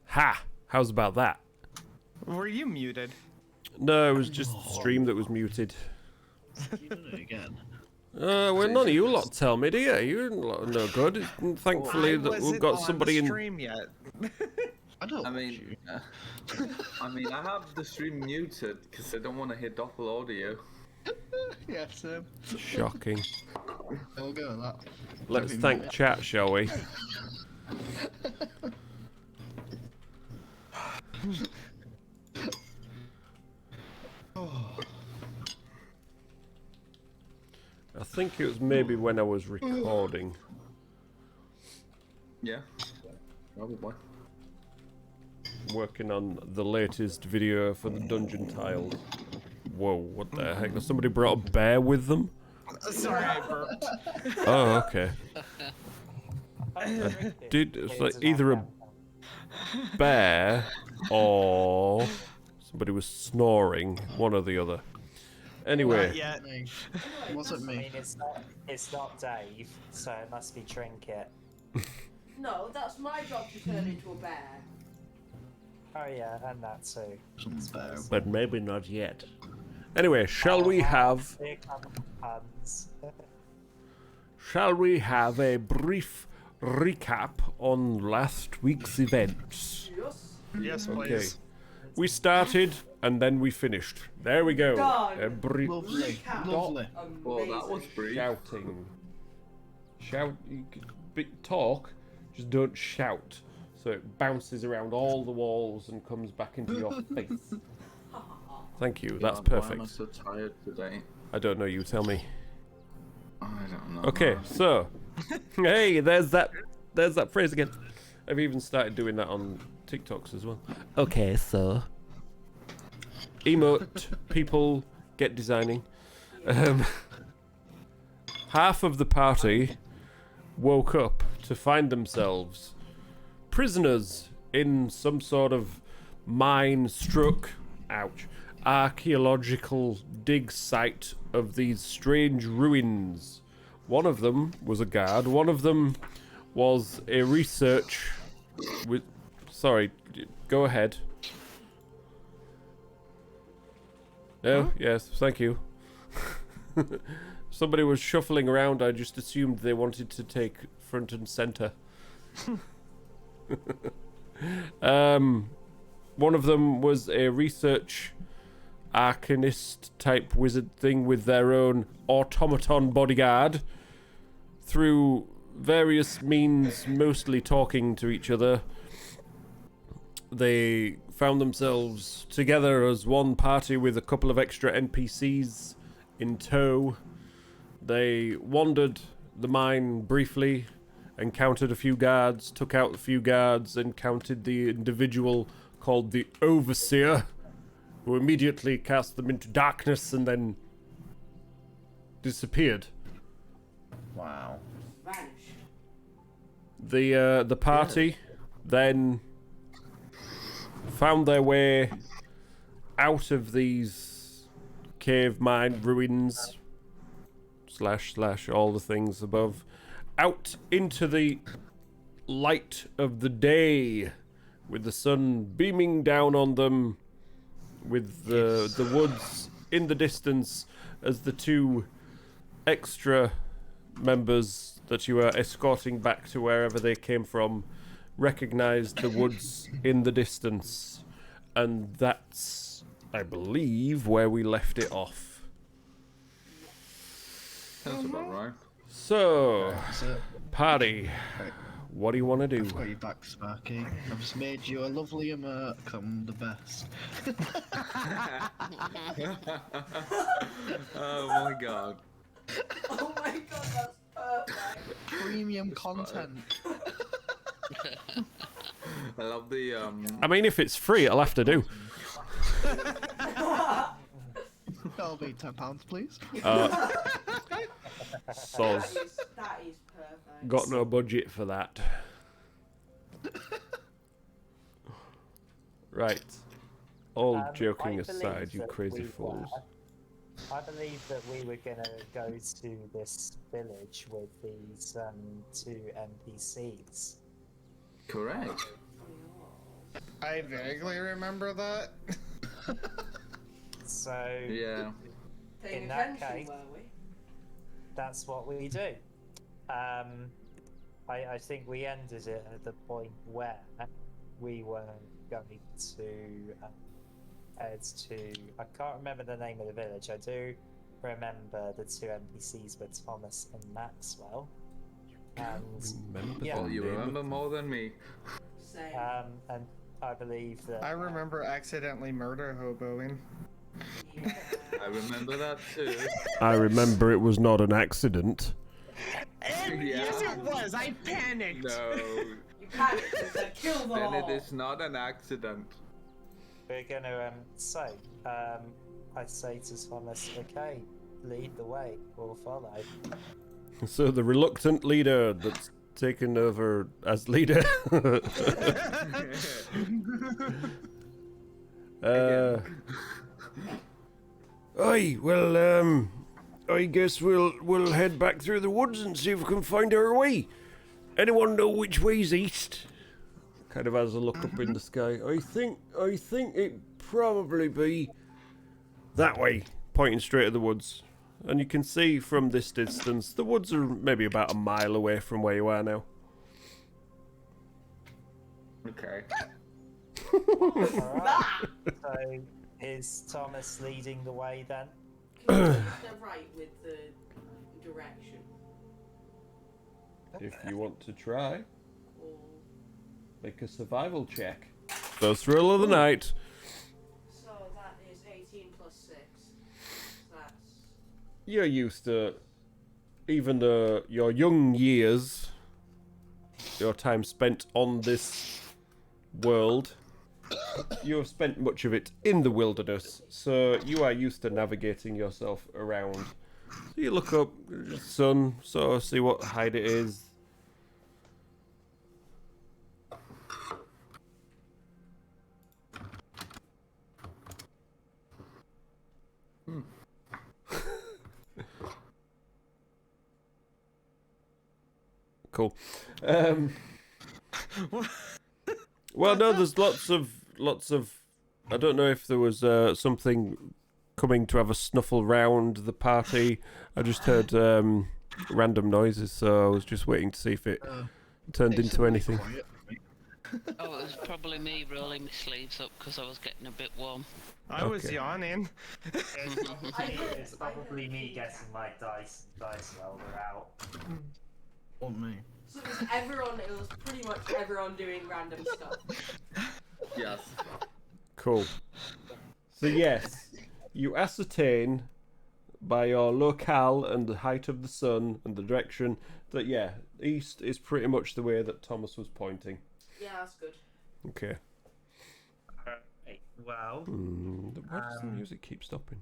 Ha! How's about that? Were you muted? No, it was just the stream that was muted. You did it again. Well, none of you lot tell me, do you? You're no good. Thankfully, Why that was we've it got on somebody the in. stream yet? I don't. I mean, I have the stream muted because I don't want to hit double audio. Yeah, Sam. Shocking. I'll go with that. Let's thank chat, shall we? I think it was maybe when I was recording. Yeah, probably. Working on the latest video for the dungeon tiles. Whoa, what the heck? Has somebody brought a bear with them? Sorry, I burped. Oh, okay. It's like either a bear or somebody was snoring, one or the other. Anyway. Not yet. Wasn't I me. mean, it's not Dave, so it must be Trinket. No, that's my job to turn into a bear. Oh yeah, and that too. But maybe not yet. Anyway, shall we have... Here come the puns. Shall we have a brief recap on last week's events? Yes. Yes, Okay. please. We started and then we finished. There we go. Done. A brief Lovely. Recap. Lovely. Well, that was Amazing. brief. shouting. Shout. You could talk, just don't shout. So it bounces around all the walls and comes back into your face. Thank you. That's God, Why am I perfect. so tired today? I don't know. You tell me. I don't know. Okay, so hey, there's that phrase again. I've even started doing that on TikToks as well. Okay, so emote people get designing. Half of the party woke up to find themselves prisoners in some sort of mine struck, ouch, archaeological dig site of these strange ruins. One of them was a guard, one of them was a research with... Sorry, go ahead. No, yes, thank you. Somebody was shuffling around, I just assumed they wanted to take front and center. One of them was a research arcanist type wizard thing with their own automaton bodyguard. Through various means, mostly talking to each other, they found themselves together as one party with a couple of extra NPCs in tow. They wandered the mine briefly, encountered a few guards, took out a few guards, encountered the individual called the Overseer, who immediately cast them into darkness and then disappeared. Wow. Vanished. The party then found their way out of these cave mine ruins / all the things above, out into the light of the day, with the sun beaming down on them, with the woods in the distance as the two extra members that you are escorting back to wherever they came from recognized the woods in the distance. And that's, I believe, where we left it off. Sounds about right. So, That's it. party, Right. what do you want to do? I've got you back, Sparky. I've just made you a lovely emote. I'm the best. Oh my god. Oh my god, that's perfect. Premium content. I love the I mean, if it's free, it'll have to do. That'll be £10, please. Soz. That is perfect. Got no budget for that. Right. All joking I aside, believe you that crazy we fools. I believe that we were going to go to this village with these two NPCs. correct. I vaguely remember that. So Yeah. Paying In that attention, case- were we? that's what we do. I think we ended it at the point where we were going to head to. I can't remember the name of the village. I do remember the two NPCs were Thomas and Maxwell. And Remember yeah, the Well, you name of remember them? more than me. Same. and I believe that I remember accidentally murder hoboing. Yeah. I remember that too. I remember it was not an accident. Yes, it was. I panicked. No, You panicked and said, kill them then all. it is not an accident. we're gonna I say to Thomas, okay, lead the way, we'll follow. So the reluctant leader that's taken over as leader. Aye, well, I guess we'll head back through the woods and see if we can find our way. Anyone know which way's east? Kind of has a look up in the sky. I think it probably be that way, pointing straight at the woods. And you can see from this distance, the woods are maybe about a mile away from where you are now. Okay. Alright, so is Thomas leading the way then? Can you step right with the direction? If you want to try, Or... make a survival check. The thrill of the night. So that is 18 plus 6. That's... You're used to, even your young years, your time spent on this world, you have spent much of it in the wilderness, so you are used to navigating yourself around. So you look up, sun, sort of see what height it is. Cool. Well, no, there's lots of. I don't know if there was something coming to have a snuffle round the party. I just heard random noises, so I was just waiting to see if it turned It's into really anything. quiet for me. Oh, it was probably me rolling my sleeves up because I was getting a bit warm. I was Okay. yawning. It's probably me getting my dice roller out. Or me. So it was pretty much everyone doing random stuff. Yes. Cool. So yes, you ascertain by your locale and the height of the sun and the direction that east is pretty much the way that Thomas was pointing. Yeah, that's good. Okay. Well, Why does the music keep stopping?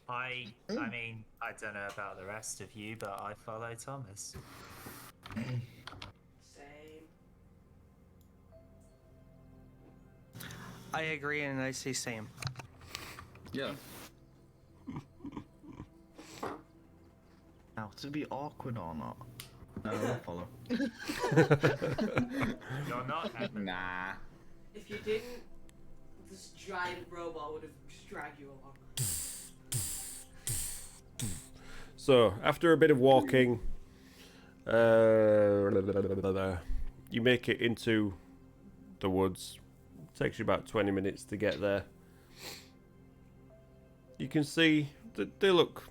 I mean, I don't know about the rest of you, but I follow Thomas. Same. I agree, and I say same. Yeah. Now, to be awkward or not? No, I'll follow. You're not. Nah. If you didn't, this giant robot would have dragged you along. So, after a bit of walking, you make it into the woods. It takes you about 20 minutes to get there. You can see that they look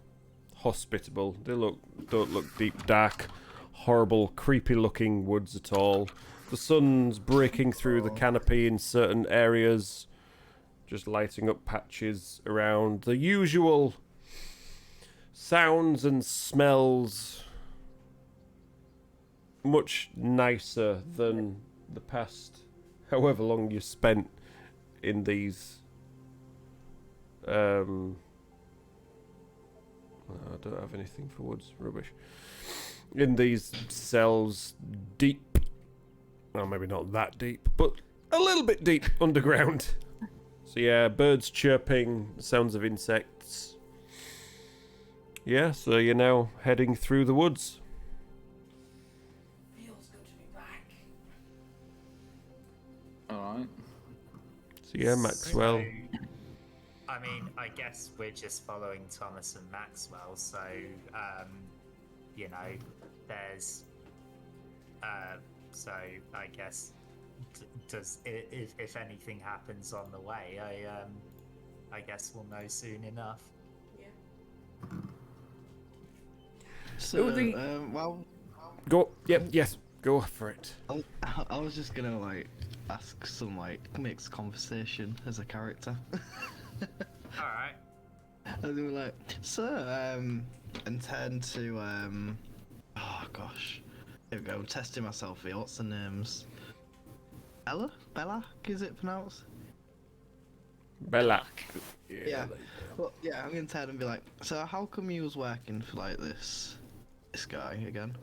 hospitable. They don't look deep, dark, horrible, creepy-looking woods at all. The sun's breaking through the canopy in certain areas, just lighting up patches around. The usual sounds and smells much nicer than the past however long you spent in these I don't have anything for woods, rubbish, in these cells deep, well, maybe not that deep, but a little bit deep underground. So yeah, birds chirping, sounds of insects. Yeah, so you're now heading through the woods. Feels good to be back. Alright. So yeah, Maxwell. So, I mean, I guess we're just following Thomas and Maxwell. So, you know, there's. So I guess if anything happens on the way, I guess we'll know soon enough. Yeah. So, the- well, Go. Yep. Yes. Go for it. I was just gonna like ask some like mixed conversation as a character. All right. And they were like, "Sir, intend to oh gosh, here we go. I'm testing myself here. What's the names? Bella, is it pronounced? Bella. Yeah. Well, yeah. I'm gonna tell and be like, so how come you was working for like this guy again?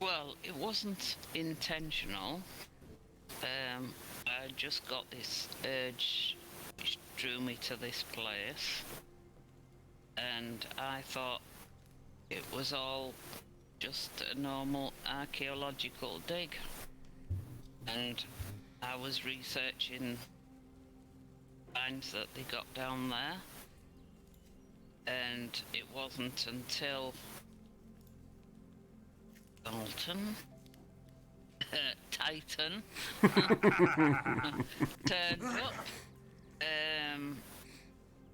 Well, it wasn't intentional. I just got this urge which drew me to this place, and I thought it was all just a normal archaeological dig. And I was researching finds that they got down there, and it wasn't until Titan turned up.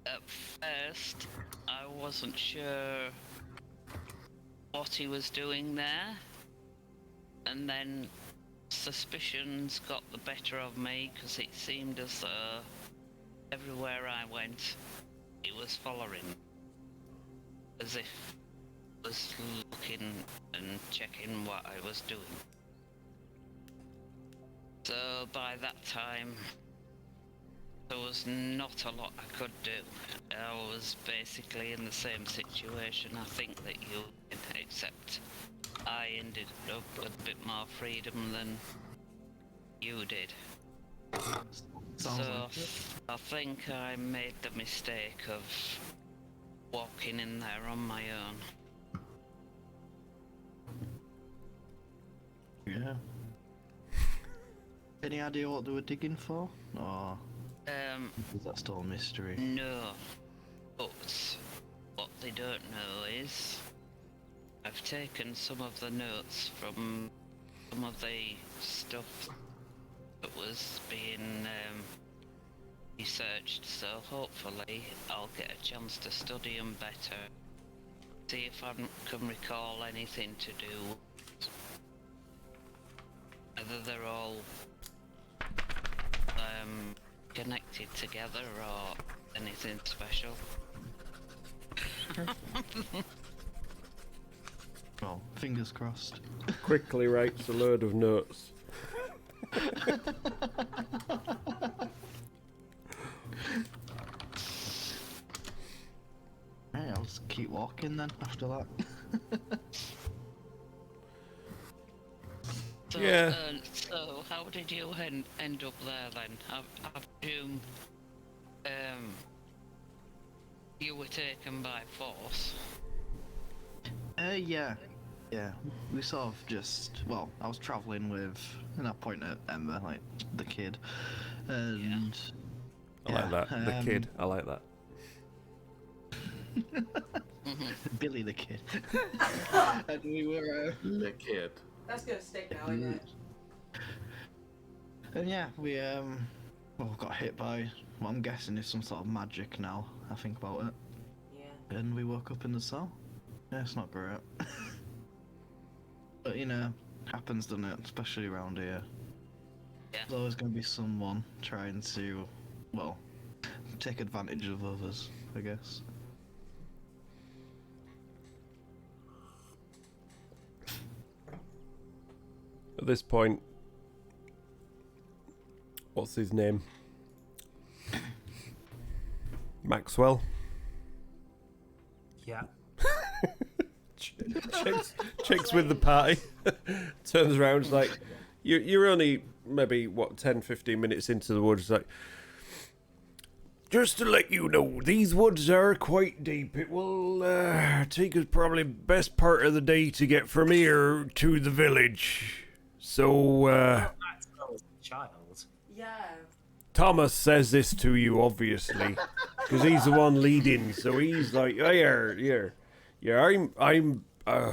At first, I wasn't sure what he was doing there, and then suspicions got the better of me because it seemed as though everywhere I went, he was following, as if he was looking and checking what I was doing. So by that time, there was not a lot I could do. I was basically in the same situation I think that you did, except I ended up with a bit more freedom than you did. Sounds So like it. I think I made the mistake of walking in there on my own. Yeah. Any idea what they were digging for? Or is that still a mystery? No, but what they don't know is I've taken some of the notes from some of the stuff that was being researched, so hopefully I'll get a chance to study them better, see if I can recall anything to do, whether they're all connected together or anything special. Well, fingers crossed. Quickly writes a load of notes. Hey, I'll just keep walking then after that. So, Yeah. So how did you end up there then? I presume you were taken by force. Yeah. Yeah. We sort of just, well, I was travelling with, and I point at Emma, like, the kid. And... I like that. The kid. I like that. Billy the kid. And we were... The kid. That's gonna stick now, isn't it? And yeah, we well, got hit by what I'm guessing is some sort of magic now, I think about it. Yeah. And we woke up in the cell. Yeah, it's not great. But you know, happens, doesn't it? Especially around here. Yeah. There's always going to be someone trying to, well, take advantage of others, I guess. At this point, what's his name? Maxwell. Yeah. Checks with the party. Turns around, is like, you're only maybe what 10-15 minutes into the woods. Like, just to let you know, these woods are quite deep. It will take us probably best part of the day to get from here to the village. So child. Yeah. Thomas says this to you, obviously, because he's the one leading. So he's like, oh, yeah. I'm.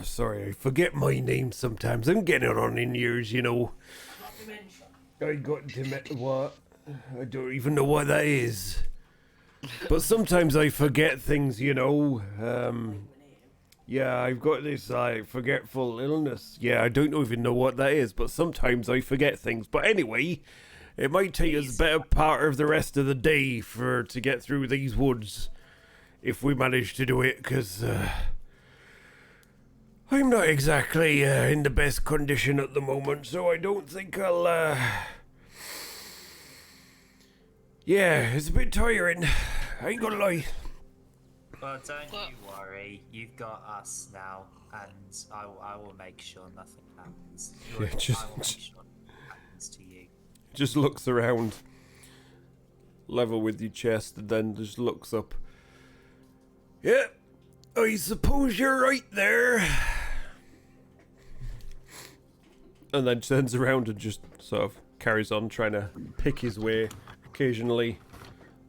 Sorry, I forget my name sometimes. I'm getting on in years, you know. Not dementia. I got dementia. What? I don't even know what that is. But sometimes I forget things, you know. Yeah, I've got this forgetful illness. Yeah, I don't even know what that is, but sometimes I forget things. But anyway, it might take us a better part of the rest of the day to get through these woods, if we manage to do it, because I'm not exactly in the best condition at the moment, so I don't think I'll. Yeah, it's a bit tiring. I ain't gonna lie. Well, don't you worry. You've got us now, and I will make sure nothing happens. I will make sure nothing happens to you. Just looks around, level with your chest, and then just looks up. Yeah, I suppose you're right there. And then turns around and just sort of carries on trying to pick his way, occasionally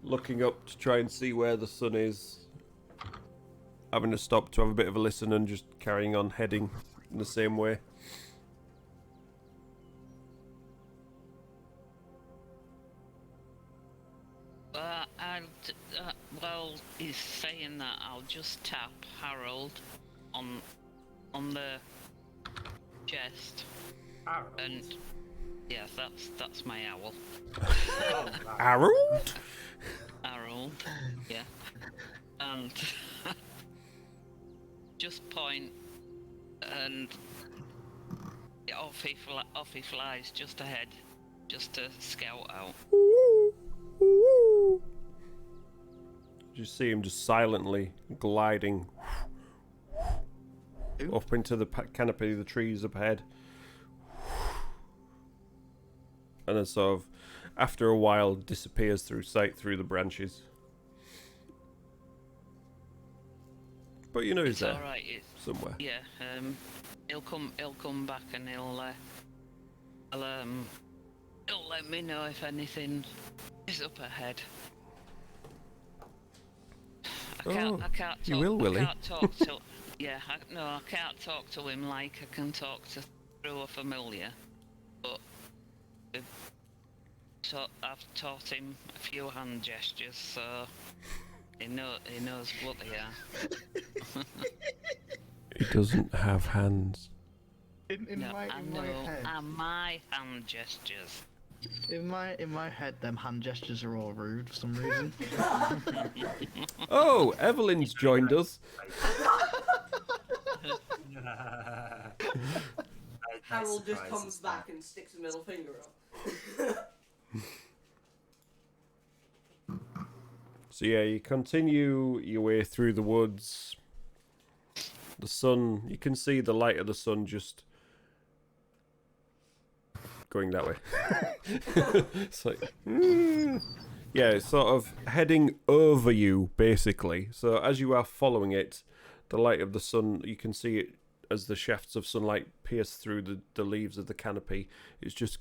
looking up to try and see where the sun is. Having to stop to have a bit of a listen and just carrying on heading in the same way. Well, he's saying that. I'll just tap Harold on the chest, Harold? and yeah, that's my owl. Harold? Harold, yeah, and just point, and off he flies just ahead, just to scout out. You see him just silently gliding up into the canopy of the trees up ahead. And then sort of, after a while, disappears through sight through the branches. But you know he's there. All right, somewhere. Yeah, he'll come back and he'll let me know if anything is up ahead. I can't talk, you will, Willie. I can't talk to. Yeah, I can't talk to him like I can talk through a familiar. But I've taught him a few hand gestures, so he knows what they are. He doesn't have hands. In my head, my hand gestures. in my head, them hand gestures are all rude for some reason. Oh, Evelyn's joined us. Harold just comes back and sticks a middle finger up. So yeah, you continue your way through the woods. The sun, you can see the light of the sun just going that way. It's like, yeah, it's sort of heading over you, basically. So as you are following it, the light of the sun, you can see it as the shafts of sunlight pierce through the leaves of the canopy. It's just,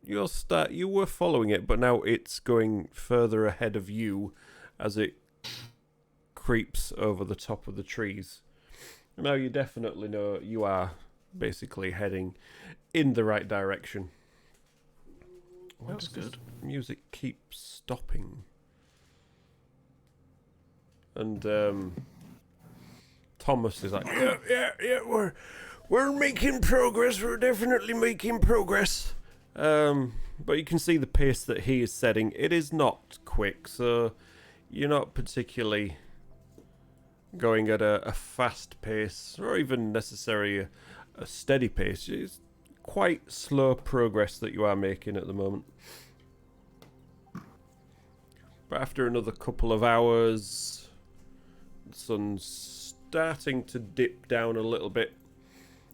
you were following it, but now it's going further ahead of you as it creeps over the top of the trees. Now you definitely know you are basically heading in the right direction. That's good. Music keeps stopping. And Thomas is like, yeah, we're making progress. We're definitely making progress. But you can see the pace that he is setting. It is not quick, so you're not particularly going at a fast pace, or even necessarily a steady pace. It's quite slow progress that you are making at the moment. But after another couple of hours, the sun's starting to dip down a little bit.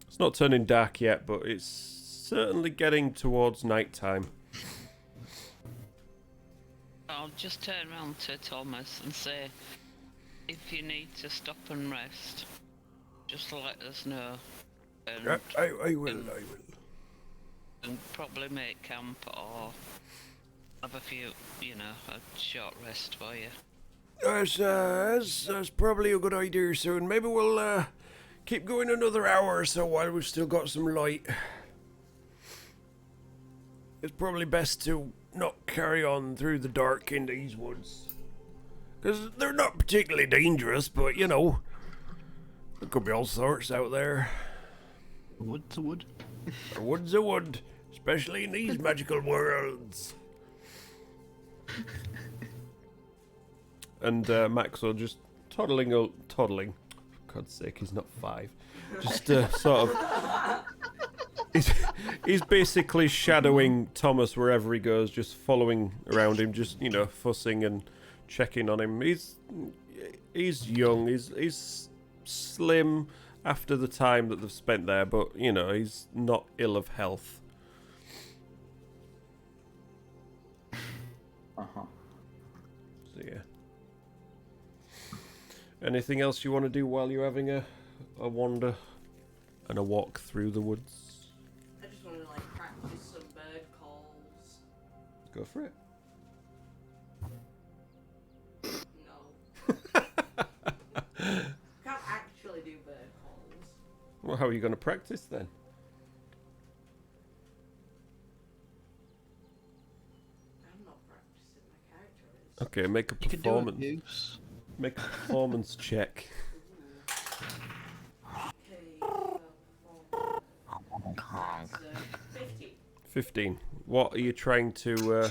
It's not turning dark yet, but it's certainly getting towards night time. I'll just turn around to Thomas and say, if you need to stop and rest, just let us know. And, I will. can probably make camp or have a few, you know, a short rest for you. That's probably a good idea soon. Maybe we'll keep going another hour or so while we've still got some light. It's probably best to not carry on through the dark in these woods. Because they're not particularly dangerous, but you know, there could be all sorts out there. Wood to wood. A wood's a wood, especially in these magical worlds. And Maxwell just toddling. For God's sake, he's not 5. Just sort of. He's basically shadowing Thomas wherever he goes, just following around him, just, you know, fussing and checking on him. He's young, he's slim after the time that they've spent there, but, you know, he's not ill of health. Uh-huh. So, yeah. Anything else you want to do while you're having a wander and a walk through the woods? I just want to like practice some bird calls. Go for it. No. Can't actually do bird calls. Well, how are you going to practice then? I'm not practicing. My character is. Okay, make a You could do it, performance. Goose. Make a performance check. Okay. 15. 15. What are you trying to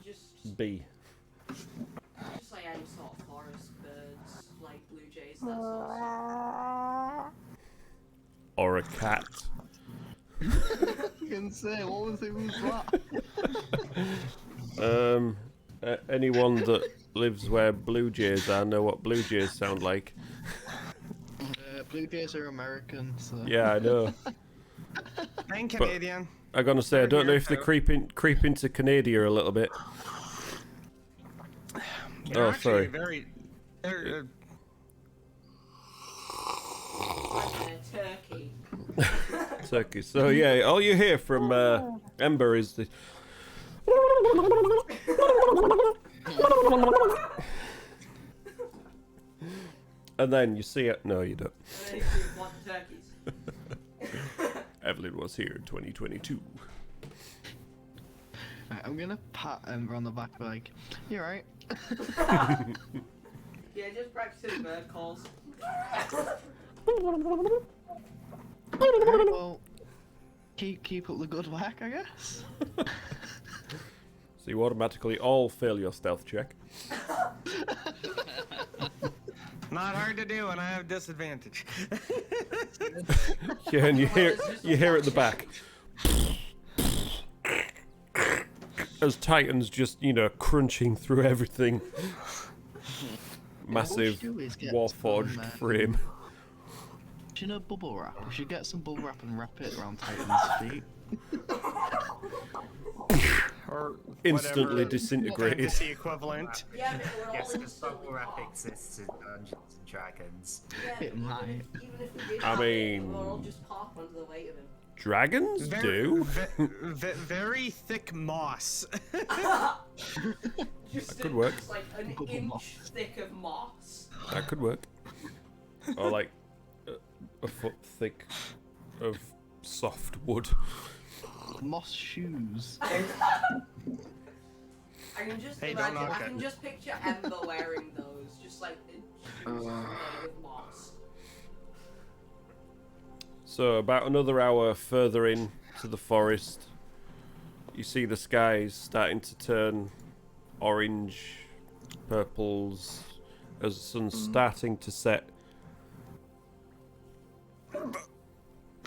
Just be? like any sort of forest birds, like blue jays, that sort of stuff. Or a cat? You can say, what was it with that? Anyone that lives where blue jays are know what blue jays sound like. Blue jays are American, so. Yeah, I know. I'm Canadian. I'm gonna say I don't know if they creep into Canada a little bit. They're Oh, actually sorry. Very. They're, Like a turkey. Turkey. So yeah, all you hear from Ember is the. And then you see it. No, you don't. And then you want turkeys. Evelyn was here in 2022. Right, I'm gonna pat Ember on the back like, you're right. Yeah, just practicing bird calls. Alright, well, keep up the good work, I guess. So you automatically all fail your stealth check. not hard to do, and I have disadvantage. Yeah, and you hear at the back. As Titan's just, you know, crunching through everything. Massive do is get Warforged some, frame. Do you know bubble wrap? We should get some bubble wrap and wrap it around Titan's feet. Or Instantly whatever. disintegrated. It's the equivalent. Yeah, but we're all Yes, because instantly bubble wrap hot. exists in Dungeons and Dragons. Yeah, It might. even if we did I have it, mean- we'll all just pop under the weight of him. Dragons do? Very thick moss. Just could work. Just like an Bubble inch moss. thick of moss. That could work. Or like a foot thick of soft wood. Moss shoes. I can just Hey, don't imagine. knock I it. can just picture Ember wearing those, just like in shoes made of moss. So about another hour further in to the forest, you see the skies starting to turn orange, purples, as the sun's starting to set.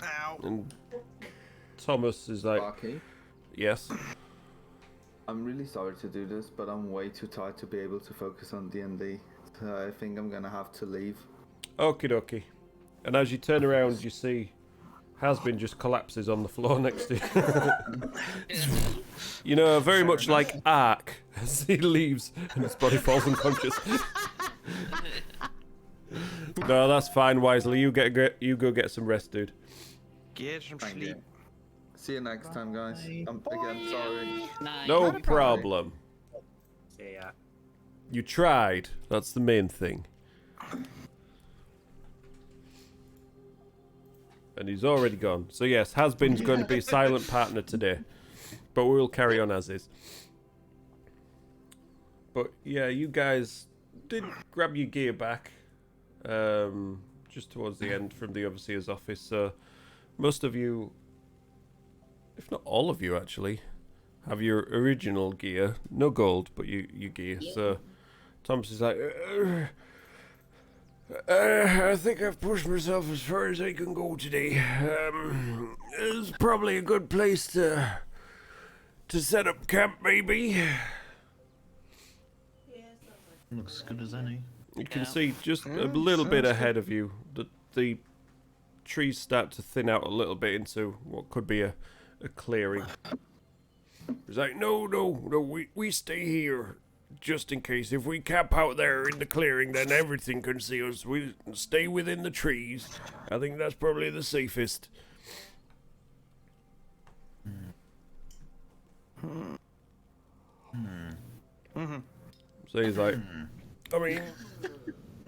Ow. And Thomas is like, Sparky, yes. I'm really sorry to do this, but I'm way too tired to be able to focus on D&D. So I think I'm gonna have to leave. Okie dokie. And as you turn around, you see Hasbin just collapses on the floor next to you. You know, very much like Ark as he leaves and his body falls unconscious. No, that's fine, Wisely. You go get some rest, dude. Get some Thank sleep. you. See you next time, guys. Bye. Again, sorry. Nice. No Not a problem. problem. So, yeah. You tried. That's the main thing. And he's already gone. So yes, Has-Been's going to be silent partner today. But we'll carry on as is. But yeah, you guys did grab your gear back. Just towards the end from the Overseer's office. So most of you, if not all of you actually, have your original gear. No gold, but your gear. So Thomas is like, I think I've pushed myself as far as I can go today. It's probably a good place to set up camp, maybe. Yeah, sounds like Looks as good as any. You can Yeah. see just a little bit ahead of you that the trees start to thin out a little bit into what could be a clearing. It's like, no, we stay here. Just in case, if we camp out there in the clearing, then everything can see us. We stay within the trees. I think that's probably the safest. So he's like, I mean,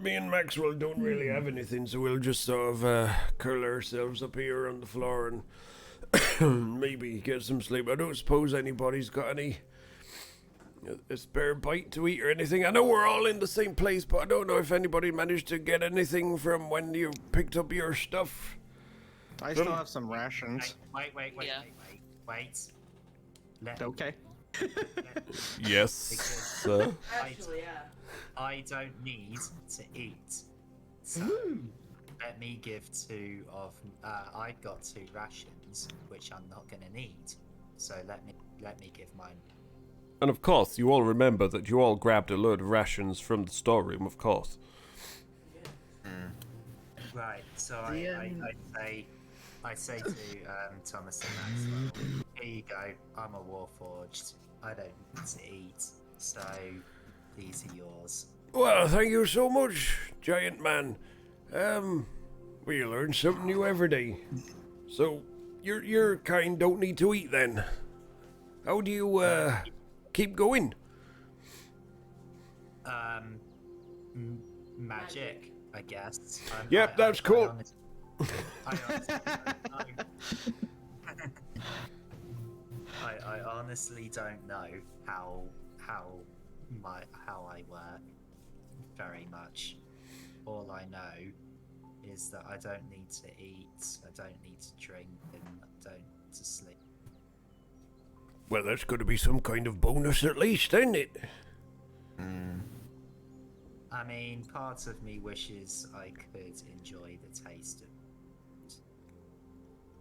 me and Maxwell don't really have anything, so we'll just sort of curl ourselves up here on the floor and maybe get some sleep. I don't suppose anybody's got any a spare bite to eat or anything. I know we're all in the same place, but I don't know if anybody managed to get anything from when you picked up your stuff. I still have some rations. Wait. Yeah. Let, Okay. Yes. Sir. actually, yeah. I don't need to eat. So let me give two of. I got 2 rations, which I'm not gonna need. So let me give mine. And of course, you all remember that you all grabbed a load of rations from the storeroom, of course. Right. So The, I say to Thomas and Maxwell, here you go. I'm a warforged. I don't need to eat. So these are yours. Well, thank you so much, giant man. We learn something new every day. So, your kind don't need to eat then. How do you, keep going? Magic, I guess. Yep, that's cool. I honestly don't know how I work very much. All I know is that I don't need to eat, I don't need to drink, and I don't need to sleep. Well, that's got to be some kind of bonus at least, isn't it? I mean, part of me wishes I could enjoy the taste of.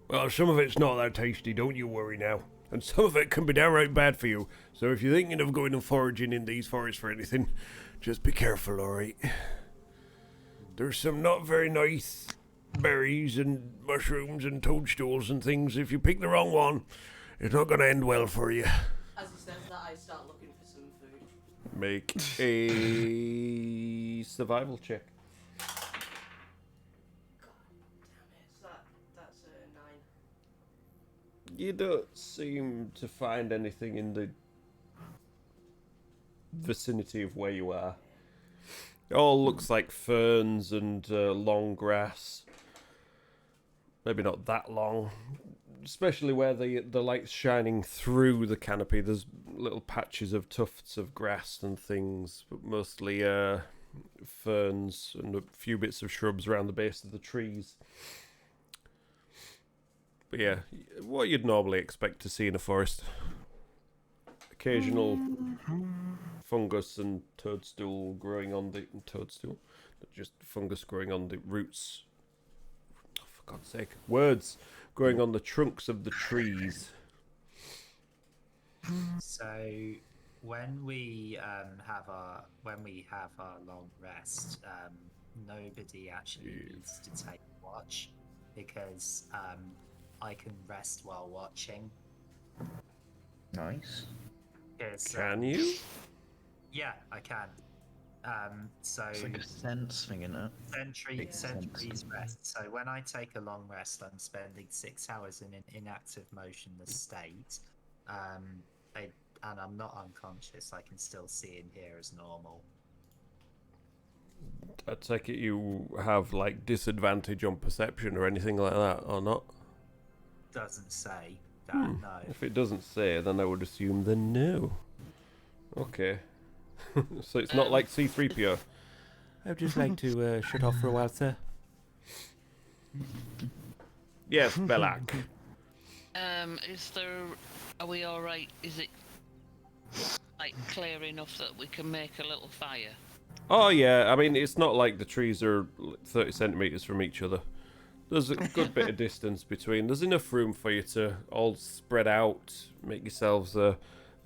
Well, some of it's not that tasty, don't you worry now. And some of it can be downright bad for you. So if you're thinking of going and foraging in these forests for anything, just be careful, alright? There's some not very nice berries and mushrooms and toadstools and things. If you pick the wrong one, it's not going to end well for you. As he says that, I start looking for some food. Make a survival check. God damn it. So that's a 9. You don't seem to find anything in the vicinity of where you are. It all looks like ferns and long grass. Maybe not that long. Especially where the light's shining through the canopy. There's little patches of tufts of grass and things, but mostly ferns and a few bits of shrubs around the base of the trees. But yeah, what you'd normally expect to see in a forest. Occasional fungus and toadstool growing on the just fungus growing on the roots. Oh, for God's sake, words growing on the trunks of the trees. So when we have our long rest, nobody actually needs to take watch because I can rest while watching. Nice. Yes, Can you? Yeah, I can. So It's like a sense thing, isn't it? Big sentries sense. rest. So when I take a long rest, I'm spending 6 hours in an inactive motionless state. And I'm not unconscious. I can still see and hear as normal. I take it you have like disadvantage on perception or anything like that, or not? Doesn't say that. No. If it doesn't say, then I would assume then no. Okay. So it's not like C-3PO. I'd just like to shut off for a while, sir. Yes, Belak. Are we alright? Is it like clear enough that we can make a little fire? Oh yeah, I mean it's not like the trees are 30 centimeters from each other. There's a good bit of distance between. There's enough room for you to all spread out, make yourselves a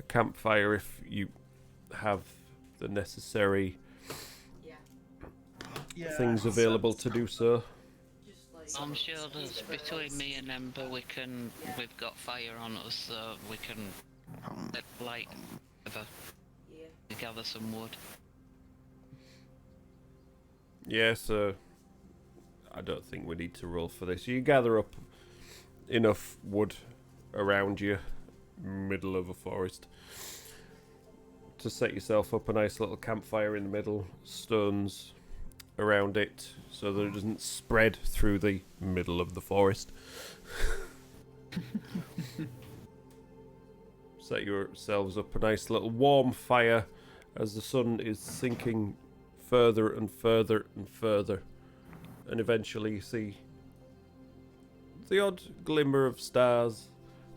campfire if you have the necessary things available to do so. I'm sure there's between me and Ember we've got fire on us, so we can light to gather some wood. Yeah, so I don't think we need to roll for this. You gather up enough wood around you, middle of a forest, to set yourself up a nice little campfire in the middle, stones around it, so that it doesn't spread through the middle of the forest. Set yourselves up a nice little warm fire as the sun is sinking further and further and further, and eventually you see the odd glimmer of stars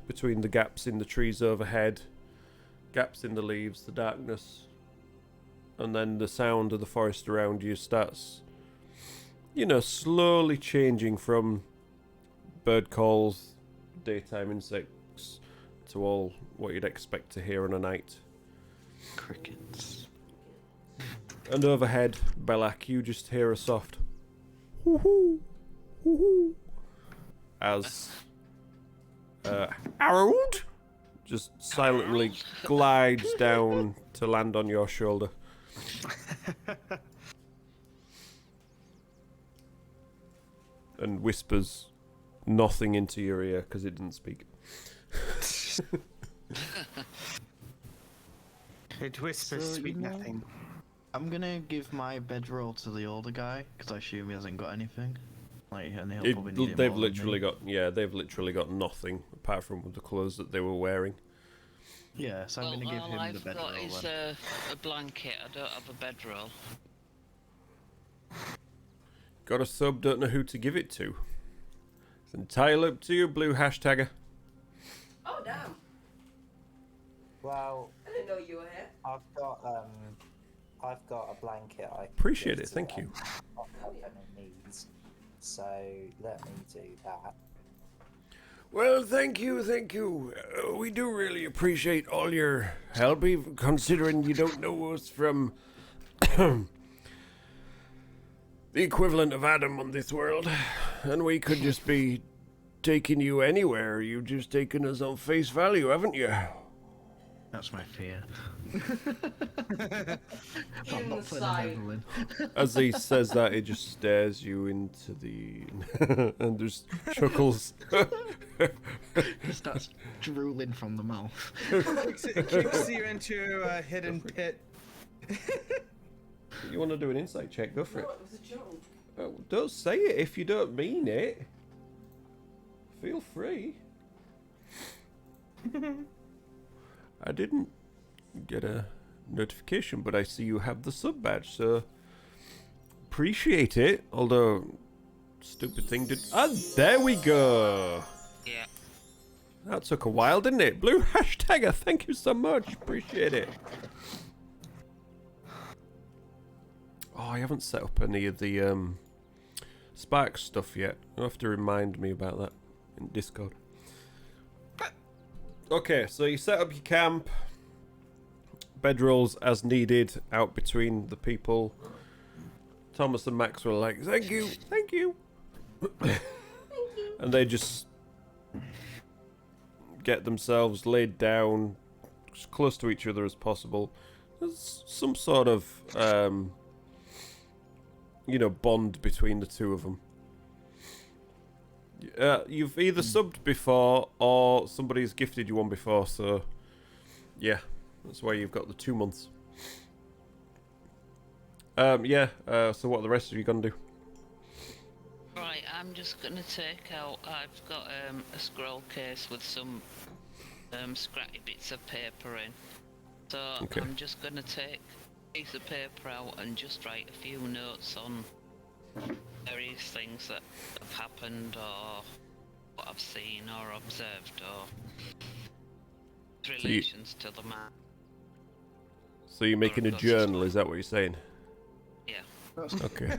between the gaps in the trees overhead, gaps in the leaves, the darkness, and then the sound of the forest around you starts, slowly changing from bird calls, daytime insects, to all what you'd expect to hear on a night. Crickets. And overhead, Belak, you just hear a soft hoo-hoo, hoo-hoo, as Harold just silently glides down to land on your shoulder. And whispers nothing into your ear because it didn't speak. It whispers So, sweet you know- nothing. I'm gonna give my bedroll to the older guy because I assume he hasn't got anything. And he'll probably need it They've more than literally me. got nothing apart from the clothes that they were wearing. Yeah, so I'm gonna give him the I've bedroll got is then. a blanket. I don't have a bedroll. Got a sub, don't know who to give it to. It's entirely up to you, blue hashtagger. Oh damn! Well, I didn't know you were here. I've got a blanket. I can Appreciate give it, to thank them you. if anyone needs. So let me do that. Well, thank you. We do really appreciate all your help, even considering you don't know us from the equivalent of Adam on this world. And we could just be taking you anywhere. You've just taken us on face value, haven't you? That's my fear. Give I'm him not the putting sigh. a level in. As he says that, he just stares you into the... and just chuckles. He starts drooling from the mouth. Kicks you into a hidden pit. You want to do an insight check? Go for No, it. it was a joke. Oh, don't say it if you don't mean it. Feel free. I didn't get a notification, but I see you have the sub badge, so appreciate it. Although, stupid thing did. Ah, there we go. Yeah. That took a while, didn't it? Blue hashtagger, thank you so much. Appreciate it. Oh, I haven't set up any of the Spark stuff yet. You'll have to remind me about that in Discord. Okay, so you set up your camp. Bedrolls as needed out between the people. Thomas and Max were like, thank you. And they just get themselves laid down as close to each other as possible. there's some sort of bond between the two of them. You've either subbed before or somebody's gifted you one before, so yeah, that's why you've got the 2 months. So what are the rest of you gonna do? Right, I'm just gonna take out. I've got a scroll case with some scratchy bits of paper in. So Okay. I'm just gonna take a piece of paper out and just write a few notes on various things that have happened or what I've seen or observed or relations to the map. So you're making a journal, is that what you're saying? Yeah. Okay.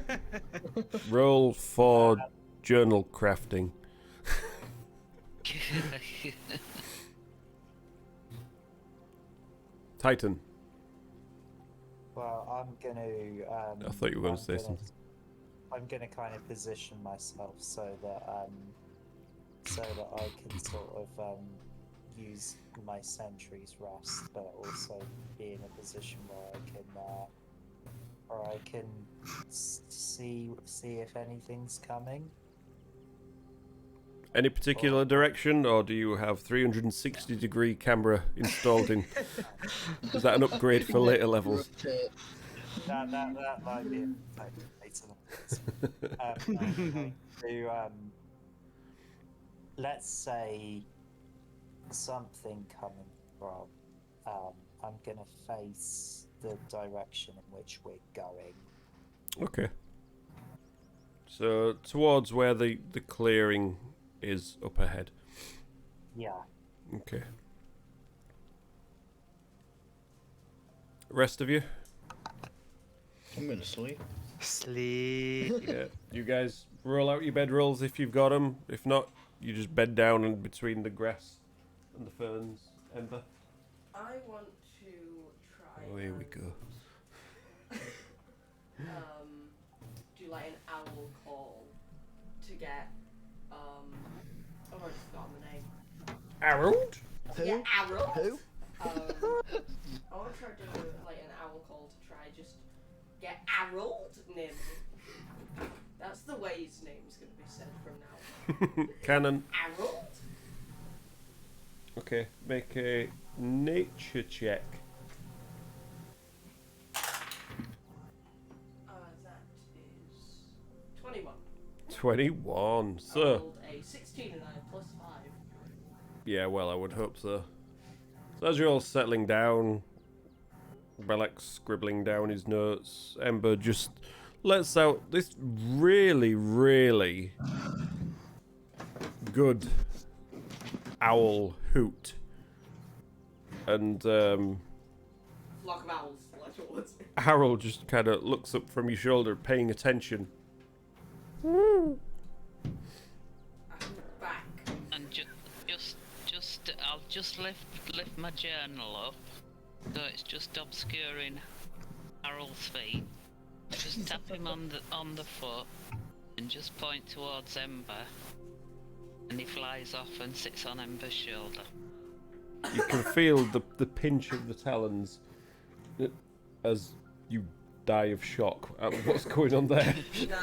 Roll for journal crafting. Titan. Well, I'm going to. I thought you were going to say something. I'm going to kind of position myself so that I can sort of use my sentry's rest, but also be in a position where I can see if anything's coming. Any particular direction, or do you have 360-degree camera installed in? Is that an upgrade for later levels? That might be later. Let's say something coming from. I'm gonna face the direction in which we're going. Okay. So towards where the clearing is up ahead. Yeah. Okay. Rest of you? I'm gonna sleep. Sleep. Yeah. You guys roll out your bedrolls if you've got them. If not, you just bed down in between the grass and the ferns. Ember? I want to try. Oh, here we go. Do like an owl call to get. I've already forgotten the name. Harold? Yeah, Harold. Who? I want to try to do like an owl call to try just get Harold near me. That's the way his name's going to be said from now on. Cannon. Harold. Okay, make a nature check. That is 21. 21. I So, rolled a 16 and I plus 5. yeah, well, I would hope so. So as you're all settling down, Belek's scribbling down his notes, Ember just lets out this really, really good owl hoot. And Flock of owls, like it was. Harold just kind of looks up from your shoulder, paying attention. I'm back. And I'll just lift my journal up, so it's just obscuring Harold's feet. Just tap him on the foot, and just point towards Ember, and he flies off and sits on Ember's shoulder. You can feel the pinch of the talons as you die of shock at what's going on there. Nah,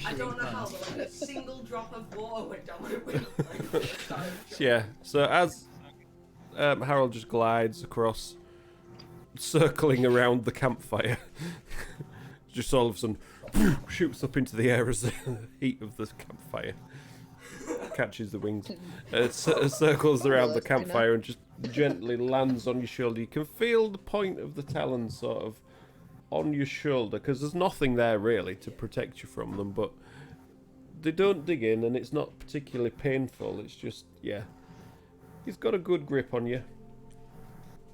I don't know how, but like a single drop of water went down my window. Yeah, so as Harold just glides across, circling around the campfire, just all of a sudden shoots up into the air as the heat of the campfire catches the wings. It circles around the campfire and just gently lands on your shoulder. You can feel the point of the talons sort of on your shoulder, because there's nothing there really to protect you from them, but they don't dig in and it's not particularly painful. It's just, yeah, he's got a good grip on you.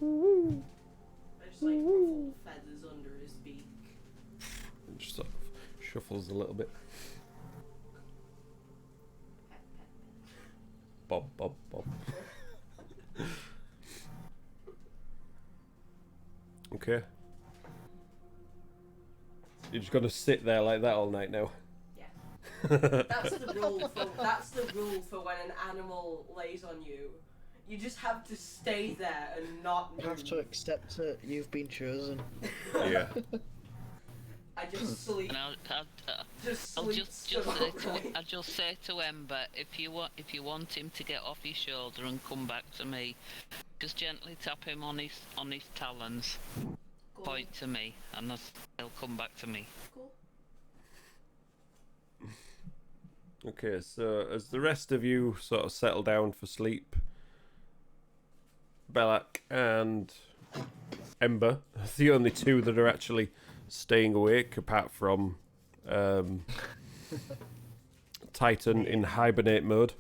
I just like ruffle feathers under his beak. And just sort of shuffles a little bit. Bob, bob, bob. Okay. You're just gonna sit there like that all night now. Yeah. That's the rule for when an animal lays on you. You just have to stay there and not You have to move. accept that you've been chosen. Yeah. I just sleep. And Just I'll sleep just so say right. to I'll just say to Ember, if you want him to get off your shoulder and come back to me, just gently tap him on his talons, Cool. point to me, and he'll come back to me. Cool. Okay, so as the rest of you sort of settle down for sleep, Belak and Ember, the only two that are actually staying awake, apart from Titan in hibernate mode.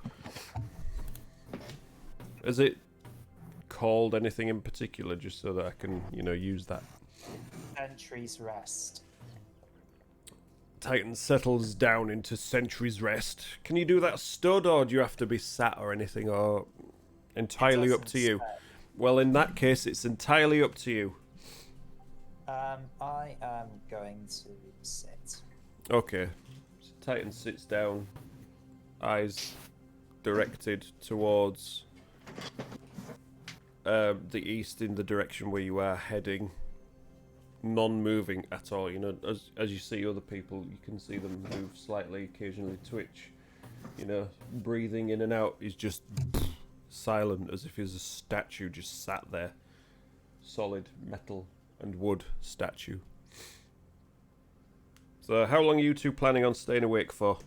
Is it called anything in particular, just so that I can, use that? Sentry's rest. Titan settles down into Sentry's Rest. Can you do that stood, or do you have to be sat or anything, or entirely up to you? Well, in that case, it's entirely up to you. I am going to sit. Okay. So Titan sits down, eyes directed towards the east in the direction where you are heading. Non-moving at all, as you see other people, you can see them move slightly, occasionally twitch. Breathing in and out is just silent, as if he's a statue just sat there. Solid metal and wood statue. So how long are you two planning on staying awake for?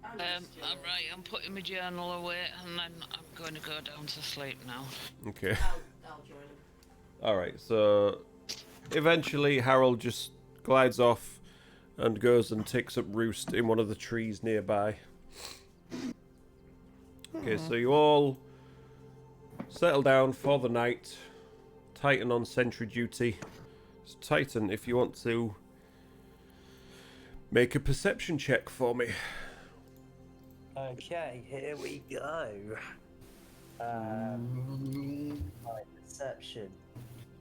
Alright, I'm putting my journal away, and then I'm going to go down to sleep now. Okay. I'll join him. Alright, so eventually Harold just glides off and goes and takes up roost in one of the trees nearby. Okay, so you all settle down for the night. Titan on sentry duty. So Titan, if you want to make a perception check for me. Okay, here we go. My perception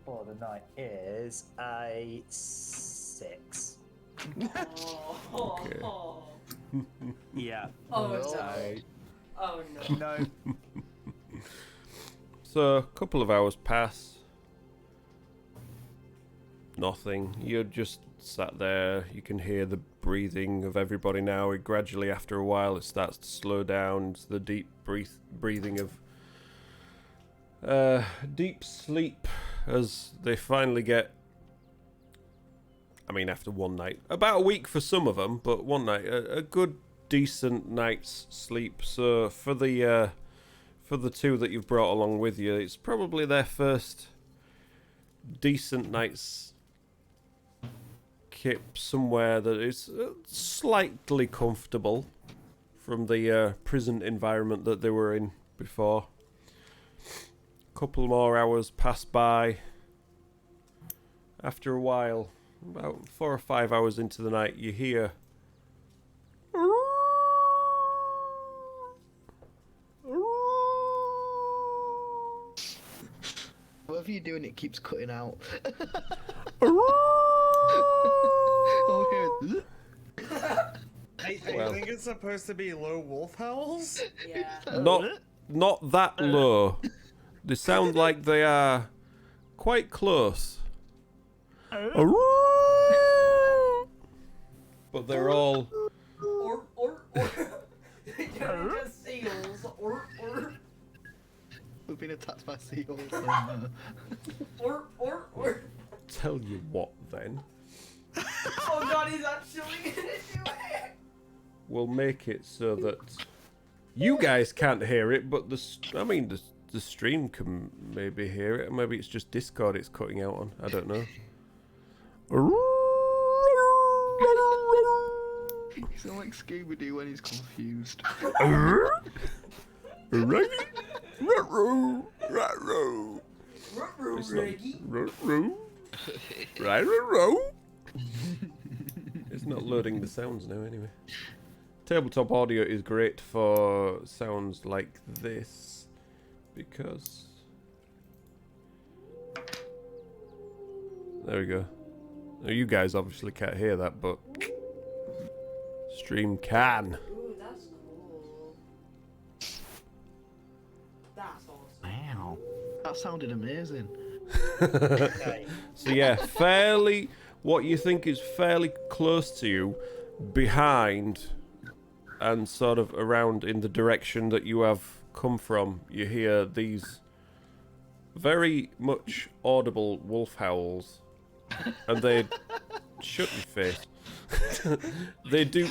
for the night is a 6. Oh, Okay. Yeah. Oh, no. So, Oh no. no. So a couple of hours pass. Nothing. You're just sat there. You can hear the breathing of everybody now. It gradually, after a while, it starts to slow down. It's the deep breathing of deep sleep as they finally get. I mean, after one night, about a week for some of them, but one night, a good, decent night's sleep. So for the two that you've brought along with you, it's probably their first decent night's kip somewhere that is slightly comfortable from the prison environment that they were in before. Couple more hours pass by. After a while, about 4 or 5 hours into the night, you hear Whatever you're doing, it keeps cutting out. Oh, I Well. think it's supposed to be low wolf howls. Yeah. not that low. They sound like they are quite close. But they're all Or. They're just seals. Or. We've been attacked by seagulls. Or. tell you what then. Oh god, he's actually gonna do it. We'll make it so that you guys can't hear it, but the stream can maybe hear it. Maybe it's just Discord it's cutting out on. I don't know. You sound like Scooby-Doo when he's confused. It's not It's not loading the sounds now anyway. Tabletop audio is great for sounds like this because there we go. Now you guys obviously can't hear that, but stream can. Ooh, that's cool. That's awesome. Wow. That sounded amazing. Okay. So yeah, fairly, what you think is fairly close to you, behind, and sort of around in the direction that you have come from, you hear these very much audible wolf howls, and they shut your face. They do.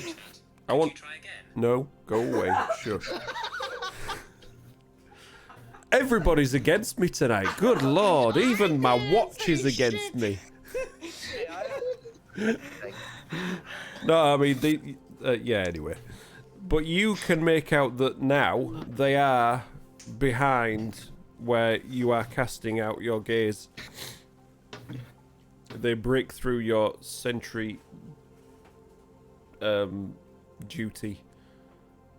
I want. Try again. No, go away. Shush. Everybody's against me tonight. Good lord, even my watch is against me. No, I mean, yeah, anyway. But you can make out that now they are behind where you are casting out your gaze. They break through your sentry duty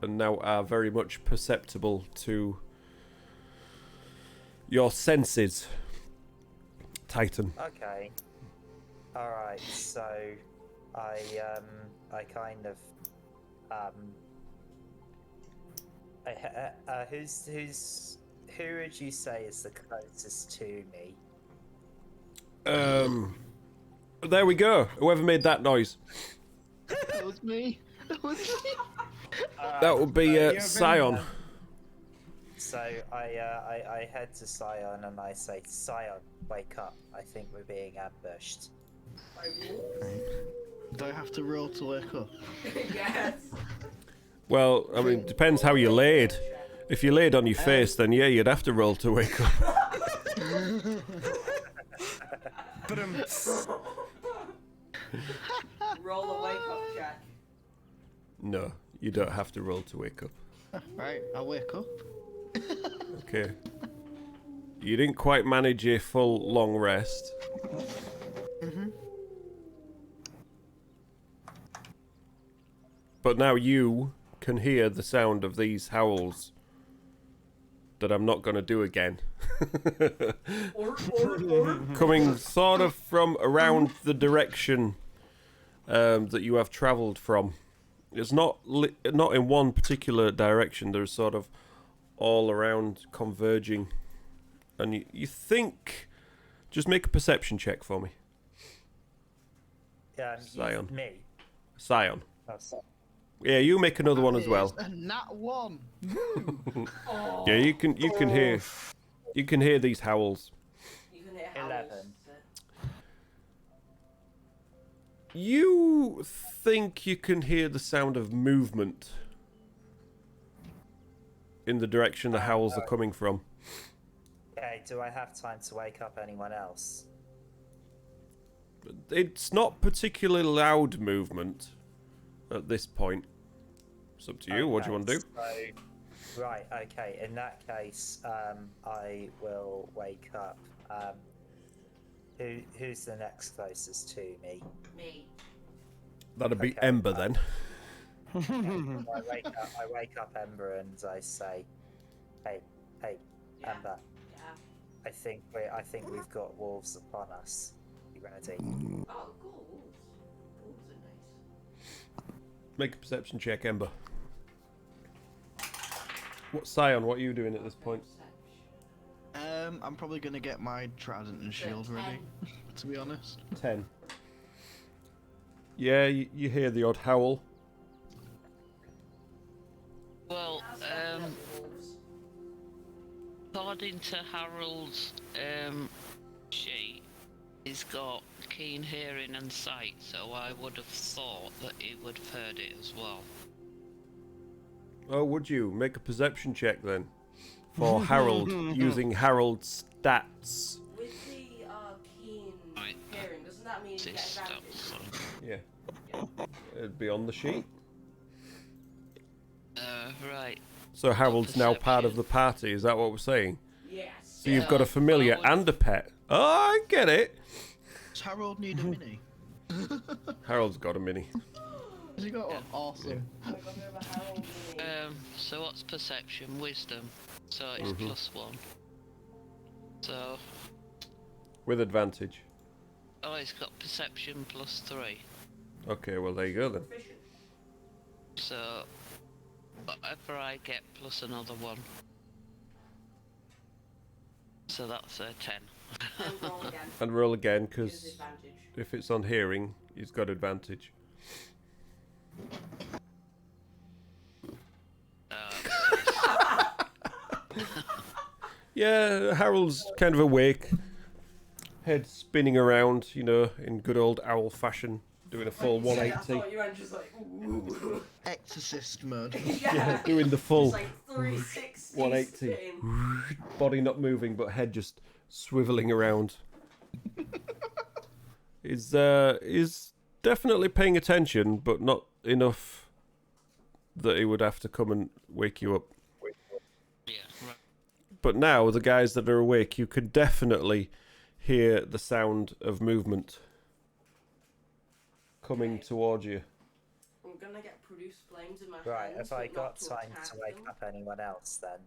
and now are very much perceptible to your senses, Titan. Okay. All right. So, I kind of who would you say is the closest to me? There we go. Whoever made that noise. That was me. That was me. That would be Scion. So I head to Scion and I say, Scion, wake up. I think we're being ambushed. Do I have to roll to wake up? Yes. Well, I mean, depends how you laid. If you laid on your face, then yeah, you'd have to roll to wake up. But Roll a wake up check. No, you don't have to roll to wake up. Right, I wake up. Okay. You didn't quite manage a full long rest. But now you can hear the sound of these howls that I'm not going to do again. Coming sort of from around the direction that you have travelled from. It's not in one particular direction. There's sort of all around converging. And you think... Just make a perception check for me. Scion. Me. Scion. Oh, so- Yeah, you make another one as well. A nat one. Yeah, you can hear these howls. You can hit howls. 11. You think you can hear the sound of movement in the direction the howls are coming from. Okay, do I have time to wake up anyone else? It's not particularly loud movement at this point. It's up to you. What do you want to do? So, right, okay. In that case, I will wake up. Who's the next closest to me? Me. That'd be Okay, Ember then. I wake up Ember and I say, "Hey, Yeah. Ember. Yeah. I think we've got wolves upon us. You ready?" Oh, cool. Wolves are nice. Make a perception check, Ember. Scion, what are you doing at this point? I'm probably gonna get my trident and shield ready. To be honest. 10. Yeah, you hear the odd howl. Well, Wolves. according to Harold's sheet, he's got keen hearing and sight, so I would have thought that he would have heard it as well. Oh, would you? Make a perception check then. For Harold, using Harold's stats. With the keen Right. hearing, doesn't that mean you This get stuff, advantage? so. Yeah. It'd be on the sheet. Right. So Harold's now part of the party, is that what we're saying? Yes. So you've got a familiar and a pet. Oh, I get it. Does Harold need a mini? Harold's got a mini. Has he got one? Awesome. I got a bit of a Harold mini. So what's perception? Wisdom. So it's +1. So, With advantage. oh, it's got perception +3. Okay, well there you go then. Proficient. So, whatever I get plus another 1. So that's a 10. And roll again. And roll again, With because disadvantage. if it's on hearing, he's got advantage. Yeah, Harold's kind of awake. Head spinning around, you know, in good old owl fashion, doing a full When you said it, I 180. thought you went just like, ooh. Exorcist mode. Yeah. Doing the full Just like 360 180. spin. Body not moving, but head just swiveling around. Is definitely paying attention, but not enough that he would have to come and wake you up. Yeah, right. But now, the guys that are awake, you can definitely hear the sound of movement coming towards you. I'm gonna get produce flames in my Right, hands. have I but got not to time attack to wake them. up anyone else then?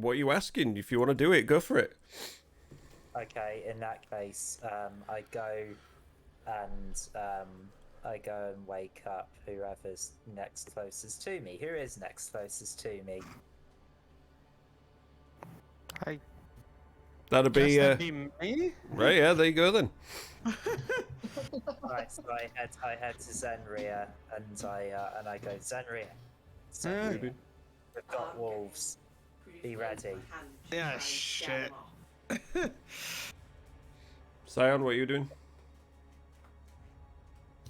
What are you asking? If you want to do it, go for it. Okay, in that case, I go and wake up whoever's next closest to me. Who is next closest to me? I That'd guess be, that'd be me? right, yeah, there you go then. Right, so I head to Zenria and I go Zenria. Yeah. We've got wolves. Produce Be flames in ready. my hand to Yeah, try and scare shit. them off. Scion, what are you doing?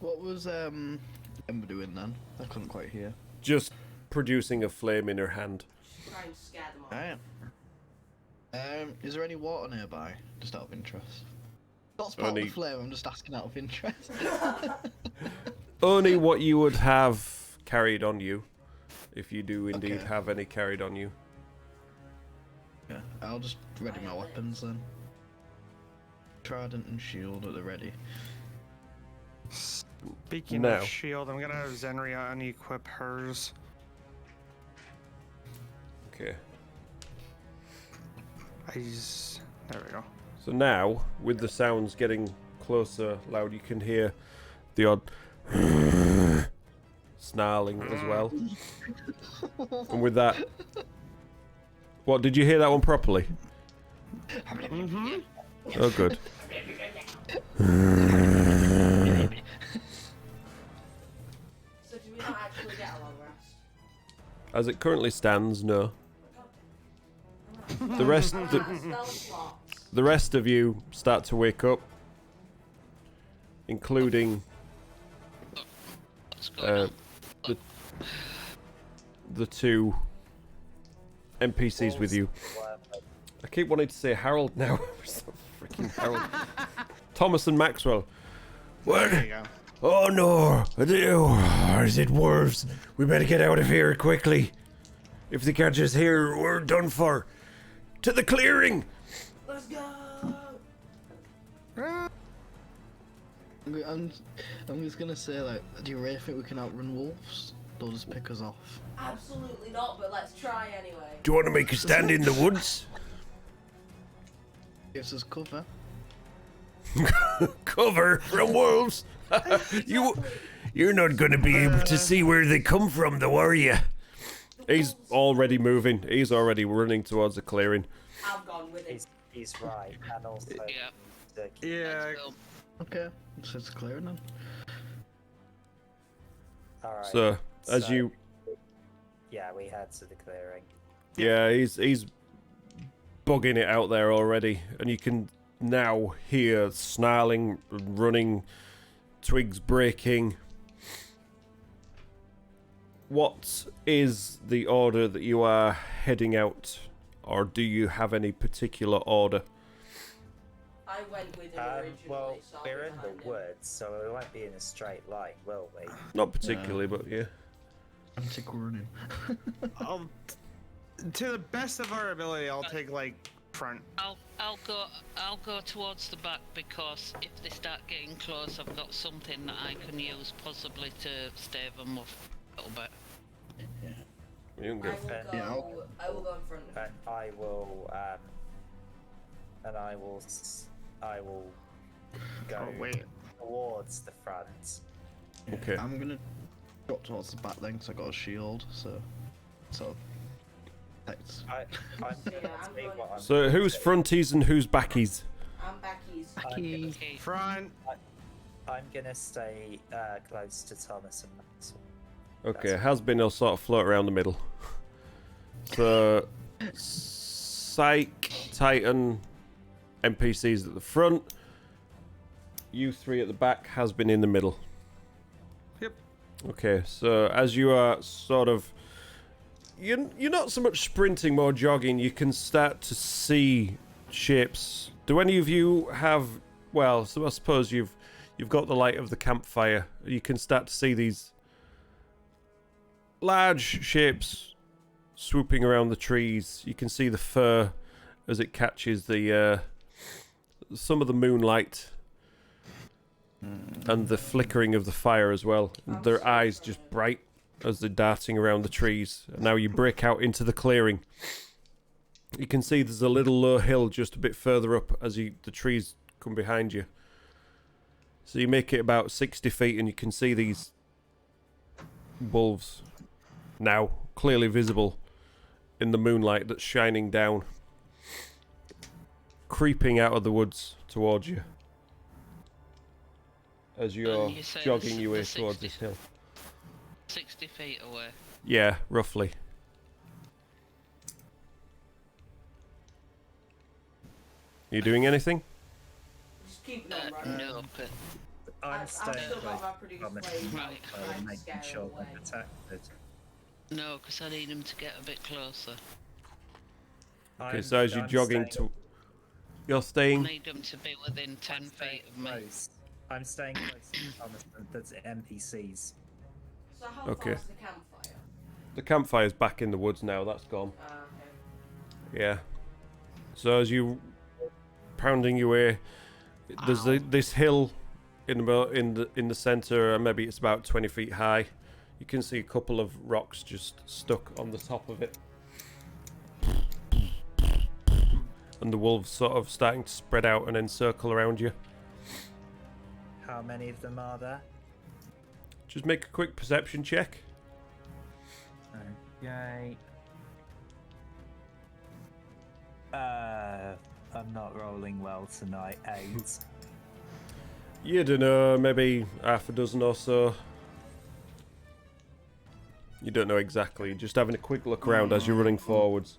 What was Ember doing then? I couldn't quite hear. Just producing a flame in her hand. Just try and scare them off. Alright. Is there any water nearby? Just out of interest. Not spot Only- the flame, I'm just asking out of interest. Only what you would have carried on you, if you do indeed Okay. have any carried on you. Yeah, I'll just ready my weapons then. Trident and shield at the ready. Speaking Now. of shield, I'm gonna have Zenria unequip hers. Okay. There we go. So now, with the sounds getting closer, loud, you can hear the odd snarling as well. And with that, what, did you hear that one properly? Mm-hmm. Oh, good. So do we not actually get a long rest? As it currently stands, no. The rest, Spell slots. the rest of you start to wake up, including What's going on? the two NPCs with you. I keep wanting to say Harold now. Freaking Harold. Thomas and Maxwell. What? There you go. Oh no! Is it wolves? We better get out of here quickly. If they catch us here, we're done for. To the clearing! Let's go! I'm just gonna say, like, do you really think we can outrun wolves? They'll just pick us off. Absolutely not, but let's try anyway. Do you want to make a stand in the woods? Gives us cover. Cover from wolves? You're not going to be able to see where they come from, though, are you? He's already moving. He's already running towards the clearing. I've gone with it. He's right, and also Yeah. the Yeah. Let's go. Okay, so it's clear then. Alright. So, as so- you... Yeah, we head to the clearing. Yeah, he's bugging it out there already. And you can now hear snarling, running, twigs breaking. What is the order that you are heading out? Or do you have any particular order? I went with it originally, Well, so I'll we're be in behind the him. woods, so we won't be in a straight line, will we? Not particularly, but yeah. Antic running. To the best of our ability, I'll take like front. I'll go towards the back because if they start getting close, I've got something that I can use possibly to stave them off a little bit. You can go. Yeah, I will go in front of him. And I will go Oh, wait. towards the front. Okay. I'm gonna drop towards the back then, 'cause I got a shield, so Thanks. I'm gonna Yeah, I'm tell you going- what I'm So gonna who's do. fronties and who's backies? I'm Becky's. I'm gonna, Okay. Front. I'm gonna stay close to Thomas and Maxwell. Okay, That's- has been will sort of float around the middle. So, Psych, Titan, NPCs at the front. You three at the back, has been in the middle. Yep. Okay, so as you are sort of... You're not so much sprinting, more jogging. You can start to see shapes. Do any of you have... Well, so I suppose you've got the light of the campfire. You can start to see these large shapes swooping around the trees. You can see the fur as it catches the some of the moonlight and the flickering of the fire as well. Their eyes just bright as they're darting around the trees. And now you break out into the clearing. You can see there's a little low hill just a bit further up as the trees come behind you. So you make it about 60 feet and you can see these wolves now clearly visible in the moonlight that's shining down, creeping out of the woods towards you as you're you say jogging the your way s- the towards 60 this hill. 60 feet away. Yeah, roughly. You doing anything? Just keep it on, right? No, but I'm I've staying still close got my to pretty Thomas flame and Right. Maxwell trying and to making scare sure away. they're protected. no, because I need him to get a bit closer. Okay, so as you're jogging to... You're I staying... need him to be within 10 feet of me. Close. I'm staying close to Thomas and that's NPCs. So how Okay. far's the campfire? The campfire's back in the woods now, that's gone. Okay. Yeah. So as you pounding your way, there's this hill in the center, and maybe it's about 20 feet high. You can see a couple of rocks just stuck on the top of it, and the wolves sort of starting to spread out and then circle around you. How many of them are there? Just make a quick perception check. Okay. I'm not rolling well tonight. 8. You don't know, maybe half a dozen or so. You don't know exactly, just having a quick look around as you're running forwards.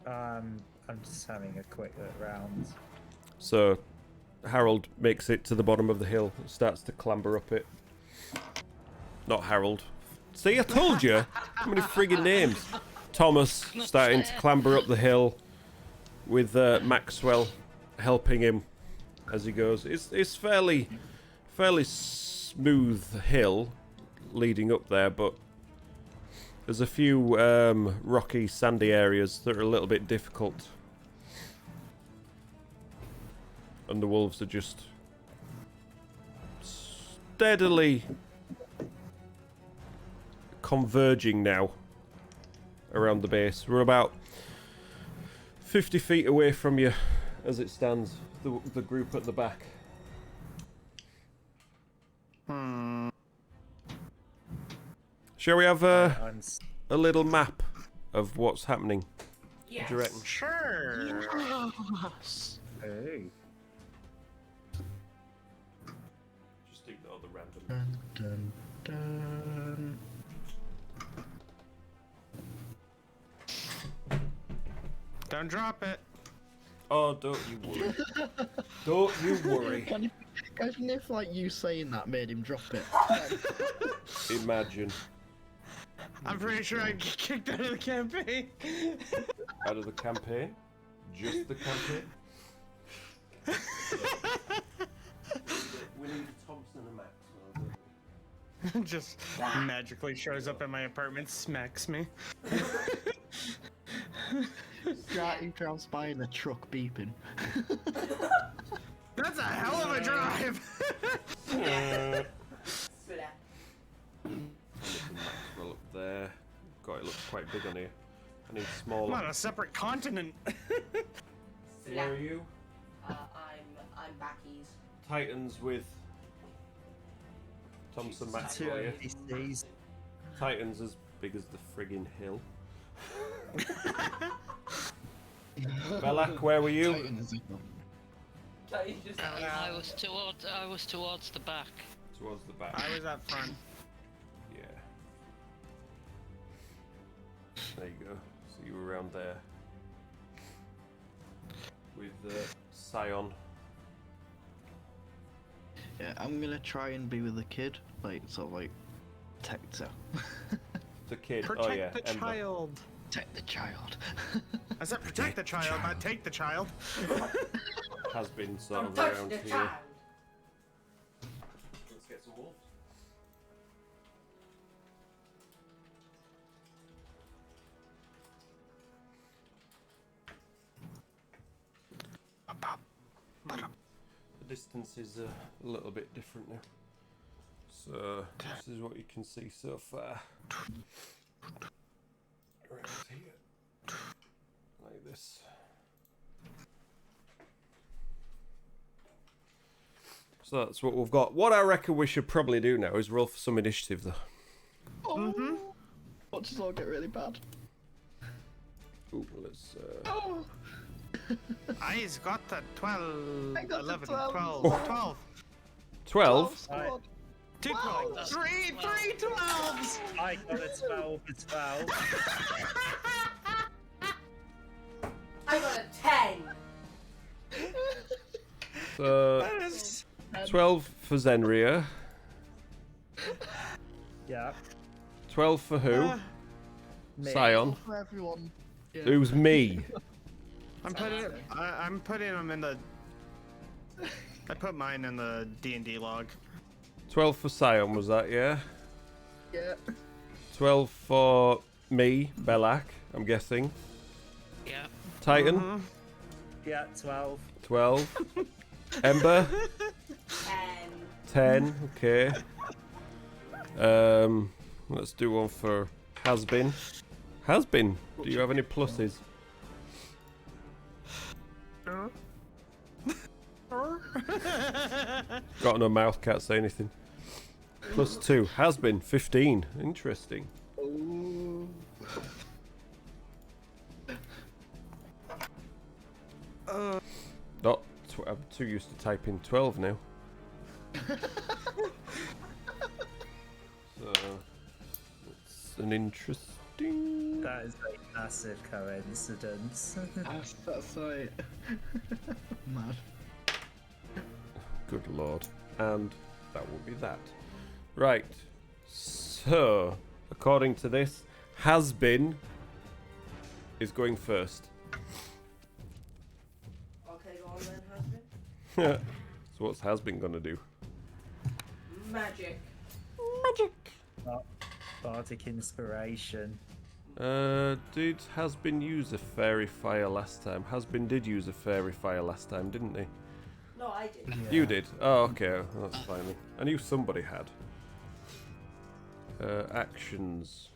I'm just having a quick look round. So Harold makes it to the bottom of the hill, starts to clamber up it. Not Harold. See, I told you! How many friggin' names? Thomas starting to clamber up the hill with Maxwell helping him as he goes. It's fairly smooth hill leading up there, but there's a few rocky, sandy areas that are a little bit difficult. And the wolves are just steadily converging now around the base. We're about 50 feet away from you as it stands, the group at the back. Shall we have I'm a little map of what's happening? Yes. Do you reckon? Sure. Hey. Just ignore the random. Dun, dun. Don't drop it. Oh, don't you worry. Don't you worry. Imagine if, like, you saying that made him drop it. Imagine. I'm pretty sure I get kicked out of the campaign. Out of the campaign? Just the campaign? We need a Thompson and Maxwell. Just magically shows up at my apartment, smacks me. He drives by in a truck beeping. That's a hell of a drive. Splat. Maxwell up there. God, it looks quite big on here. I need I'm smaller. on a separate continent. Where are you? I'm Backy's. Titans with Thompson Two Maxwell. Yeah? NPCs. Titans has big as the friggin' hill. Belak, where were you? Can't you just I was towards the back. Towards the back. I was up front. Yeah. There you go. So you were around there. With Scion. Yeah, I'm gonna try and be with the kid, like sort of like protect her. The kid. Protect oh yeah. the Ember. child. Protect the child. I said protect the child, not take the child. Has been sort don't of touch around the here. child. Let's get some wolves. The distance is a little bit different now. So this is what you can see so far. Right here. Like this. So that's what we've got. What I reckon we should probably do now is roll for some initiative though. Oh, watch us all get really bad. Ooh, let's Oh, I's got the 12, I got the 11, 12. 12, 12. 12. squad. Two Wow. 12s. Three 12s. I got a 12 as well. I got a 10. So That is 12 for Zenria. Yeah. 12 for who? Me. Scion. For everyone. Yeah. Who's me? I'm putting them in the. I put mine in the D&D log. 12 for Scion, was that, yeah? Yeah. 12 for me, Belak, I'm guessing. Yeah. Titan? Yeah, 12. 12. Ember? 10. 10, okay. Let's do one for Has-Been. Has-Been, do you have any pluses? Got no mouth, can't say anything. +2. Has-Been, 15. Interesting. Oh. Not I'm too used to typing 12 now. So, it's an interesting... That is a massive coincidence. That's right. Mad. Good lord. And that will be that. Right. So, according to this, Has-Been is going first. Okay, go on then, husband. So what's Has-Been gonna do? Magic. Bardic inspiration. Did Has-Been use a fairy fire last time? Has-Been did use a fairy fire last time, didn't he? No, I did. You did? Oh, okay. That's fine then. I knew somebody had. Actions.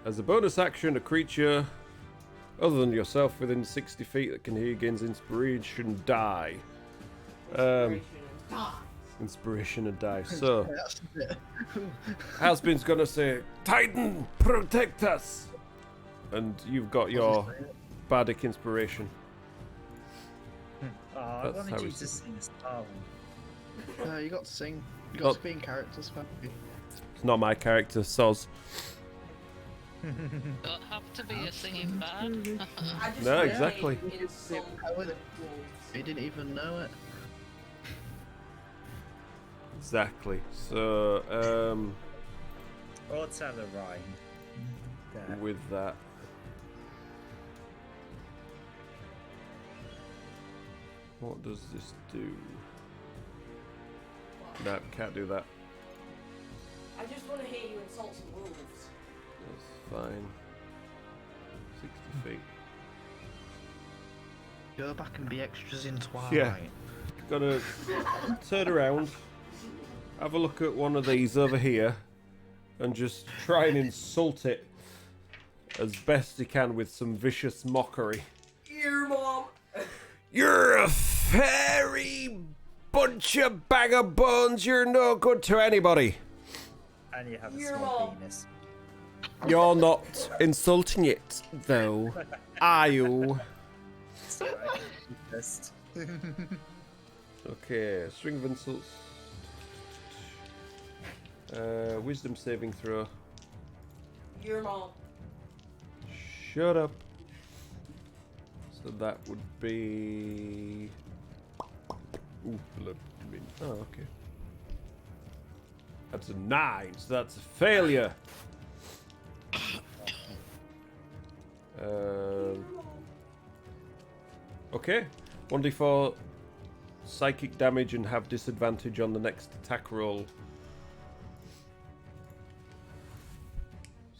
As a bonus action, a creature other than yourself within 60 feet that can hear gains inspiration die. Inspiration and die. So, That's it. Has-Been's gonna say, Titan, protect us! And you've got your bardic inspiration. Oh, I That's wanted how you it's- to sing a song. You got to sing. You Oh. got to be in character, Sparky. It's not my character, Soz. Don't have to be a singing bard. I just No, wanted exactly. to insult I would- the wolves. He didn't even know it. Exactly. So, Or tell a rhyme. There. with that. What does this do? No, can't do that. I just want to hear you insult some wolves. That's fine. 60 feet. Go back and be extras in Twilight. Yeah. Gotta turn around, have a look at one of these over here, and just try and insult it as best you can with some vicious mockery. Your mom. You're a fairy bunch of bag of bones. You're no good to anybody. And you have a You're small wrong. penis. You're not insulting it, though, are you? Sorry. Just- Okay, string of insults. Wisdom saving throw. Your mom. Shut up. So that would be. Ooh, blood. Oh, okay. That's a 9, so that's a failure. Okay. 1d4 psychic damage and have disadvantage on the next attack roll.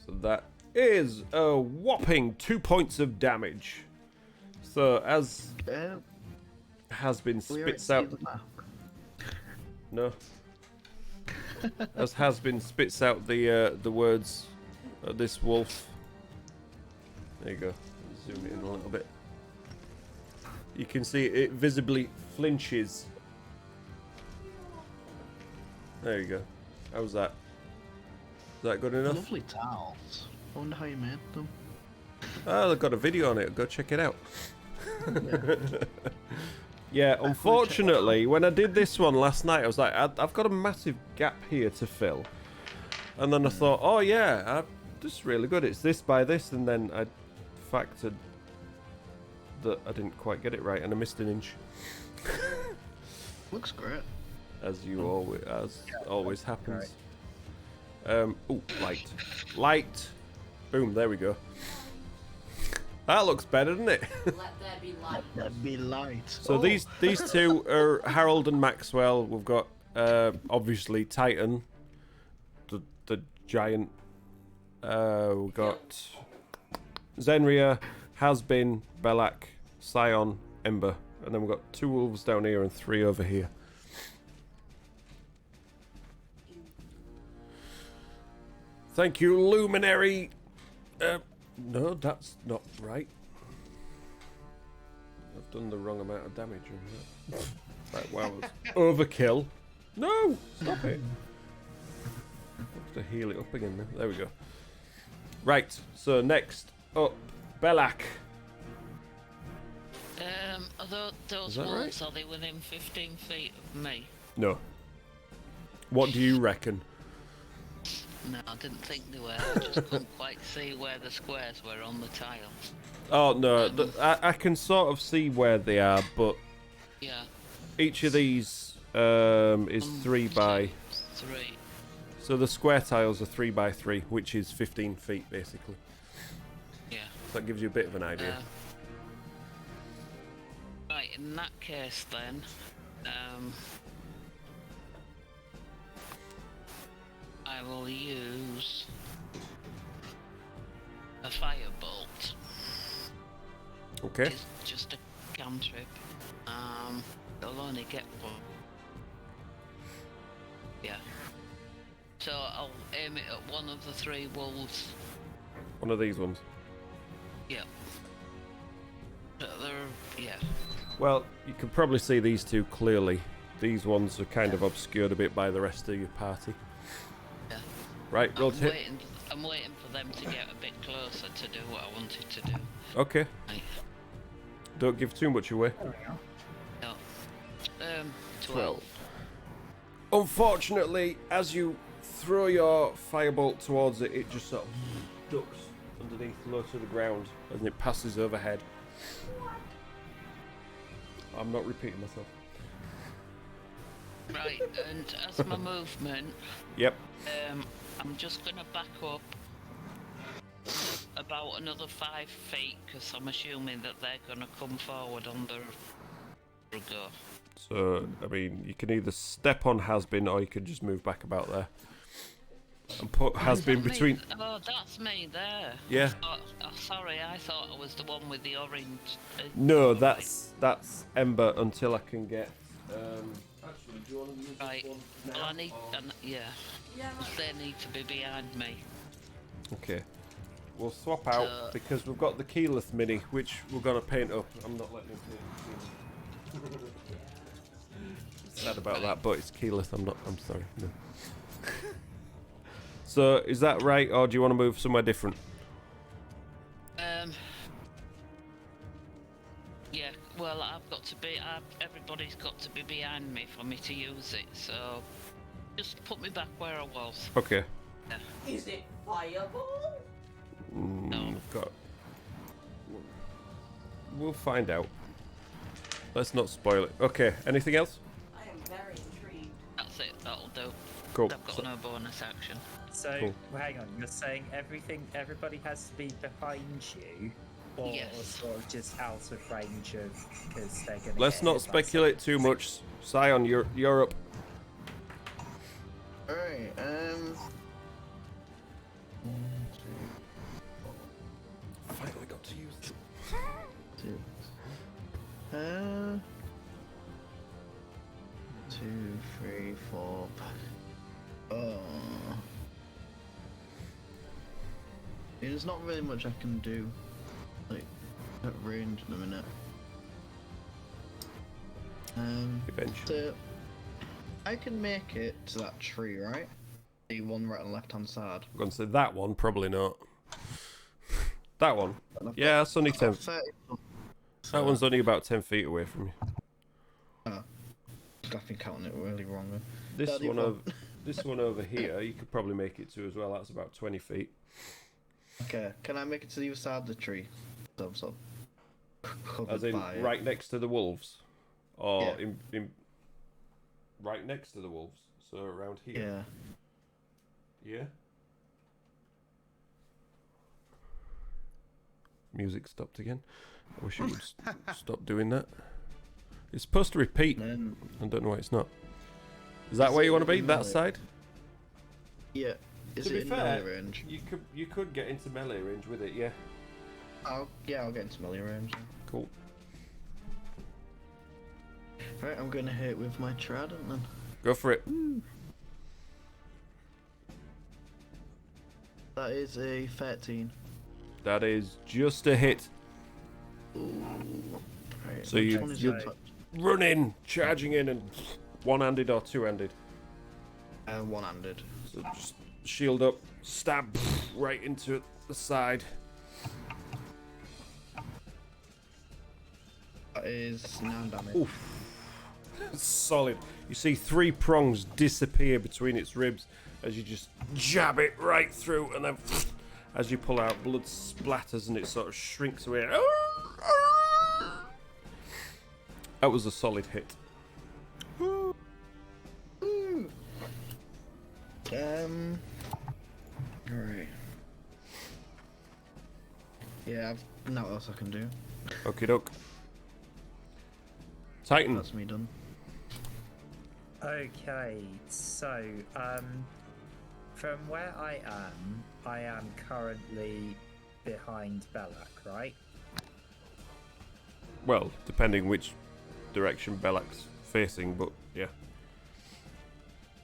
So that is a whopping 2 points of damage. So as has been spits out. No. As has been spits out the words of this wolf. There you go. Zoom in a little bit. You can see it visibly flinches. There you go. How's that? Is that good enough? Lovely towels. I wonder how you made them. Oh, they've got a video on it. Go check it out. Yeah, unfortunately, when I did this one last night, I was like, I've got a massive gap here to fill. And then I thought, oh yeah, this is really good. It's this by this. And then I factored that I didn't quite get it right and I missed an inch. Looks great. As always happens. Oh, light. Light. Boom, there we go. That looks better, doesn't it? Let there be light. That'd be light. So these two are Harold and Maxwell. We've got obviously Titan, the giant. We've got Zenria, Has-Been, Belak, Scion, Ember, and then we've got 2 wolves down here and 3 over here. Thank you, Luminary. No, that's not right. I've done the wrong amount of damage on that. Right, wow, it's overkill. No, stop it. I have to heal it up again now. There we go. Right, so next up, Belak. Are those that wolves, right? are they within 15 feet of me? No. What do you reckon? No, I didn't think they were. I just couldn't quite see where the squares were on the tiles. Oh no, I can sort of see where they are, but Yeah. each of these is 3 by. 3. So the square tiles are 3 by 3, which is 15 feet basically. Yeah. So that gives you a bit of an idea. Right, in that case then, I will use a firebolt. Okay. It's just a cantrip. They'll only get 1. Yeah. So I'll aim it at one of the 3 wolves. One of these ones. Yeah. But they're, yeah. Well, you can probably see these two clearly. These ones are kind of obscured a bit by the rest of your party. Yeah. Right, roll hit. I'm waiting for them to get a bit closer to do what I wanted to do. Okay. Right. Don't give too much away. No. 12. Unfortunately, as you throw your firebolt towards it, it just sort of ducks underneath, low to the ground, and it passes overhead. I'm not repeating myself. Right, and as my movement, Yep. I'm just gonna back up about another 5 feet, because I'm assuming that they're gonna come forward on their go. So, I mean, you can either step on Has-Been or you can just move back about there. And put Has-Been between... Oh, that's me there. Yeah. Oh, sorry, I thought I was the one with the orange. No, that's Ember until I can get... Actually, do you want to use Right. this one Well, I now, need, or- yeah. They need to be behind me. Okay. We'll swap out So- because we've got the keyless mini, which we're going to paint up. I'm not letting him paint it. Sad about that, but it's keyless. I'm sorry. No. So is that right, or do you want to move somewhere different? Yeah, well, everybody's got to be behind me for me to use it, so just put me back where I was. Okay. Is it fireball? No. We'll find out. Let's not spoil it. Okay, anything else? I am very intrigued. That's it, that'll do. Cool. I've got no bonus action. So, Cool. hang on, you're saying everybody has to be behind you? Or Yes. sort of just out of range of, because they're going to Let's not speculate too much. Scion, you're up. Alright, Finally got to use it. 2, 3, 4. Oh. There's not really much I can do, like, at range in a minute. Eventually. So I can make it to that tree, right? The one right on the left-hand side. I'm going to say that one, probably not. That one. Yeah, that's only 10. 30. That one's only about 10 feet away from you. Oh. I've been counting it really wrong. This 31. one over, this one over here, you could probably make it to as well. That's about 20 feet. Okay, can I make it to the other side of the tree? So, covered As in, by it. right next to the wolves, or Yeah. in right next to the wolves. So around here. Yeah. Yeah. Music stopped again. I wish it would stop doing that. It's supposed to repeat. And then, I don't know why it's not. Is that where you want to be? That side? yeah. Is To it be in fair, melee range? you could get into melee range with it. Yeah. I'll get into melee range. Then. Cool. Right, I'm gonna hit with my trident then. Go for it. That is a 13. That is just a hit. Right, So which you- one is you- your Run in, charging in, and one-handed or two-handed. one-handed. So just shield up, stab right into the side. That is 9 damage. Oof. Solid. You see 3 prongs disappear between its ribs as you just jab it right through, and then as you pull out, blood splatters and it sort of shrinks away. That was a solid hit. Alright. Yeah, I've nothing else I can do. Okie doke. Titan. That's me done. Okay, so from where I am currently behind Belak, right? Well, depending which direction Belak's facing, but yeah.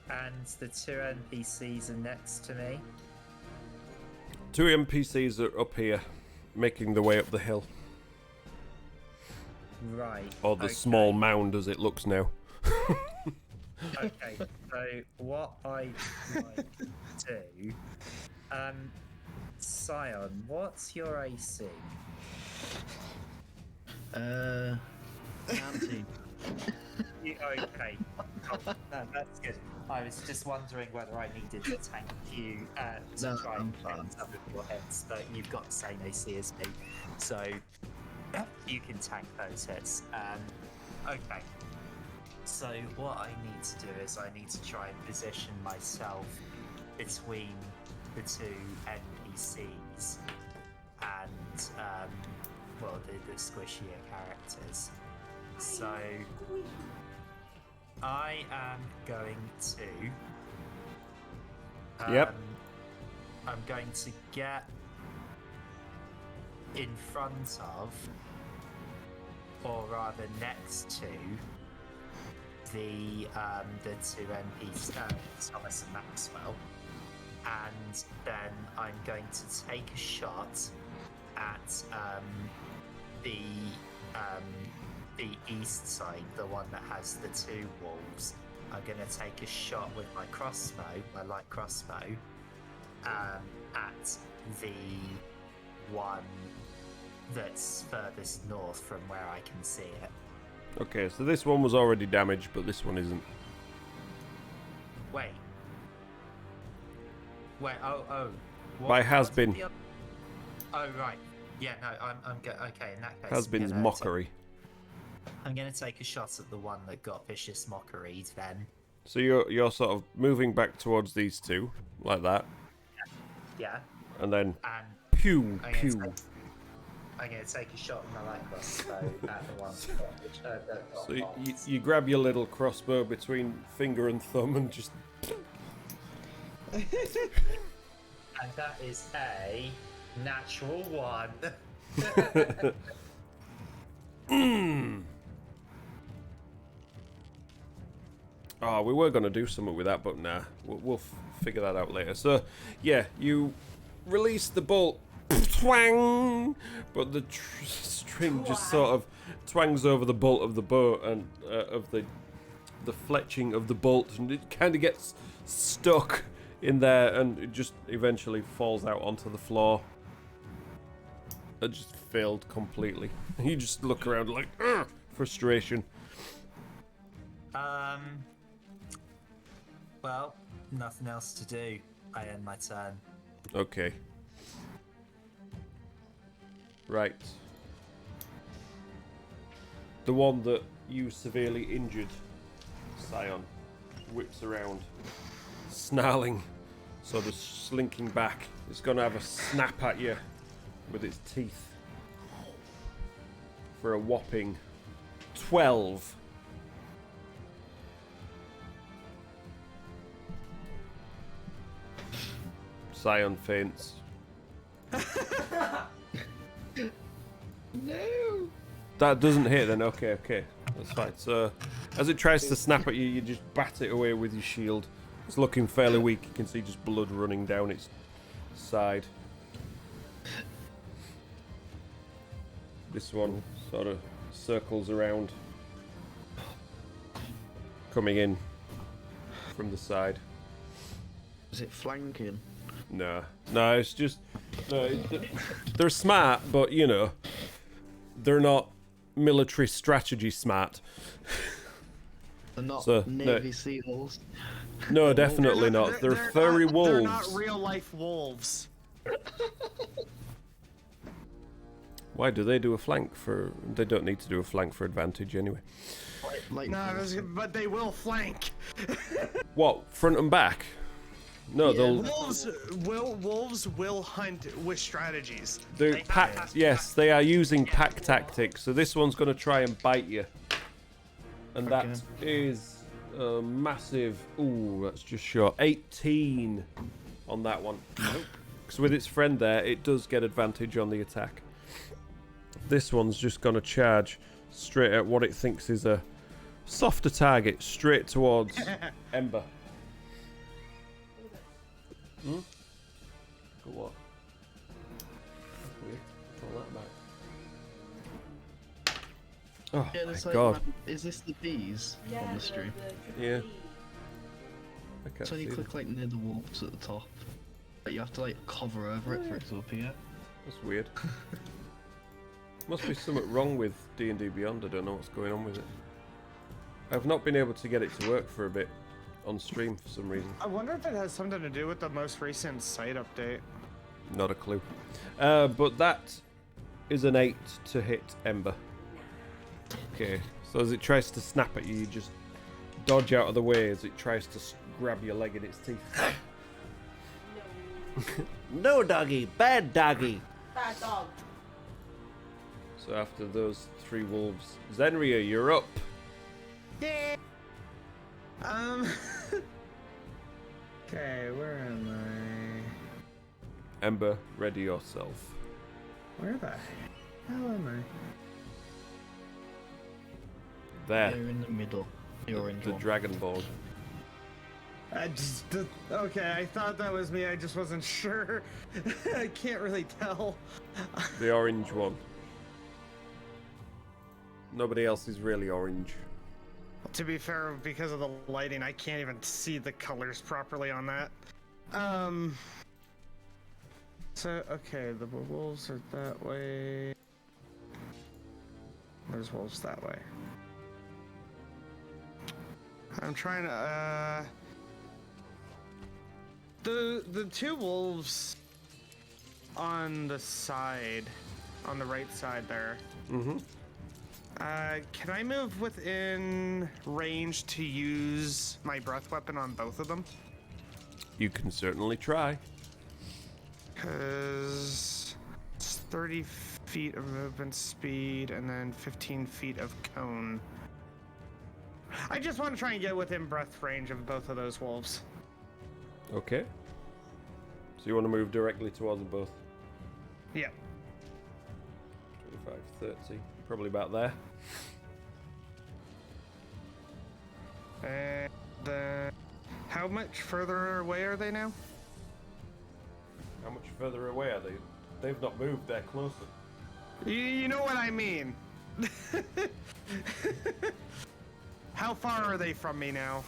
And the 2 NPCs are next to me. 2 NPCs are up here, making their way up the hill. Right. Or the okay. small mound as it looks now. Okay, so what I might do, Scion, what's your AC? 19. Okay, oh, no, that's good. I was just wondering whether I needed to tank you to No, try I'm and fine. get some of your hits, but you've got the same AC as me, so you can tank those hits. Okay. So what I need to do is I need to try and position myself between the 2 NPCs and well, the squishier characters. So I am going to Yep. I'm going to get in front of, or rather next to, the 2 MPs, Thomas and Maxwell, and then I'm going to take a shot at the east side, the one that has the 2 wolves. I'm going to take a shot with my crossbow, my light crossbow, at the one that's furthest north from where I can see it. Okay, so this one was already damaged, but this one isn't. Wait. Oh. By has been. Oh, right. Yeah, no, I'm okay, in that case. Has been's mockery. I'm gonna take a shot at the one that got vicious mockeries then. So you're sort of moving back towards these two, like that. Yeah. And then And pew I'm pew. gonna take a shot with my light crossbow at the one that got So you grab your little crossbow between finger and thumb and just. And that is a natural one. Oh, we were going to do something with that, but nah. We'll figure that out later. So, yeah, you release the bolt. Twang! But the string just sort of twangs over the bolt of the bow and of the fletching of the bolt, and it kind of gets stuck in there, and it just eventually falls out onto the floor. It just failed completely. You just look around like, ugh, frustration. Well, nothing else to do. I end my turn. Okay. Right. The one that you severely injured, Scion, whips around, snarling, sort of slinking back. It's going to have a snap at you with its teeth for a whopping 12. Scion faints. No. That doesn't hit then. Okay, that's fine. So, as it tries to snap at you, you just bat it away with your shield. It's looking fairly weak. You can see just blood running down its side. This one sort of circles around, coming in from the side. Is it flanking? No, it's just they're smart, but you know, they're not military strategy smart. They're not So, Navy SEALs. No, definitely not. They're furry wolves. They're not real life wolves. Why do they do a flank for? They don't need to do a flank for advantage anyway. Like, No, but they will flank. What, front and back? No, Yeah. they'll. Wolves will hunt with strategies. They pack. Yes, they are using pack tactics. So this one's going to try and bite you, and that is a massive. Ooh, that's just short. 18 on that one. Because with its friend there, it does get advantage on the attack. This one's just going to charge straight at what it thinks is a softer target, straight towards Ember. Hmm? Got what? That's weird. Pull that back. Oh yeah, my there's like, god. is this the bees on the stream? Yeah. I can't So when you see click them. like near the wolves at the top, but you have to like cover over it for it to appear. That's weird. Must be something wrong with D&D Beyond. I don't know what's going on with it. I've not been able to get it to work for a bit on stream for some reason. I wonder if it has something to do with the most recent site update. Not a clue. But that is an 8 to hit Ember. Okay, so as it tries to snap at you, you just dodge out of the way as it tries to grab your leg in its teeth. No, doggy. Bad doggy. Bad dog. So after those 3 wolves, Zenria, you're up. Yeah. Okay, where am I? Ember, ready yourself. Where the hell am I? There. You're in the middle. The orange The one. Dragonborn. Okay, I thought that was me. I just wasn't sure. I can't really tell. The orange one. Nobody else is really orange. To be fair, because of the lighting, I can't even see the colors properly on that. So, okay, the wolves are that way. There's wolves that way. I'm trying to, The two wolves on the side, on the right side there. Mm-hmm. Can I move within range to use my breath weapon on both of them? You can certainly try. Because it's 30 feet of movement speed and then 15 feet of cone. I just want to try and get within breath range of both of those wolves. Okay. So you want to move directly towards them both? Yeah. 25, 30. Probably about there. And how much further away are they now? How much further away are they? They've not moved, they're closer. You know what I mean. How far are they from me now?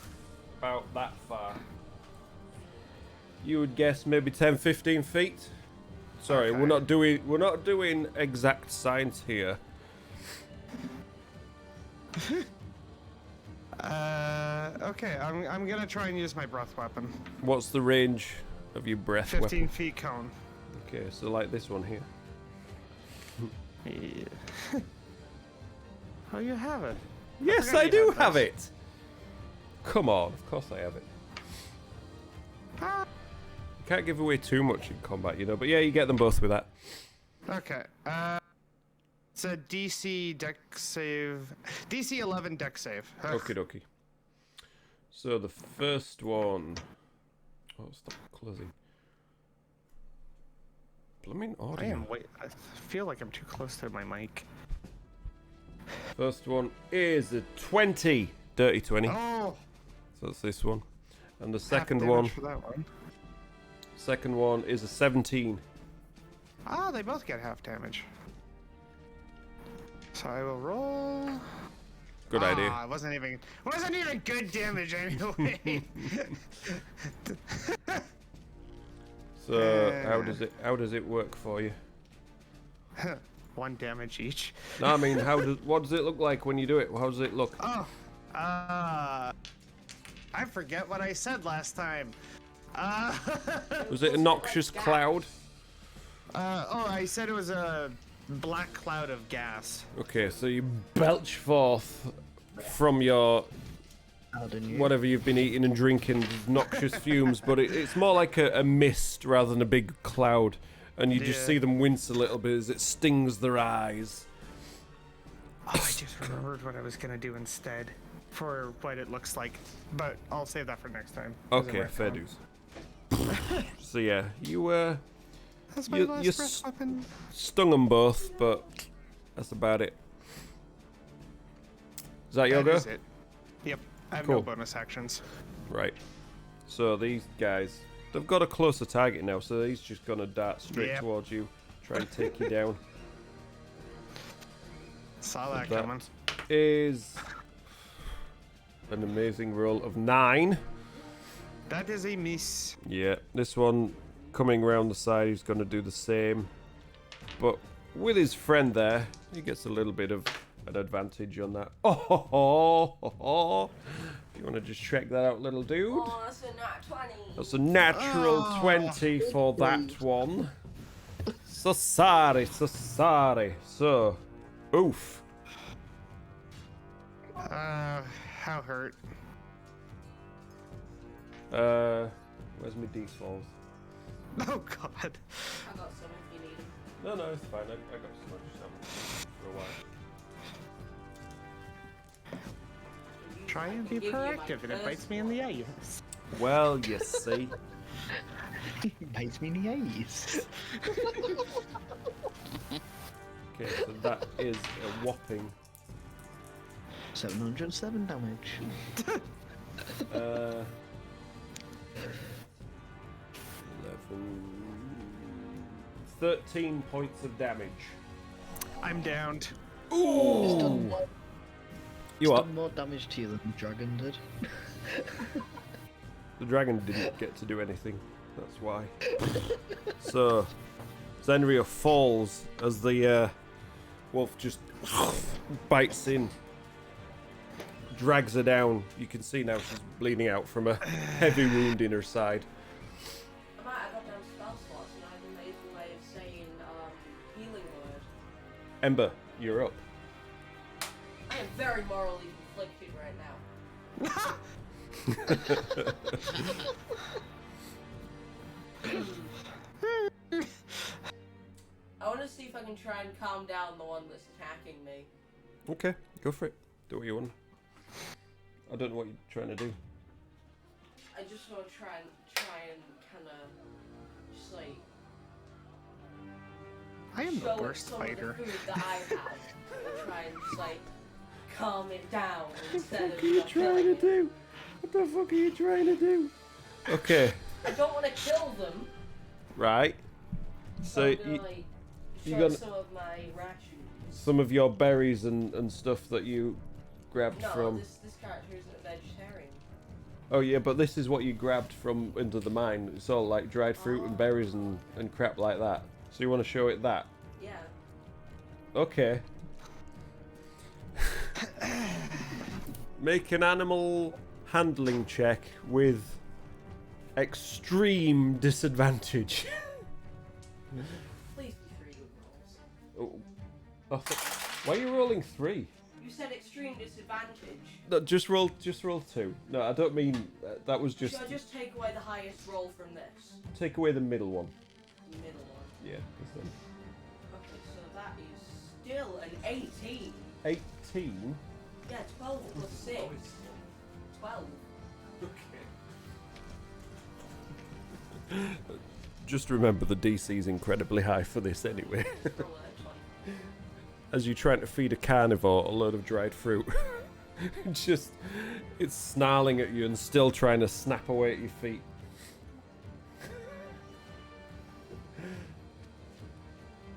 About that far. You would guess maybe 10, 15 feet? Sorry, Okay. we're not doing exact science here. Okay, I'm gonna try and use my breath weapon. What's the range of your breath 15 weapon? feet cone. Okay, so like this one here. Yeah. Oh, you have it. Yes, forgot I you do had have those. it. Come on, of course I have it. Ah. Can't give away too much in combat, you know, but yeah, you get them both with that. Okay. It's a DC deck save. DC 11 deck save. Ugh. Okie dokie. So the first one. Oh, stop closing. Blooming audio. I am. Wait. I feel like I'm too close to my mic. First one is a 20. Dirty 20. Oh. So that's this one. And the half second damage one. For that one. Second one is a 17. Ah, they both get half damage. So I will roll. Good idea. It wasn't even good damage anyway. So how does it work for you? 1 damage each. No, I mean what does it look like when you do it? How does it look? Oh, I forget what I said last time. Was it a noxious cloud? I said it was a black cloud of gas. Okay, so you belch forth from your whatever you've been eating and drinking, noxious fumes, but it's more like a mist rather than a big cloud, and you just Yeah. see them wince a little bit as it stings their eyes. Oh, I just remembered what I was gonna do instead for what it looks like, but I'll save that for next time. Okay, fair dues. So yeah, you That's my You- last you breath weapon. stung them both, but that's about it. Is that your That go? is it. Yep. I have Cool. no bonus actions. Right. So these guys, they've got a closer target now, so he's just gonna dart straight Yep. towards you, try and take you down. Saw that That- coming. Is an amazing roll of 9. That is a miss. Yeah, this one coming round the side, he's gonna do the same, but with his friend there, he gets a little bit of an advantage on that. Oh, you want to just check that out, little dude? Oh, that's a nat 20. That's a natural 20 for that one. So sorry, so sorry. So, oof. How hurt? Where's my d12s? Oh God. I got some if you need them. No, it's fine. I got so much stuff for a while. Try and be Give you my proactive, and it bites me in the ass. Well, you see. Bites me in the eyes. Okay, so that is a whopping 707 damage. 11, 13 points of damage. I'm downed. It's done, You what? done more damage to you than the dragon did. The dragon didn't get to do anything. That's why. So, Zenria falls as the wolf just bites in, drags her down. You can see now she's bleeding out from a heavy wound in her side. I might have got down spell slots and I had an amazing way of saying healing word. Ember, you're up. I am very morally conflicted right now. I want to see if I can try and calm down the one that's attacking me. Okay, go for it. Do what you want. I don't know what you're trying to do. I just want to try and kind of just like. I am the show it worst some fighter. Of the food that I have, and try and just like calm it down instead of. What are you trying to do? What the fuck are you trying to do? Okay. I don't want to kill them. Right. So I'm gonna, like, you show got some of my rations. some of your berries and stuff that you grabbed No, from. this character isn't a vegetarian. Oh yeah, but this is what you grabbed from into the mine. It's all like dried fruit and berries and crap like that. So you want to show it that? Yeah. Okay. Make an animal handling check with extreme disadvantage. Please be 3 good rolls. Why are you rolling 3? You said extreme disadvantage. No, just roll 2. No, I don't mean that was just Should I just take away the highest roll from this? take away the middle one. The middle one. Yeah. Then Okay, so that is still an 18. 18. Yeah, 12 plus 6. 12. Just remember the DC is incredibly high for this anyway. Still a 20. As you're trying to feed a carnivore a load of dried fruit. Just, it's snarling at you and still trying to snap away at your feet.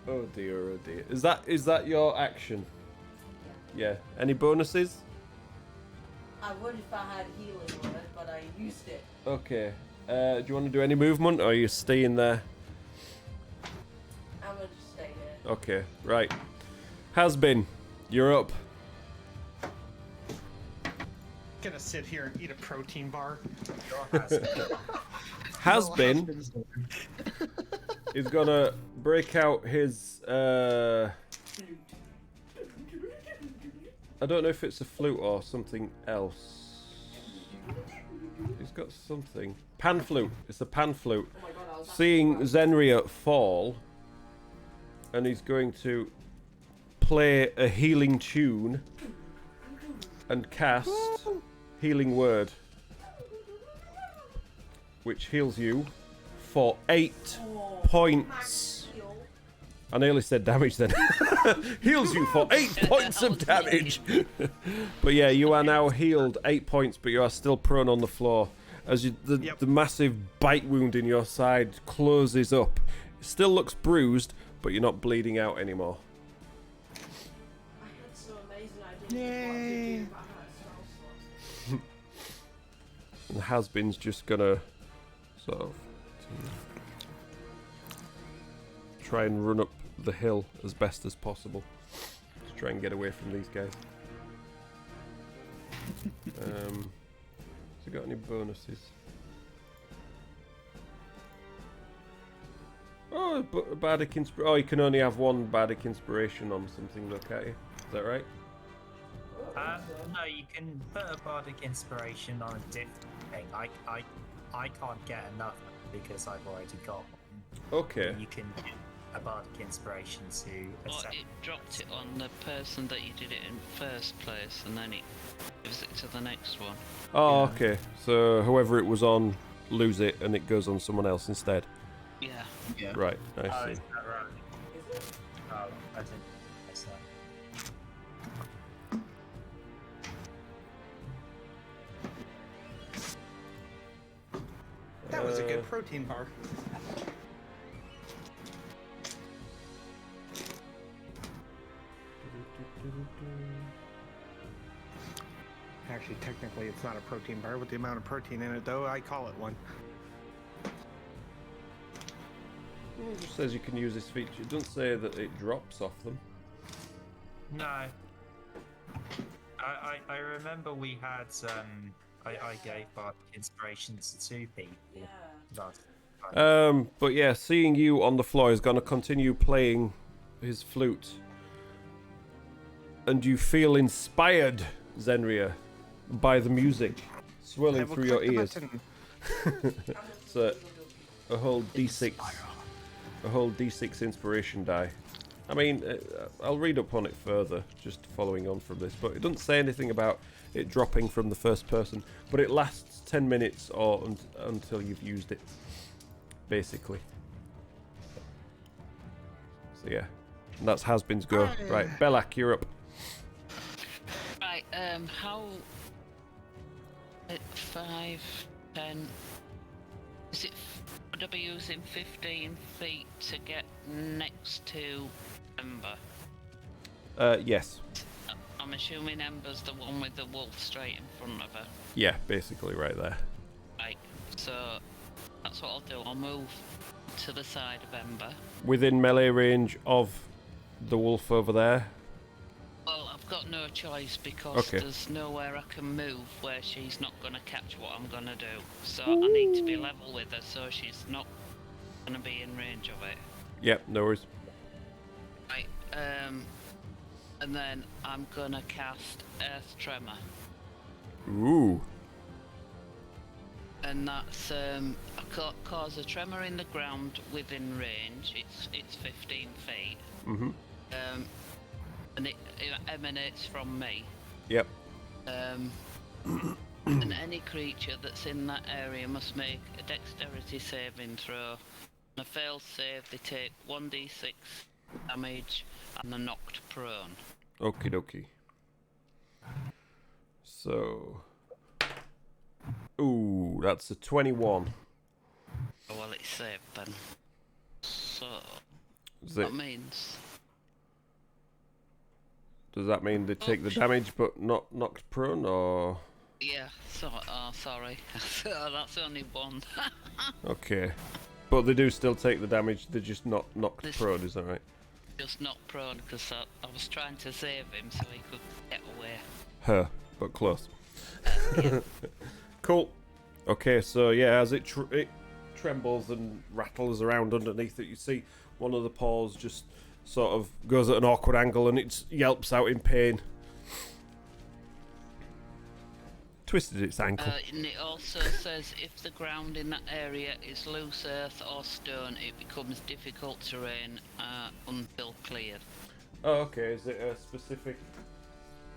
Oh dear, oh dear. Is that your action? Yeah. Any bonuses? I would if I had healing word, but I used it. Okay. Do you want to do any movement or are you staying there? I'm gonna just stay here. Okay, right. Has been. You're up. Gonna sit here and eat a protein bar. Has been is gonna break out his I don't know if it's a flute or something else. He's got something. Pan flute. It's a pan flute. Oh my god, I was Seeing Zenria fall, and he's going to play a healing tune and cast Healing Word, which heals you for 8 points. I nearly said damage then. Heals you for 8 points of damage. But yeah, you are now healed 8 points, but you are still prone on the floor as the massive bite wound in your side closes up. It still looks bruised, but you're not bleeding out anymore. I had some amazing ideas of what to do, but I had spell slots. And the has-been's just gonna sort of try and run up the hill as best as possible to try and get away from these guys. Has he got any bonuses? Oh, but bardic inspiration. Oh, you can only have one bardic inspiration on something, though, can't you? Is that right? No, you can put a bardic inspiration on a different thing. I can't get enough because I've already got one. Okay. You can get a bardic inspiration to a Or second. it dropped it on the person that you did it in first place, and then it gives it to the next one. Oh, okay. So whoever it was on, lose it, and it goes on someone else instead. Yeah. Yeah. Right. I Oh, see. is that right? Oh, I didn't guess that. That was a good protein bar. Actually, technically, it's not a protein bar with the amount of protein in it, though. I call it one. It just says you can use this feature. It doesn't say that it drops off them. No. I remember we had I gave Bark inspiration to 2 people. Yeah. Last But yeah, seeing you on the floor is going to continue playing his flute. And you feel inspired, Zenria, by the music swirling through your ears. So, a whole D6, inspiration die. I mean, I'll read up on it further, just following on from this, but it doesn't say anything about it dropping from the first person, but it lasts 10 minutes or until you've used it, basically. So yeah, and that's Has-Been's go. Right, Belak, you're up. Right, how... 5, 10... Is it... Would I be using 15 feet to get next to Ember? Yes. I'm assuming Ember's the one with the wolf straight in front of her. Yeah, basically right there. Right, so that's what I'll do. I'll move to the side of Ember. Within melee range of the wolf over there? Well, I've got no choice because Okay. there's nowhere I can move where she's not going to catch what I'm going to do. So I need to be level with her so she's not going to be in range of it. Yep, no worries. Right, and then I'm going to cast Earth Tremor. Ooh. And that's, cause a tremor in the ground within range. It's 15 feet. Mm-hmm. And it emanates from me. Yep. And any creature that's in that area must make a dexterity saving throw. On a failed save, they take 1d6 damage and are knocked prone. Okie dokie. So... Ooh, that's a 21. Oh, well, it's saved then. So, Is it, that means... does that mean they take the damage but not knocked prone, or...? Yeah, sorry. That's only one. Okay. But they do still take the damage, they're just not knocked prone, is that right? Just knocked prone because I was trying to save him so he could get away. Her, but close. Yeah. Cool. Okay, so yeah, as it trembles and rattles around underneath it, you see one of the paws just sort of goes at an awkward angle and it yelps out in pain. Twisted its ankle. And it also says if the ground in that area is loose earth or stone, it becomes difficult terrain until cleared. Oh, okay. Is it a specific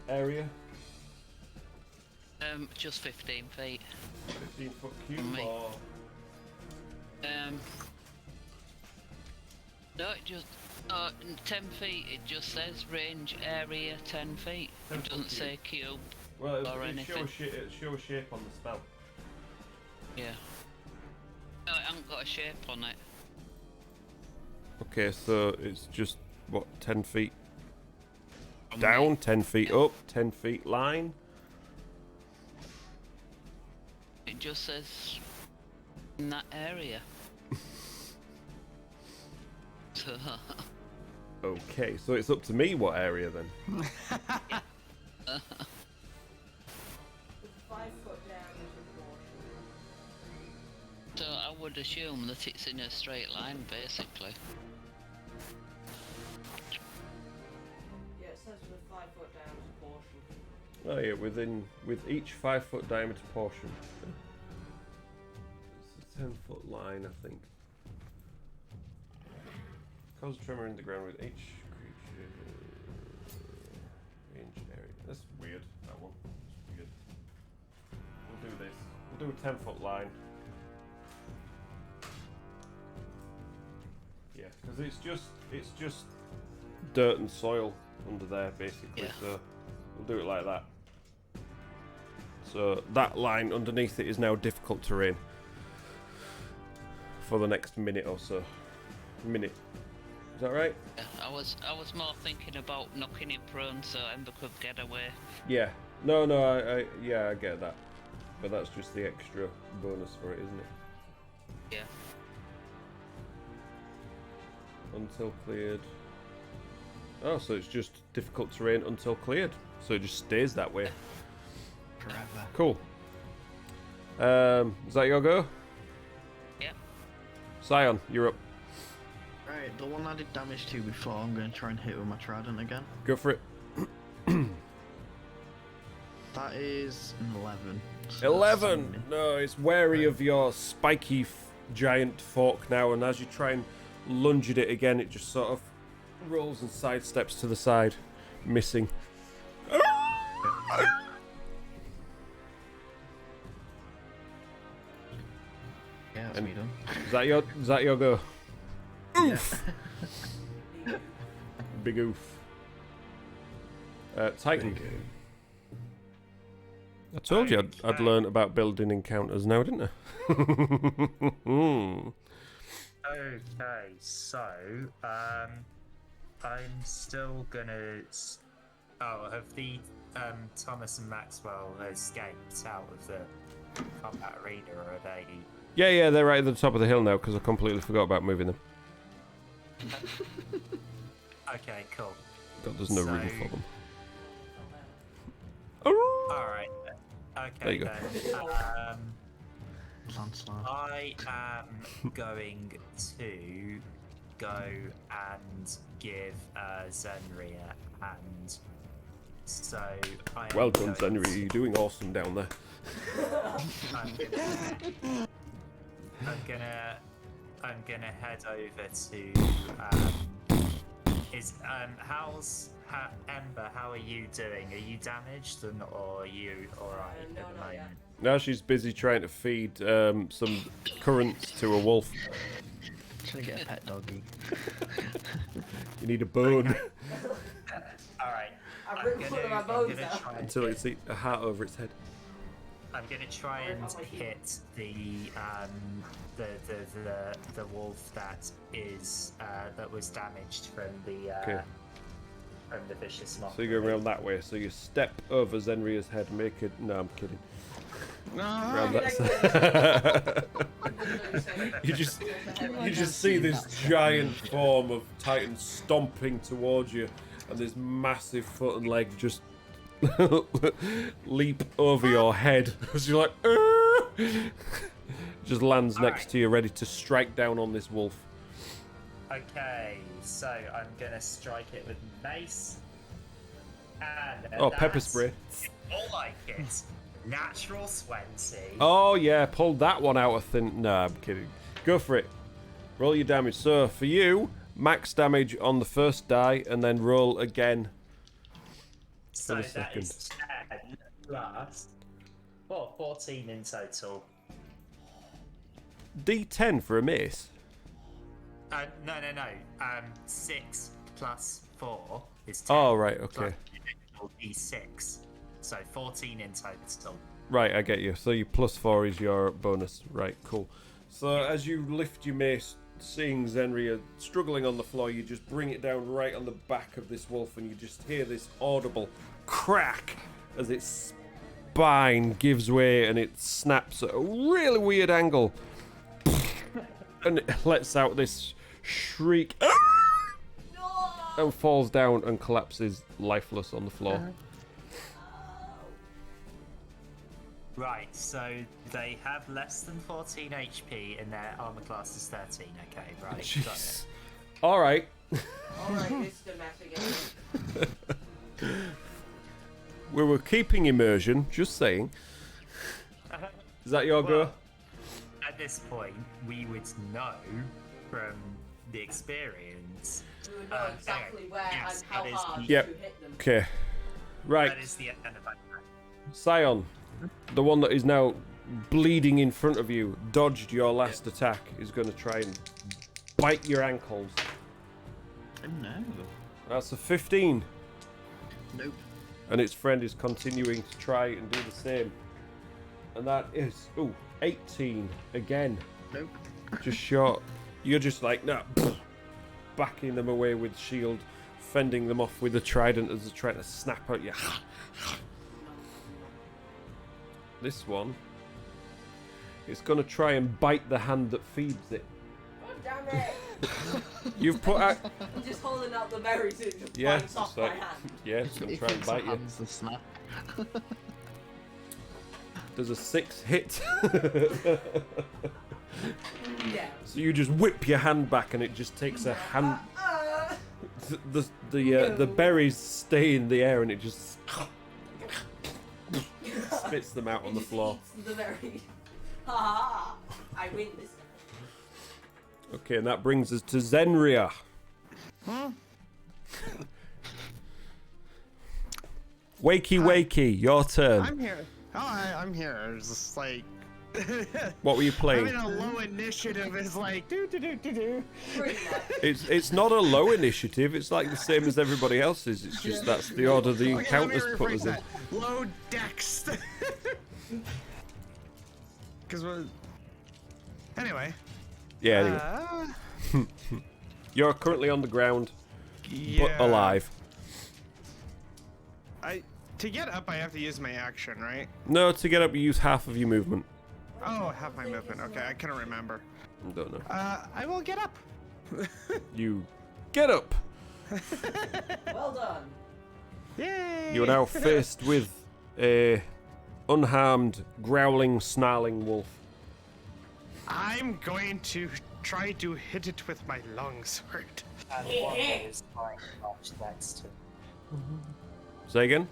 area? Just 15 feet. 15 foot cube Me. or... No, it just... 10 feet, it just says range area 10 feet. 10 It foot doesn't cube. say cube Well, or it anything. shows shape on the spell. Yeah. No, it hasn't got a shape on it. Okay, so it's just, what, 10 feet From down, me. 10 feet up, 10 feet line? It just says in that area. So, Okay, so it's up to me what area then? With 5 foot down is a portion. so I would assume that it's in a straight line, basically. Yeah, it says with 5 foot down is a portion. Oh yeah, with each 5 foot diameter portion. It's a 10 foot line, I think. Cause a tremor in the ground with each creature range area. That's weird, that one. It's weird. We'll do this. We'll do a 10 foot line. Yeah, because it's just dirt and soil under there basically, Yeah. so we'll do it like that. So that line underneath it is now difficult terrain for the next minute or so. Minute. Is that right? Yeah, I was more thinking about knocking it prone so Ember could get away. Yeah. No, I yeah, I get that. But that's just the extra bonus for it, isn't it? Yeah. until cleared. Oh, so it's just difficult terrain until cleared. So it just stays that way. Forever. Cool. Is that your go? Yep. Scion, you're up. Right, the one I did damage to before, I'm going to try and hit with my trident again. Go for it. That is an 11. So 11! No, it's wary of your spiky giant fork now, and as you try and lunge at it again, it just sort of rolls and sidesteps to the side, missing. Yeah, that's me done. Is that your go? Oof! Big oof. Titan. I told you I'd learn about building encounters now, didn't I? Okay, so I'm still gonna. Oh, have the Thomas and Maxwell escaped out of the combat arena, or are they? Yeah, they're right at the top of the hill now because I completely forgot about moving them. Okay, cool. God, there's no room for them. All right. Okay. There you go. Then, Landslide. I am going to go and give Zenria a hand. So I am Well done, going Zenri. You're doing awesome down there. I'm gonna head over to Ember, how are you doing? Are you damaged or are you alright at the moment? Now she's busy trying to feed some currants to a wolf. Trying to get a pet doggy. You need a bone Alright. I've ripped one of my bones out. until it's a hat over its head. I'm gonna try and hit the wolf that is that was damaged from the vicious moth. So you go around that way. So you step over Zenria's head, make it. No, I'm kidding. Around that side. you just see this giant form of Titan stomping towards you, and this massive foot and leg just leap over your head as you're like, just lands next to you, ready to strike down on this wolf. Okay, so I'm gonna strike it with mace. And Oh, pepper spray. All like it. Natural 20. Oh yeah, pulled that one out of thin. No, I'm kidding. Go for it. Roll your damage. So for you, max damage on the first die, and then roll again. So the that second. is 10 plus 14 in total. D10 for a mace. No. 6 plus 4 is 10. Oh right, okay. D6. So 14 in total. Right, I get you. So your +4 is your bonus. Right, cool. So as you lift your mace, seeing Zenria struggling on the floor, you just bring it down right on the back of this wolf, and you just hear this audible crack as its spine gives way and it snaps at a really weird angle. And it lets out this shriek and falls down and collapses lifeless on the floor. Right, so they have less than 14 HP and their armor class is 13. Okay, right, got Jeez. it. Alright. Alright, Mr. Method. We were keeping immersion, just saying. Is that your go? Well, at this point, we would know from the experience. We would know exactly where yes, and how that is hard the- Yep. to hit them. Okay. Right. That is the end of my turn. Scion, the one that is now bleeding in front of you, dodged your last attack, is going to try and bite your ankles. Oh no. That's a 15. Nope. And its friend is continuing to try and do the same. And that is, 18 again. Nope. Just short. You're just like, no, backing them away with shield, fending them off with a trident as they're trying to snap at you. This one is going to try and bite the hand that feeds it. God damn it! You've put out. I'm just holding out the berries and it just Yeah, bites off it's my like- hand. Yeah, it's gonna He try and thinks the bite you. hand's the snap. Does a 6 hit? Yeah. So you just whip your hand back and it just takes a hand. The berries stay in the air and it just spits them out on the floor. Eats the berries. Ha ha! I win this time. Okay, and that brings us to Zenria. Wakey, your turn. I'm here. Oh, I'm here. It's just like. What were you playing? Having a low initiative is like do. Pretty much. It's not a low initiative. It's like the same as everybody else's. It's just that's the order the Okay, let me encounters put rephrase us in. that. Low dex. Because anyway. Yeah. Anyway, you're currently on the ground, Yeah. but alive. To get up, I have to use my action, right? No, to get up, you use half of your movement. Oh, half my movement. Okay, I couldn't remember. Don't know. I will get up. You get up. Well done. Yay! You are now faced with a unharmed, growling, snarling wolf. I'm going to try to hit it with my longsword. And one with its spine crushed next to it. Say again?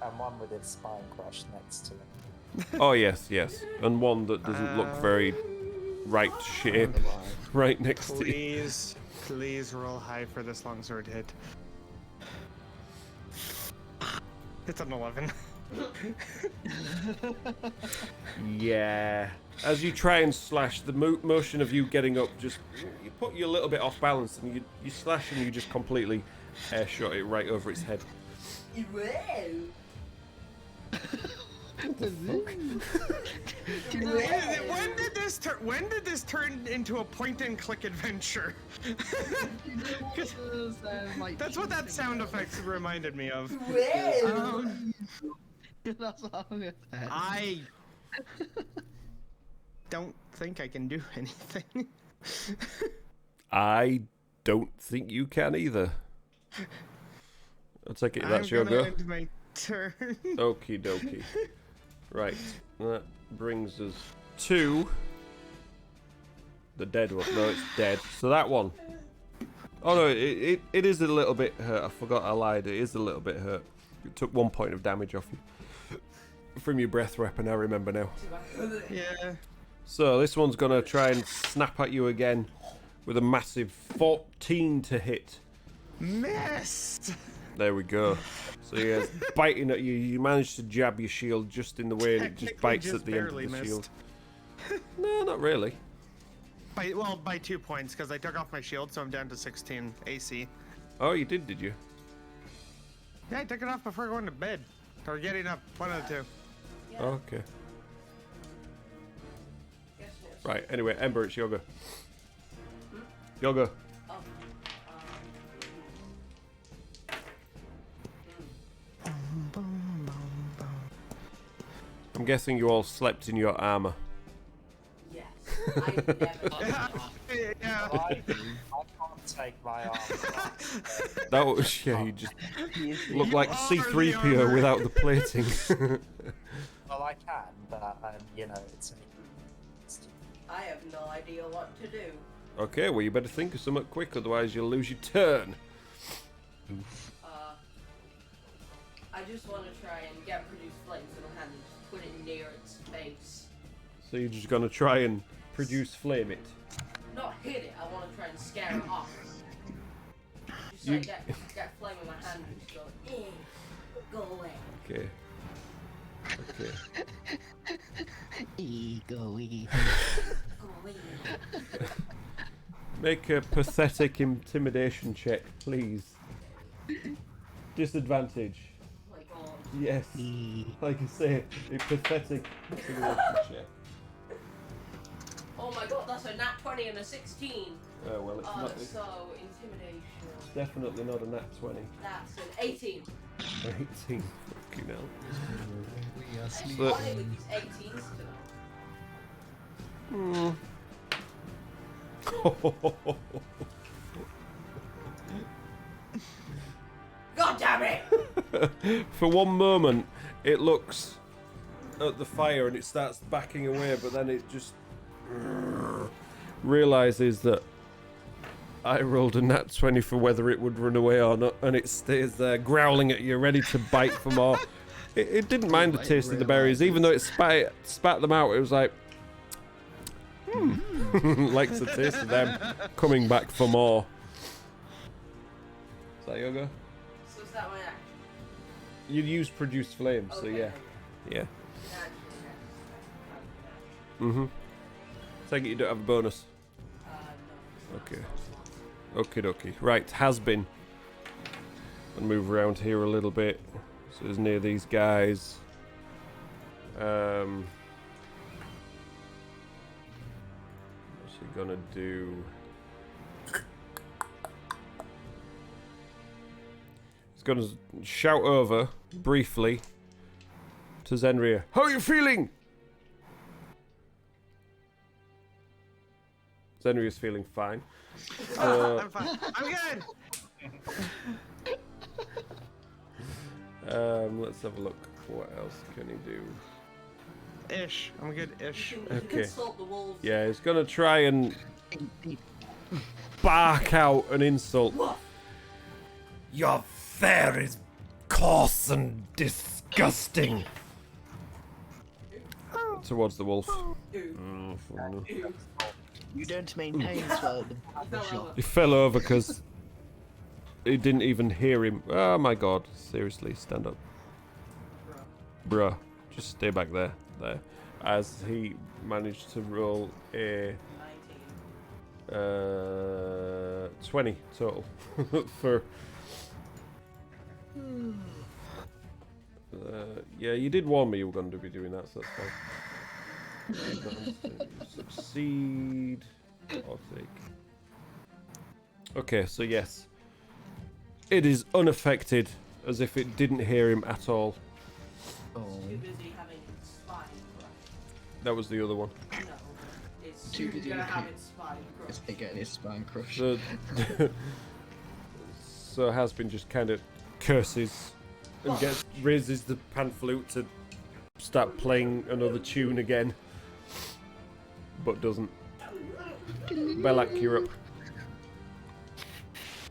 And one with its spine crushed next to it. Oh yes, and one that doesn't look very right shape, right next to you. Please roll high for this longsword hit. It's an 11. Yeah. As you try and slash, the motion of you getting up just you put you a little bit off balance, and you slash and you just completely airshot it right over its head. When did this turn into a point and click adventure? That's what that sound effect reminded me of. That's all I'm gonna say. I don't think I can do anything. I don't think you can either. I'll take it that's your go. End my turn. Okie dokie. Right, that brings us to the dead one. No, it's dead. So that one. Oh no, it is a little bit hurt. I forgot I lied. It is a little bit hurt. It took 1 point of damage off you from your breath weapon. I remember now. Yeah. So this one's gonna try and snap at you again with a massive 14 to hit. Missed. There we go. So yeah, it's biting at you. You manage to jab your shield just in the way, and it just bites at the end of the barely shield. No, not really. By 2 points, because I took off my shield, so I'm down to 16 AC. Oh, you did you? Yeah, I took it off before going to bed. Or getting up, one of the two. Okay. Right, anyway, Ember, it's your go. Your go. I'm guessing you all slept in your armor. Yes. I never Yeah. I can't take my arm off. That was, yeah, you just look You like are C-3PO the armor. without the plating. Well, I can, but it's I have no idea what to do. Okay, well, you better think of something quick, otherwise you'll lose your turn. I just want to try and get produce flames in my hand and just put it near its face. So you're just gonna try and produce flame it. Not hit it, I want to try and scare it off. Just You- like get flame in my hand and just go, go away. Okay. Go away. Go away. Make a pathetic intimidation check, please. Disadvantage. Oh my god. Yes. Like I say, a pathetic intimidation check. Oh my god, that's a nat 20 and a 16. Oh, well, it's not. It's So, intimidation. definitely not a nat 20. That's an 18. 18. Fucking hell. We are I sleeping. But- wanted with these 18s tonight. God damn it! For one moment, it looks at the fire and it starts backing away, but then it just realizes that I rolled a nat 20 for whether it would run away or not, and it stays there growling at you, ready to bite for more. It didn't mind the taste of the berries, even though it spat them out. It was like, likes the taste of them, coming back for more. Is that your go? So is that my action? You use produce flame, so Okay. yeah. Yeah. No. Mm-hmm. Take it you don't have a bonus. No. Okay. Okie dokie. Right, has been. And move around here a little bit. So it's near these guys. What's he gonna do? He's gonna shout over briefly to Zenria. How are you feeling? Zenria's feeling fine. I'm fine. I'm good. Let's have a look. What else can he do? Ish. I'm good-ish. You Okay. can salt the wolves. Yeah, he's gonna try and bark out an insult. Your fare is coarse and disgusting. Towards the wolf. You don't maintain sword. He fell over because he didn't even hear him. Oh my god, seriously, stand up. Bruh, just stay back there. There. As he managed to roll a 20 total for yeah, you did warn me you were going to be doing that, so that's fine. Succeed or take. Okay, so yes, it is unaffected, as if it didn't hear him at all. Oh. Too busy having its spine crushed. That was the other one. No, it's Too busy gonna have looking- its spine It's crushed. getting his spine crushed. So, so has been just kind of curses and raises the pan flute to start playing another tune again, but doesn't. Belak, you're up.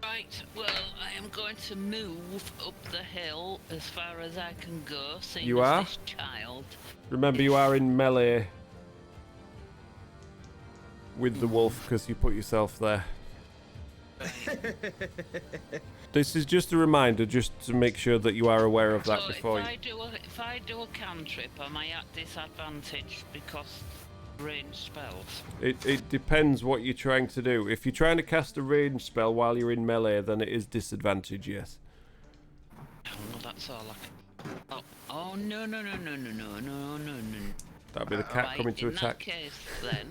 Right, well, I am going to move up the hill as far as I can go, seeing You as are? this child. Remember, you are in melee with the wolf because you put yourself there. This is just a reminder, just to make sure that you are aware of that So before if you. I do a cantrip, am I at disadvantage because range spells? It depends what you're trying to do. If you're trying to cast a range spell while you're in melee, then it is disadvantage, yes. Oh, well, that's all I can. Oh no. That'd be the cat Right, coming to in attack. that case, then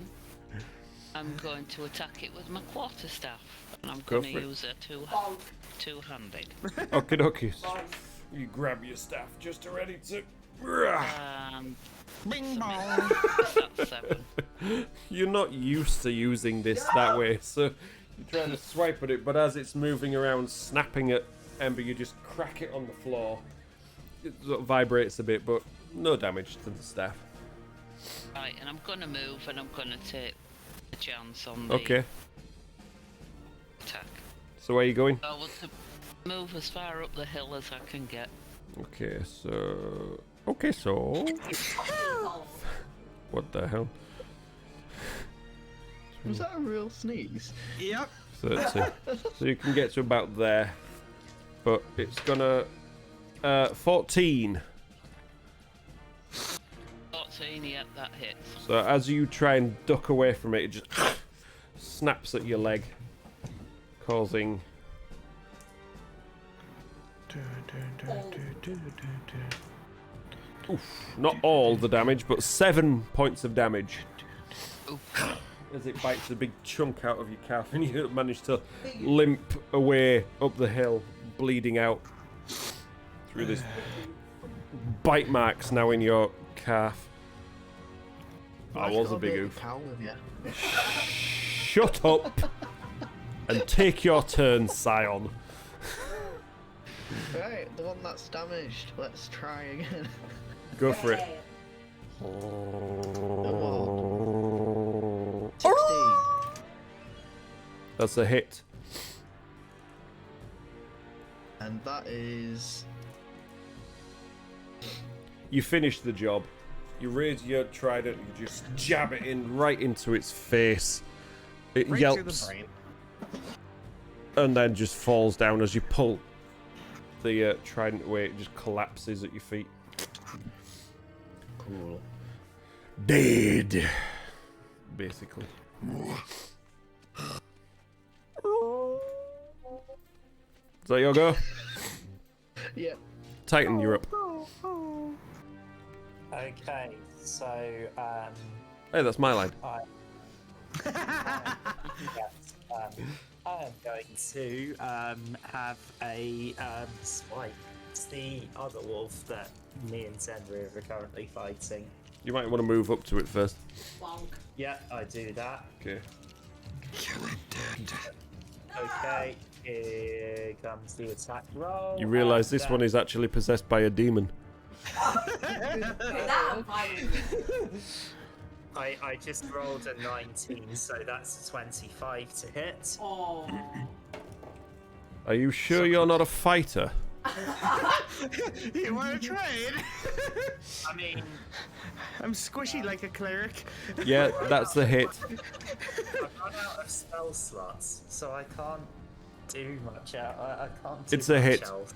I'm going to attack it with my quarterstaff, and I'm Go going for to it. use a Bonk, two-handed. Okie dokies. bonk. You grab your staff just ready to. Bing bong. That's 7. You're not used to using this that way, so you're trying to swipe at it, but as it's moving around, snapping at Ember, you just crack it on the floor. It sort of vibrates a bit, but no damage to the staff. Right, and I'm going to move, and I'm going to take a chance on the Okay, attack. so where are you going? I want to move as far up the hill as I can get. Okay, so. Okay, so. What the hell? Was that a real sneeze? Yep. 30. So you can get to about there, but it's gonna. 14. 14, yeah, that hits. So as you try and duck away from it, it just snaps at your leg, causing. Not all the damage, but 7 points of damage. As it bites a big chunk out of your calf, and you manage to limp away up the hill, bleeding out through this bite marks now in your calf. That was a big oof. Cow with you. shut up and take your turn, Scion. Right, the one that's damaged. Let's try again. Go for it. Hey. 16. That's a hit. And that is... You finish the job. You raise your trident, you just jab it in right into its face. It Right through the yelps brain. and then just falls down as you pull the trident away. It just collapses at your feet. Cool. Dead. Basically. Is that your go? Yeah. Titan, you're up. Okay, so Hey, that's my line. I am going to have a swipe. It's the other wolf that me and Zenria are currently fighting. You might want to move up to it first. Bonk. Yeah, I do that. Okay. Kill it dead. Okay, here comes the attack roll. You realise and this one is actually possessed by a demon. Okay, that I'm fine with. I just rolled a 19, so that's a 25 to hit. Oh. Are you sure you're not a fighter? You want to trade? I mean, I'm squishy like a cleric. Yeah, that's the hit. I've run out of spell slots, so I can't do much out. I can't do It's a much hit. else.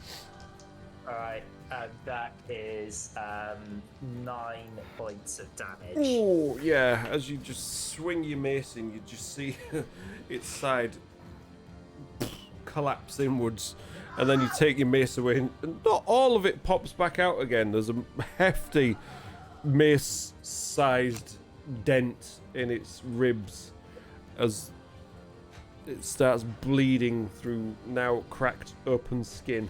Alright, and that is 9 points of damage. Oh, yeah. As you just swing your mace in, you just see its side collapse inwards. And then you take your mace away, and not all of it pops back out again. There's a hefty mace-sized dent in its ribs as it starts bleeding through now cracked open skin.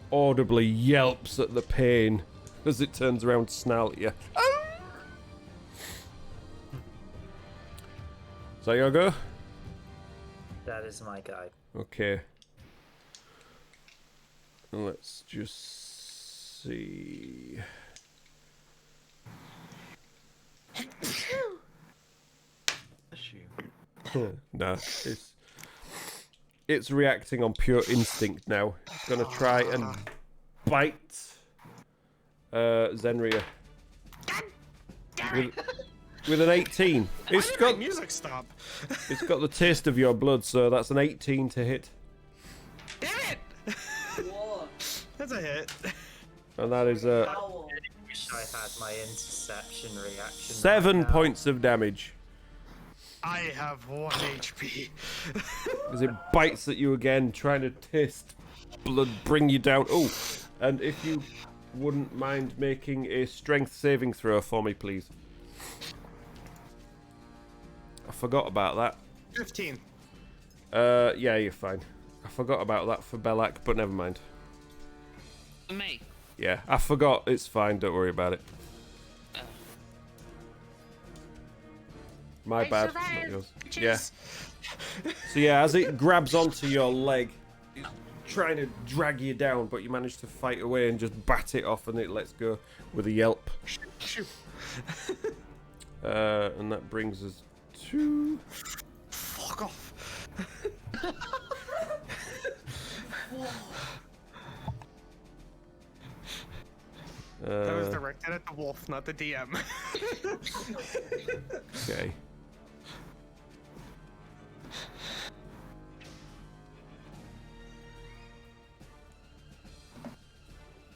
Audibly yelps at the pain as it turns around to snarl at you. Is that your go? That is my go. Okay. Let's just see. No, it's reacting on pure instinct now. It's gonna try and bite Zenria with an 18. It's got music stop. it's got the taste of your blood, so that's an 18 to hit, Damn it! Whoa. That's a hit. and that is a Owl. I wish I had my interception reaction. 7 right now. points of damage. I have 1 HP. As it bites at you again, trying to taste blood bring you down. Oh, and if you wouldn't mind making a strength saving throw for me, please. I forgot about that. 15. Yeah, you're fine. I forgot about that for Belak, but never mind. Me. Yeah, I forgot. It's fine. Don't worry about it. My bad. Not yours. Yeah. So yeah, as it grabs onto your leg, it's trying to drag you down, but you manage to fight away and just bat it off, and it lets go with a yelp. Shoot. And that brings us to Fuck off. That was directed at the wolf, not the DM. okay.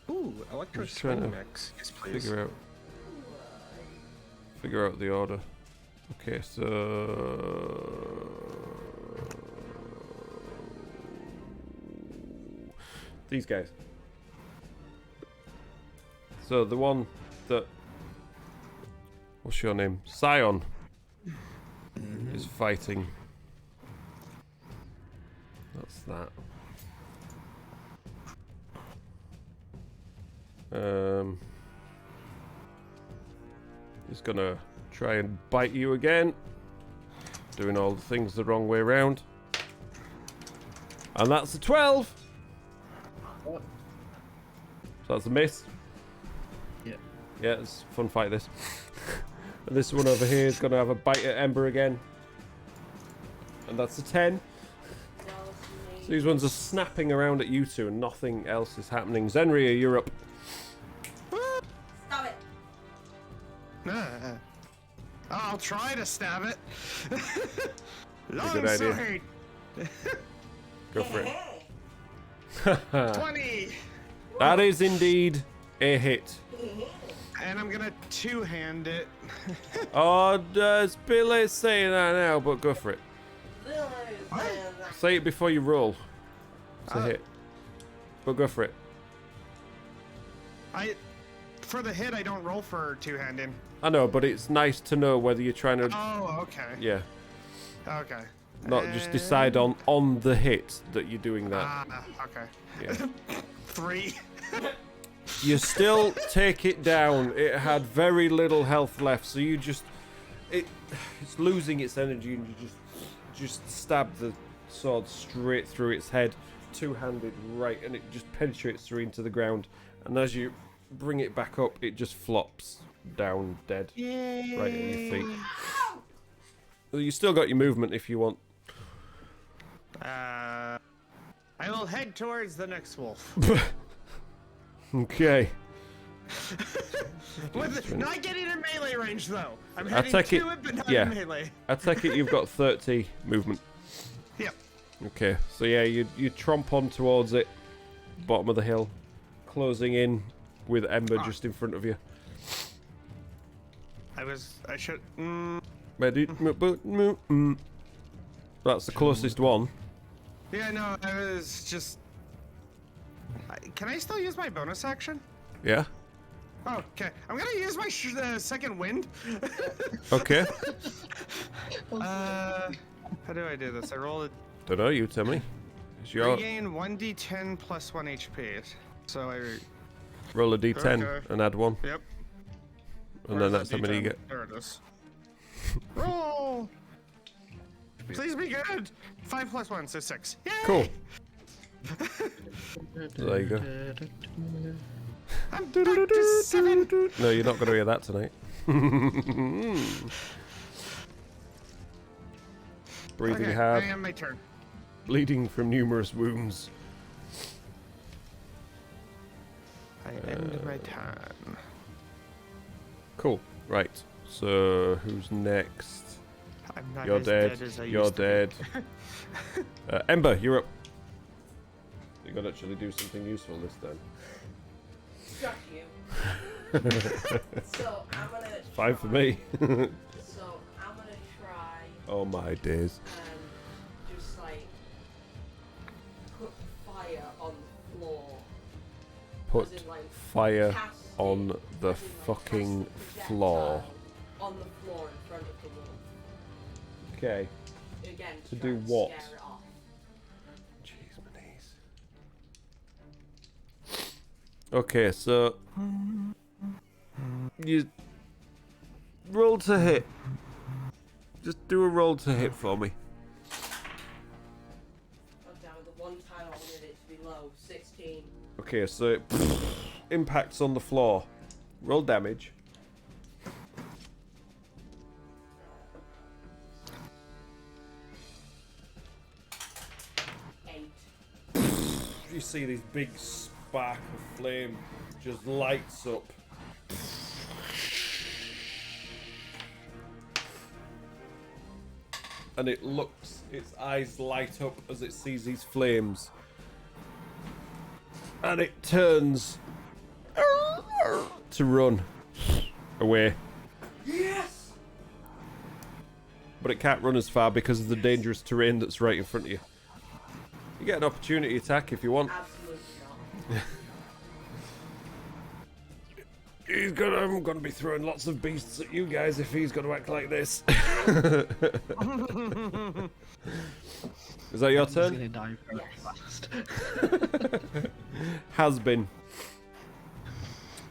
Ooh, electro just trying to mix. Yes, please. Figure out the order. Okay, so these guys. So the one that, what's your name? Scion is fighting. That's that. He's gonna try and bite you again. Doing all the things the wrong way around. And that's a 12. What? So that's a miss. Yeah. Yeah, it's a fun fight, this. And this one over here is going to have a bite at Ember again. And that's a 10. So these ones are snapping around at you two and nothing else is happening. Zenria, you're up. Stop it. I'll try to stab it. a good idea. sword. Go for it. 20. That is indeed a hit. And I'm gonna two-hand it. Oh, it's a bit late saying that now, but go for it. Say it before you roll. It's a hit. But go for it. For the hit, I don't roll for two-handing. I know, but it's nice to know whether you're trying to... Oh, okay. Yeah. Okay. Not just decide on the hit that you're doing that. Okay. Yeah. 3. You still take it down. It had very little health left, so you just... It's losing its energy and you just stab the sword straight through its head, two-handed right, and it just penetrates through into the ground. And as you bring it back up, it just flops down dead. Yay. Right at your feet. Well, you still got your movement if you want. I will head towards the next wolf. Okay. Not getting in melee range though. I'm I heading take to it, it, but not yeah. in melee. I take it you've got 30 movement. Yep. Okay, so yeah, you tromp on towards it, bottom of the hill, closing in with Ember just in front of you. I should. That's the closest one. Yeah, no, I was just. Can I still use my bonus action? Yeah. Oh, okay. I'm gonna use my second wind. Okay. How do I do this? I roll it. Don't know. You tell me. It's your Regain 1d10 plus 1 HP. So I. roll a d10 Okay. and add 1, Yep. and Where's then that's that how many you D10? get. There it is. Roll. Please be good. 5 plus 1, so 6. Yay! Cool. There you go. I'm back to 7. No, you're not going to hear that tonight. Breathing Okay, hard, I am my turn. bleeding from numerous wounds. I end my turn. Cool. Right. So who's next? I'm not You're as dead. as I You're used to dead. be. Ember, you're up. You got to actually do something useful this time. Shut you. So I'm gonna. 5 for me. So I'm gonna try Oh my days. and just like put fire on the floor. Put As in, like, fire cast on it, the as in, like, fucking cast a floor. projectile on the floor in front of the wolf. Okay. Again, To try do and what? Scare it off. Jeez, my knees. Okay, so you roll to hit. Just do a roll to hit for me. God damn it, the one time I wanted it to be low, 16. Okay, so it impacts on the floor. Roll damage. 8. You see this big spark of flame just lights up. And it looks, its eyes light up as it sees these flames. And it turns to run away. Yes! But it can't run as far because of the dangerous terrain that's right in front of you. You get an opportunity attack if you want. Absolutely not. I'm gonna be throwing lots of beasts at you guys if he's gonna act like this. Is that your He's turn? gonna die very fast. Has been.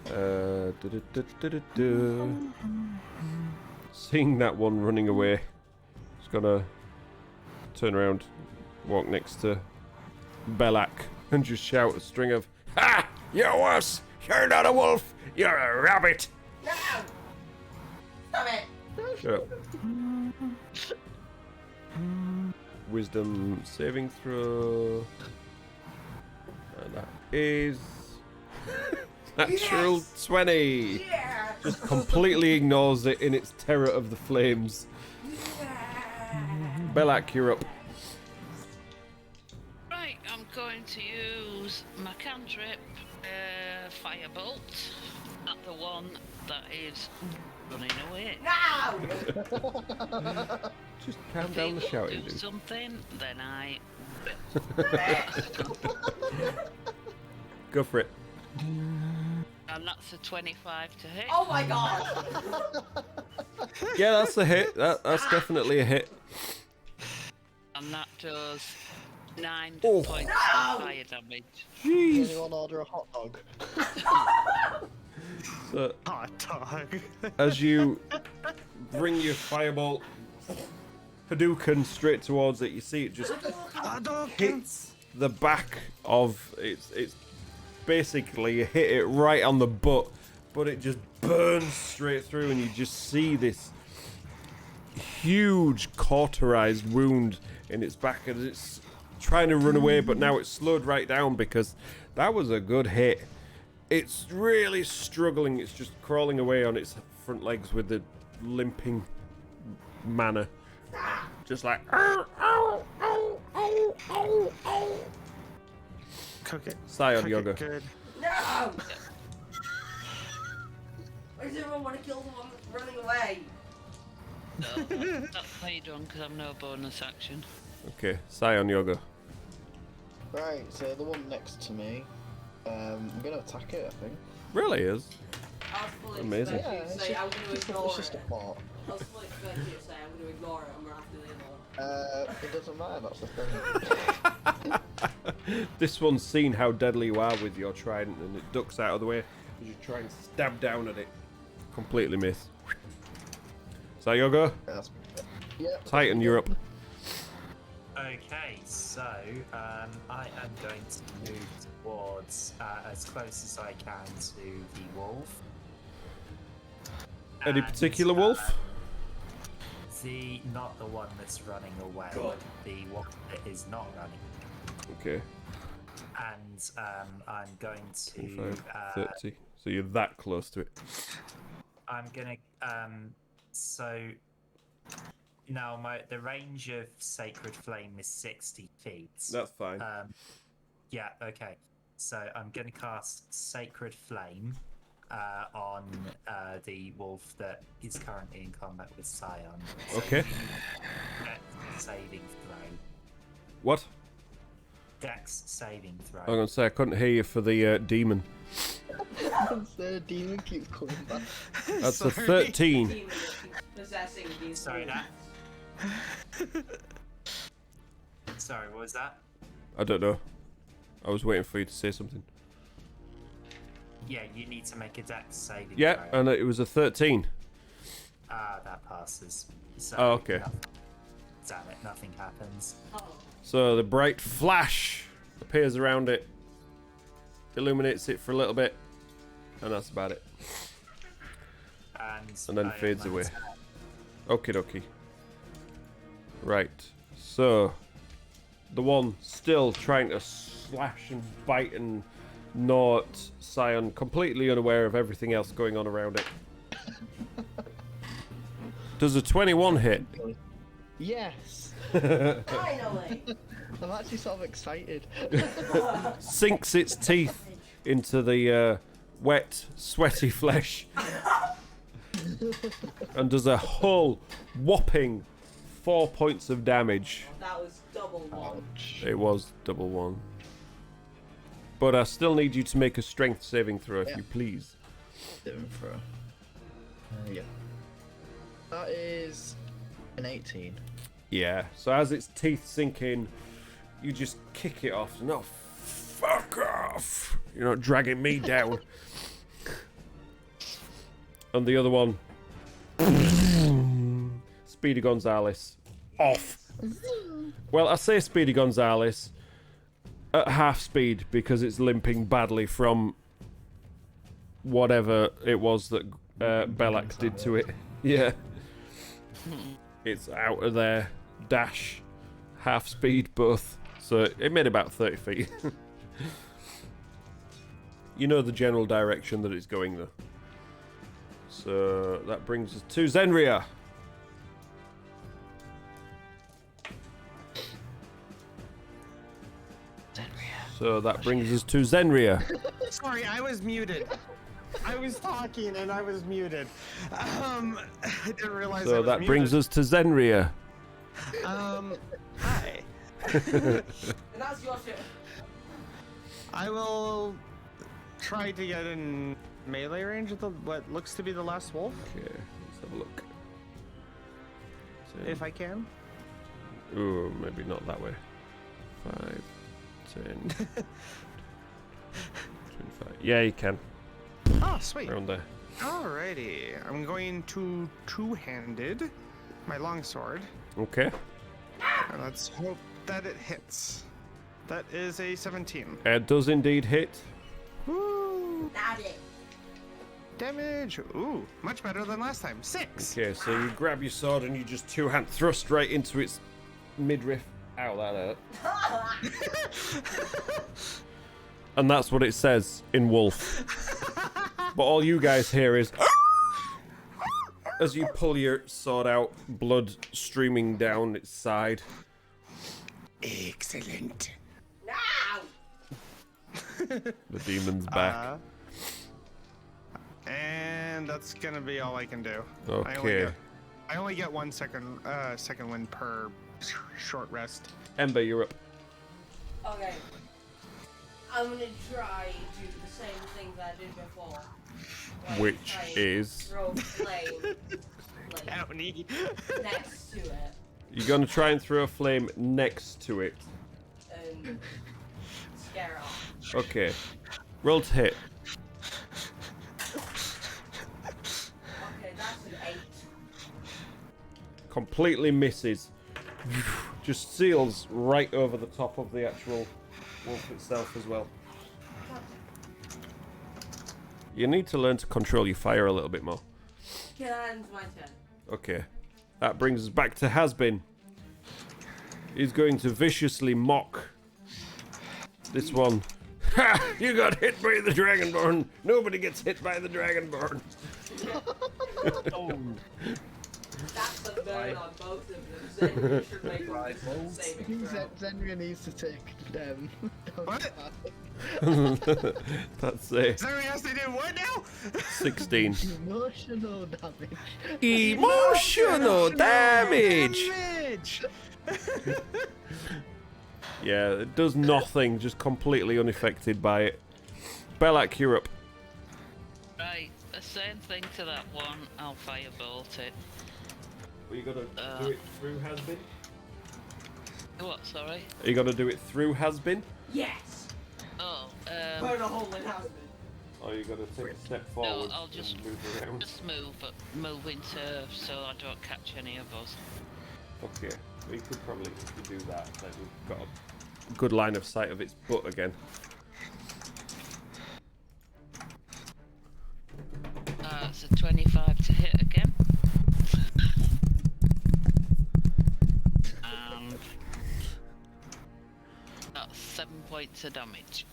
Du-du-du-du-du-du. Seeing that one running away, it's just gonna turn around, walk next to Belak, and just shout a string of, "Ha! You're worse! You're not a wolf! You're a rabbit!" No! Stop it! Shut up. Wisdom saving throw. And that is natural Yes! 20. Yeah! Just completely ignores it in its terror of the flames. Belak, you're up. Right, I'm going to use my cantrip, Firebolt, at the one that is running away. No! Just calm If down he the will shouting, do dude. something, then I... Go for it. And that's a 25 to hit. Oh my god! Yeah, that's a hit. That's definitely a hit. And that does 9 Oh. points No! of fire damage. Does anyone order a hot dog? So, Hot dog. as you bring your firebolt Hadouken straight towards it, you see it just hits the back of it's basically hit it right on the butt, but it just burns straight through, and you just see this huge cauterized wound in its back, and it's trying to run away, but now it's slowed right down because that was a good hit. It's really struggling. It's just crawling away on its front legs with the limping manner. Just like, Cook it. Scion Cook it Yoga. good. No! Why does everyone want to kill the one that's running away? No, that's me done because I'm no bonus action. Okay, Scion Yoga. Right, so the one next to me, I'm gonna attack it, I think. Really is. I was fully Amazing. expecting you to say I'm going to ignore it's just a it. plot. I was fully expecting you to say I'm going to ignore it and run after the other one. It doesn't matter, that's the thing. This one's seen how deadly you are with your trident, and it ducks out of the way as you try and stab down at it. Completely miss. Scion Yoga. That's, yeah. Titan, you're up. Okay, so I am going to move towards as close as I can to the wolf. Any And, particular wolf? not the one that's running away. The one that is not running. Okay. And I'm going to 25, 30. So you're that close to it. I'm gonna so now the range of Sacred Flame is 60 feet. That's fine. Yeah, okay. So I'm gonna cast Sacred Flame on the wolf that is currently in combat with Scion. So Okay. Dex saving throw. What? Dex saving throw. I'm going to say I couldn't hear you for the demon. The demon keeps coming back. That's a Sorry. 13. Demon that keeps possessing these Sorry, wolves. Sorry, what was that? I don't know. I was waiting for you to say something. Yeah, you need to make a Dex saving Yeah, throw. and it was a 13. That passes. So Oh, okay. Damn it, nothing happens. Oh. So the bright flash appears around it, illuminates it for a little bit, and that's about it. And then I am fades at away. Okie dokie. Right, so the one still trying to slash and bite and gnaw at Scion, completely unaware of everything else going on around it. Does a 21 hit? Yes! Finally! I'm actually sort of excited. Sinks its teeth into the wet, sweaty flesh and does a whole whopping 4 points of damage. That was double one. Ouch. It was double one. But I still need you to make a strength saving throw, if Yeah. you please. Different throw. Yeah. That is an 18. Yeah. So as its teeth sink in, you just kick it off. No, fuck off! You're not dragging me down. And the other one, Speedy Gonzales, off. Well, I say Speedy Gonzales at half speed because it's limping badly from whatever it was that Belak did to it. Yeah. It's out of there. Dash, half speed, both. So it made about 30 feet. You know the general direction that it's going, though. So that brings us to Zenria. So that brings us to Zenria. Sorry, I was muted. I was talking and I was muted. I didn't realize I So was that muted. brings us to Zenria. Hi. And that's your turn. I will try to get in melee range of what looks to be the last wolf, Okay, let's have a look. if I can. Ooh, maybe not that way. 5, 10, 25. Yeah, you can. Oh, sweet. Around there. Alrighty, I'm going to two-handed my longsword, Okay. and let's hope that it hits. That is a 17. It does indeed hit. Woo! Nailed it. Damage. Ooh, much better than last time. 6. Okay, so you grab your sword and you just two-hand thrust right into its midriff. Ow, that hurt. And that's what it says in Wolf. But all you guys hear is as you pull your sword out, blood streaming down its side. Excellent. Now. The demon's back. And that's gonna be all I can do. Okay. I only get 1 second wind per short rest. Ember, you're up. Okay. I'm gonna try to do the same thing that I did before. Like, Which try and is? throw flame like, County. next to it You're gonna try and throw a flame next to it. and scare it off. Okay. Roll to hit. Okay, that's an 8. Completely misses. Just seals right over the top of the actual wolf itself as well. You need to learn to control your fire a little bit more. Can I end my turn? Okay. That brings us back to Hasbin. He's going to viciously mock this one. Ha! You got hit by the Dragonborn. Nobody gets hit by the Dragonborn. That's a burn on both of them. Zen should make a saving throw. Zenria needs to take What? That's a Zeri has to do what now? 16. emotional damage. Emotional damage! Damage! Yeah, it does nothing, just completely unaffected by it. Belak, you're up. Right, the same thing to that one. I'll firebolt it. Are you gonna do it through Hasbin? What, sorry? Are you gonna do it through Hasbin? Yes! Oh, Burn a hole in husband. Or are you gonna take a step forward I'll just- and move around? just move into so I don't catch any of us. Okay, we could probably, if you do that, then we've got a good line of sight of its butt again. It's a 25 to hit again. And that's 7 points of damage.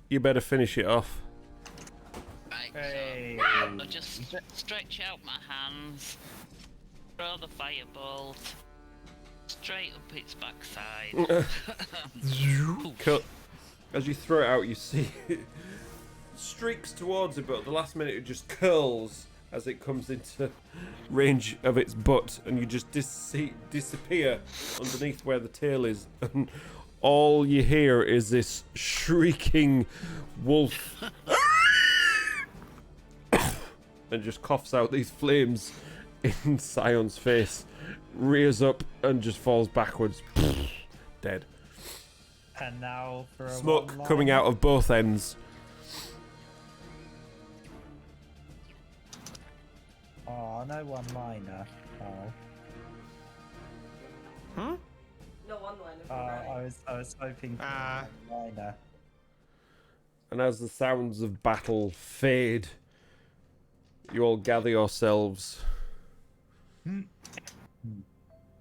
You better finish it off. Right, Hey. so I'll just stretch out my hands, throw the firebolt straight up its backside. Cut. As you throw it out, you see it streaks towards it, but at the last minute it just curls as it comes into range of its butt, and you just disappear underneath where the tail is, and all you hear is this shrieking wolf and just coughs out these flames in Sion's face, rears up and just falls backwards, dead. And now for a Smoke one-liner. coming out of both ends. Oh, no one-liner. Oh. Hmm? No one-liner for I was hoping for a liner. And as the sounds of battle fade, you all gather yourselves.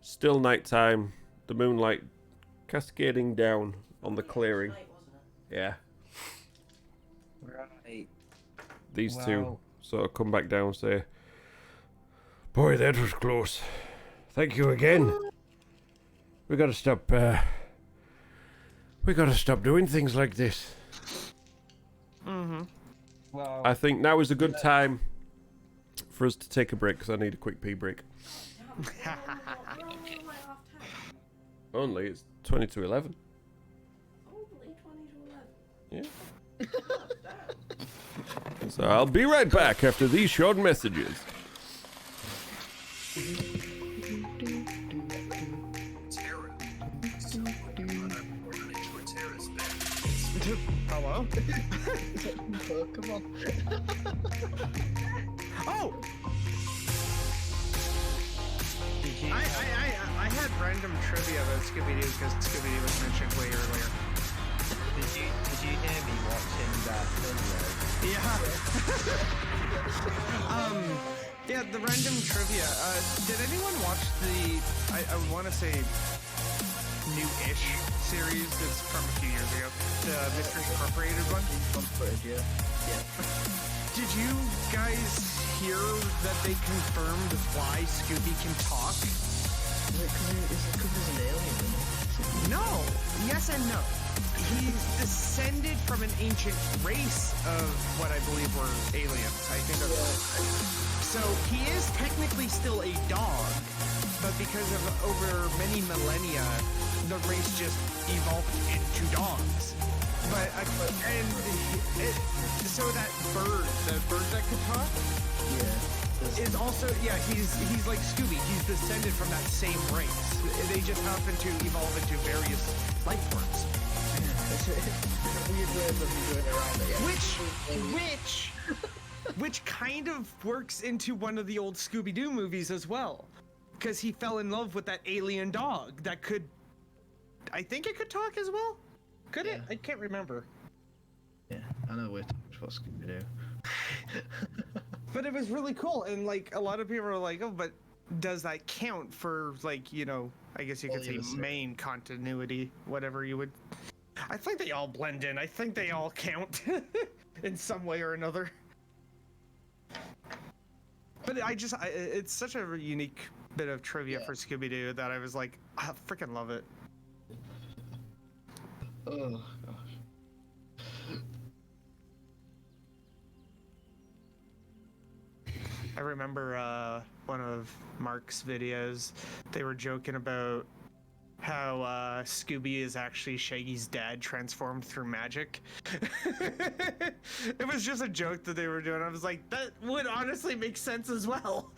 Still nighttime, the moonlight cascading down on the clearing. Night, wasn't it? Yeah. Right. These two Well- sort of come back down and say, "Boy, that was close. Thank you again. We gotta stop, doing things like this." Well, I think now is a good time for us to take a break, because I need a quick pee break. We're only like half time. Only, it's 20 to 11. Only 20 to 11. Yeah. So I'll be right back after these short messages. Hello? Pokemon. Oh! did you, I had random trivia about Scooby-Doo because Scooby-Doo was mentioned way earlier. did you hear me watching that video? Yeah. Yeah, the random trivia. Did anyone watch the, I want to say, new-ish series that's from a few years ago? The Mystery Incorporated one? Did you guys hear that they confirmed why Scooby can talk? Is it because he's an alien, isn't it? No. Yes and no. He's descended from an ancient race of what I believe were aliens. I think that's what it said. So he is technically still a dog, but because of over many millennia, the race just evolved into dogs. But so that bird, the bird that could talk, is also he's like Scooby. He's descended from that same race. They just happen to evolve into various life forms. It's a weird way of them going around it. Which kind of works into one of the old Scooby-Doo movies as well, because he fell in love with that alien dog that could, I think it could talk as well. Could it? I can't remember. Yeah, I know which Scooby-Doo. But it was really cool, and like a lot of people are like, oh, but does that count for, like, you know, I guess you could say main continuity, whatever you would. I think they all blend in. I think they all count in some way or another. But it's such a unique bit of trivia for Scooby-Doo that I was like, I freaking love it. Oh gosh. I remember one of Mark's videos, they were joking about how Scooby is actually Shaggy's dad transformed through magic. It was just a joke that they were doing. I was like, that would honestly make sense as well.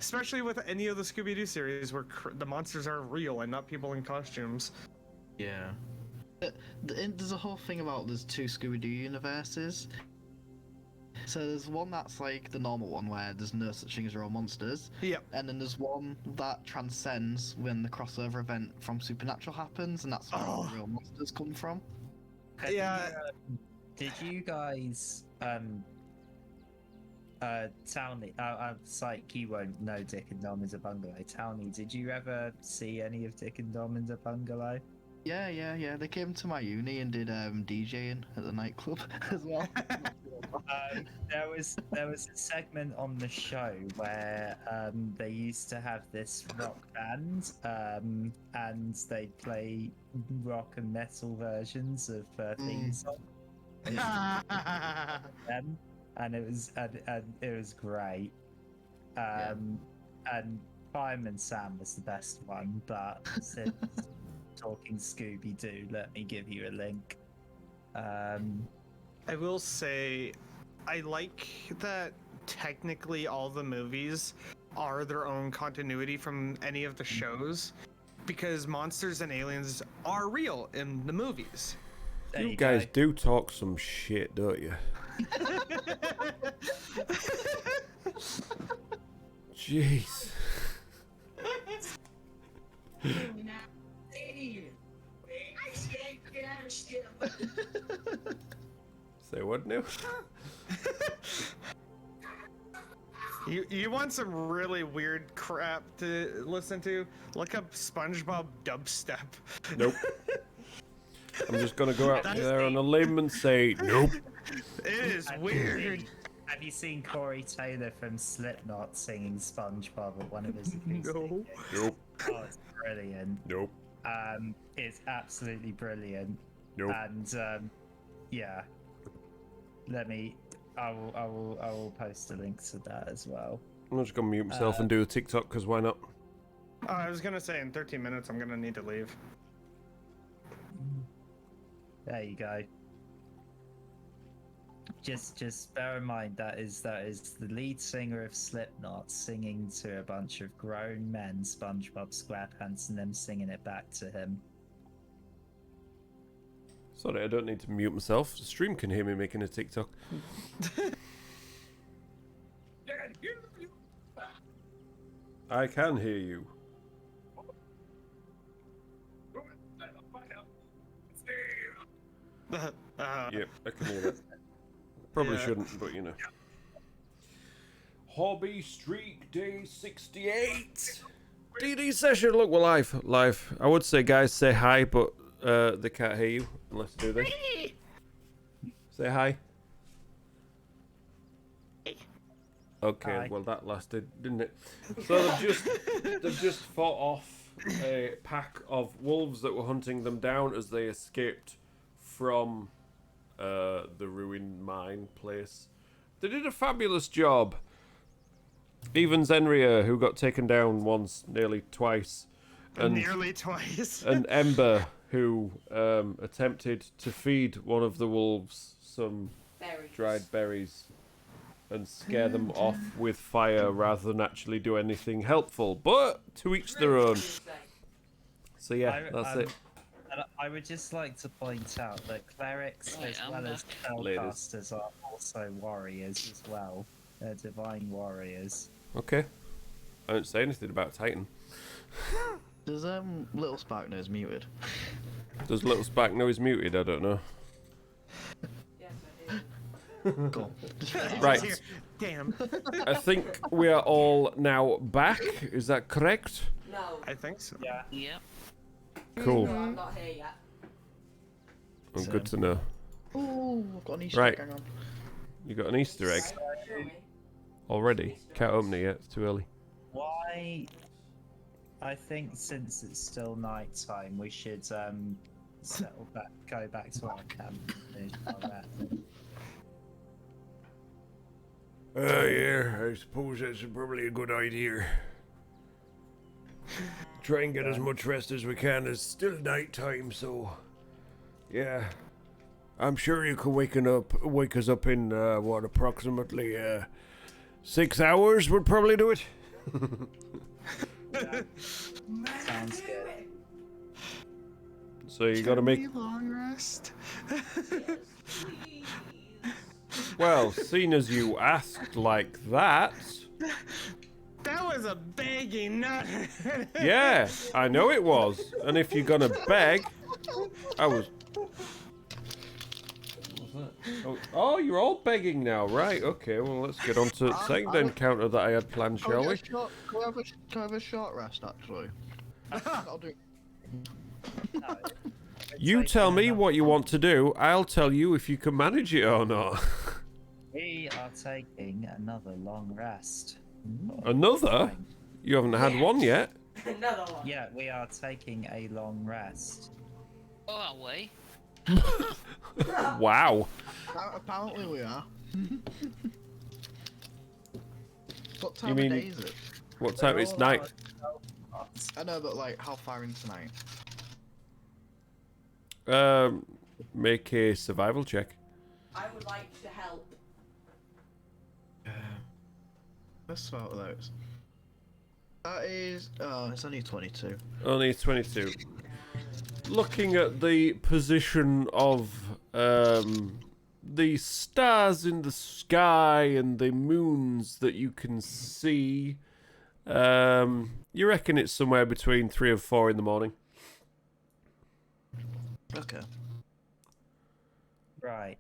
Especially with any of the Scooby-Doo series where the monsters are real and not people in costumes. Yeah. There's a whole thing about there's two Scooby-Doo universes. So there's one that's like the normal one where there's no such thing as real monsters. Yep. And then there's one that transcends when the crossover event from Supernatural happens, and that's where all the real monsters come from. Yeah. Did you guys Townie, Psych, you won't know Dick and Dom is a Bungalow. Townie, did you ever see any of Dick and Dom is a Bungalow? Yeah. They came to my uni and did DJing at the nightclub as well. There was a segment on the show where they used to have this rock band, and they play rock and metal versions of theme songs. And it was great. And Fireman Sam was the best one, but since talking Scooby-Doo, let me give you a link. I will say, I like that technically all the movies are their own continuity from any of the shows, because monsters and aliens are real in the movies. There You you guys go. do talk some shit, don't you? Jeez. Say what now? You want some really weird crap to listen to? Look up SpongeBob dubstep. Nope. I'm just gonna go out there on a limb and say nope. It is weird. Have you seen Corey Taylor from Slipknot singing SpongeBob at one of his acoustic No. gigs? Nope. Oh, it's brilliant. Nope. It's absolutely brilliant. Nope. And yeah, I will post a link to that as well. I'm just gonna mute myself and do a TikTok because why not? Oh, I was gonna say in 13 minutes I'm gonna need to leave. There you go. Just bear in mind that is the lead singer of Slipknot singing to a bunch of grown men SpongeBob SquarePants and them singing it back to him. Sorry, I don't need to mute myself. The stream can hear me making a TikTok. I can hear you. Yep, I can hear that. Probably shouldn't, but you know. Hobby Streak Day 68. DD session. Look, we're live. I would say, guys, say hi, but they can't hear you unless they do this. Say hi. Okay, Hi. well that lasted, didn't it? So they've just fought off a pack of wolves that were hunting them down as they escaped from the ruined mine place. They did a fabulous job. Even Zenria, who got taken down once, nearly twice, and Nearly twice. and Ember, who attempted to feed one of the wolves some Berries. dried berries and scare them off with fire rather than actually do anything helpful. But to each their own. So yeah, that's it. And I would just like to point out that clerics Right, as I'm well as Ladies. spellcasters are also warriors as well. They're divine warriors. Okay. I didn't say anything about Titan. Does Little Spark Nose muted? Does Little Spark know he's muted? I don't know. Yes, I do. Cool. Right. Damn. I think we are all now back. Is that correct? No. I think so. Yeah. Yep. Cool. No, I'm not here yet. Oh, good to know. Ooh, I've got an Easter Right. egg, hang on. You got an Easter egg Show me. already? Can't open it yet. It's too early. Why? I think since it's still night time, we should go back to our camp. And do all that. Yeah, I suppose that's probably a good idea. Try and get as much rest as we can. It's still night time, so yeah. I'm sure you could wake us up in what, approximately 6 hours would probably do it. Sounds good. So you gotta make. Long rest. Please. Well, seeing as you asked like that. That was a begging nut. Yeah, I know it was. And if you're gonna beg, I was. What's that? Oh, you're all begging now, right? Okay, well let's get on to the second encounter that I had planned, shall we? Can we have a short rest, actually? I'll do. You tell me what you want to do. I'll tell you if you can manage it or not. We are taking another long rest. Another? You haven't had one yet. Another one. Yeah, we are taking a long rest. Oh, are we? Wow. Apparently we are. What You time mean- of day is it? What time? It's night. I know, but like, how far into night? Make a survival check. I would like to help. Let's start with those. That is. Oh, it's only 22. Only 22. Looking at the position of the stars in the sky and the moons that you can see, You reckon it's somewhere between 3 and 4 in the morning. Okay. Right.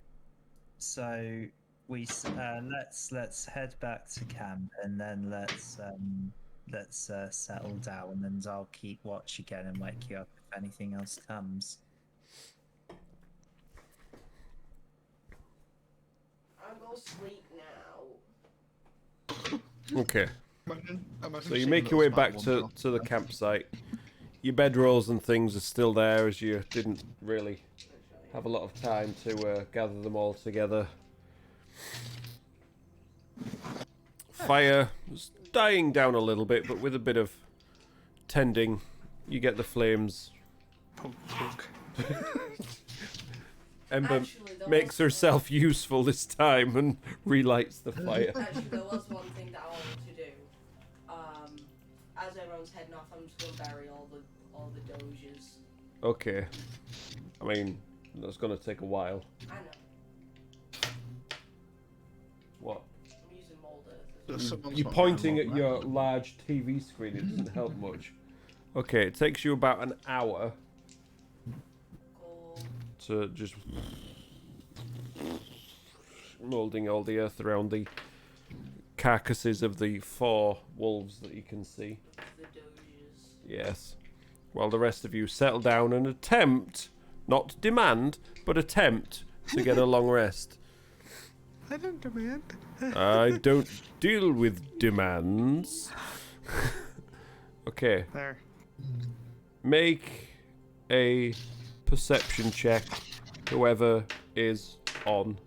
So let's head back to camp, and then let's settle down, and I'll keep watch again and wake you up if anything else comes. I'll go sleep now. Okay. Imagine So you seeing make your little way back smart to, ones to the campsite. Your bedrolls and things are still there, as you didn't really have a lot of time to gather them all together. Fire is dying down a little bit, but with a bit of tending, you get the flames. Ember Actually, there makes was- herself useful this time and relights the fire. Actually, there was one thing that I wanted to do. As everyone's heading off, I'm just gonna bury all the doges. Okay. I mean, that's gonna take a while. I know. What? I'm using mold earth. You're pointing at your large TV screen. It doesn't help much. Okay, it takes you about an hour Cool. to just moulding all the earth around the carcasses of the 4 wolves that you can see. The doges. Yes. While the rest of you settle down and attempt, not demand, but attempt to get a long rest. I don't demand. I don't deal with demands. Okay. There. Make a perception check, whoever is on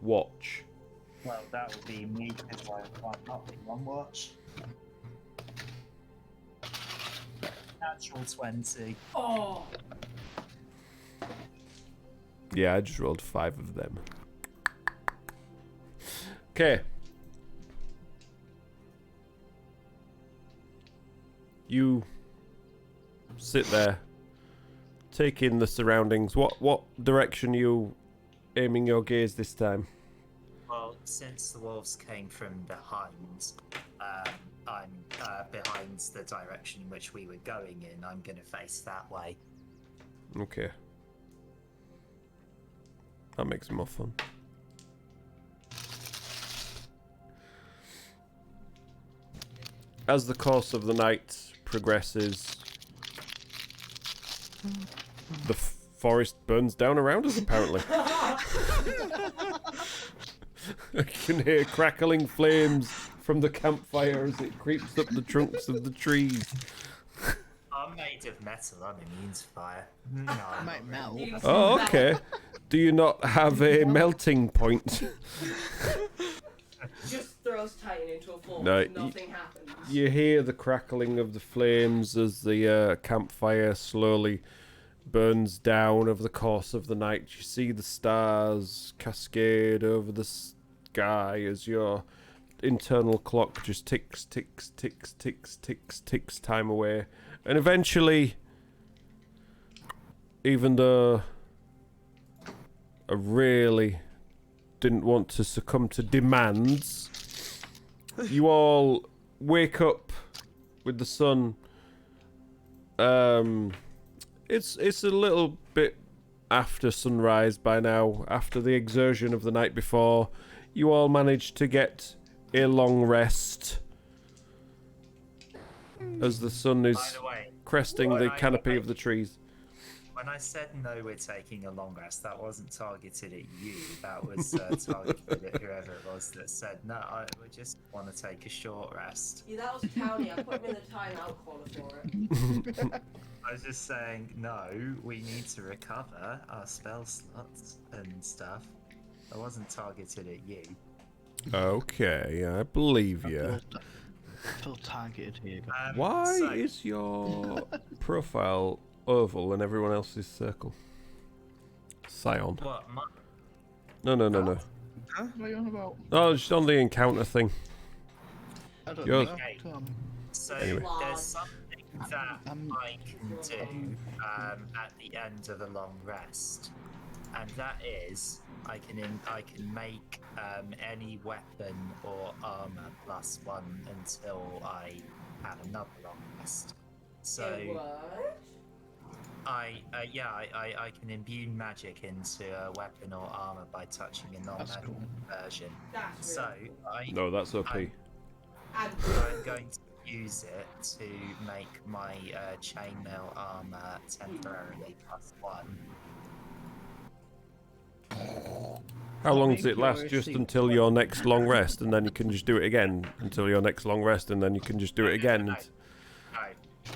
watch. Well, that would be me because I can't not be on watch. Natural 20. Oh. Yeah, I just rolled 5 of them. Okay. You sit there, take in the surroundings. What direction are you aiming your gaze this time? Well, since the wolves came from behind, I'm behind the direction in which we were going in. I'm going to face that way. Okay. That makes it more fun. As the course of the night progresses, the forest burns down around us, apparently. I can hear crackling flames from the campfire as it creeps up the trunks of the trees. I'm made of metal. I'm immune to fire. No, I might melt. Oh, okay. Do you not have a melting point? Just throws Titan into a force. No, Nothing happens. You hear the crackling of the flames as the campfire slowly burns down over the course of the night. You see the stars cascade over the sky as your internal clock just ticks, ticks, ticks, ticks, ticks, ticks time away. And eventually, even though I really didn't want to succumb to demands, you all wake up with the sun. It's a little bit after sunrise by now. After the exertion of the night before, you all managed to get a long rest as the sun is By the way, cresting the canopy of the trees. when I said no, we're taking a long rest, that wasn't targeted at you. That was targeted at whoever it was that said no. We just want to take a short rest. Yeah, that was County. I put him in the timeout corner for it. I was just saying no. We need to recover our spell slots and stuff. I wasn't targeted at you. Okay, I believe you. I feel targeted here. Why so- is your profile oval and everyone else's circle? Scion. What? No. What are you on about? Oh, just on the encounter thing. I don't Yours. know. Okay. Come on. So Anyway. there's something that I'm- I can do at the end of a long rest, and that is I can make any weapon or armor +1 until I and another long rest. So What? I can imbue magic into a weapon or armor by touching a non-magic cool. version. That's So really No, that's OP. And I'm going to use it to make my chainmail armor temporarily +1. How long does think it last? you're Just actually- until your next long rest, and then you can just do it again. Until your next long rest, and then you can just do it again.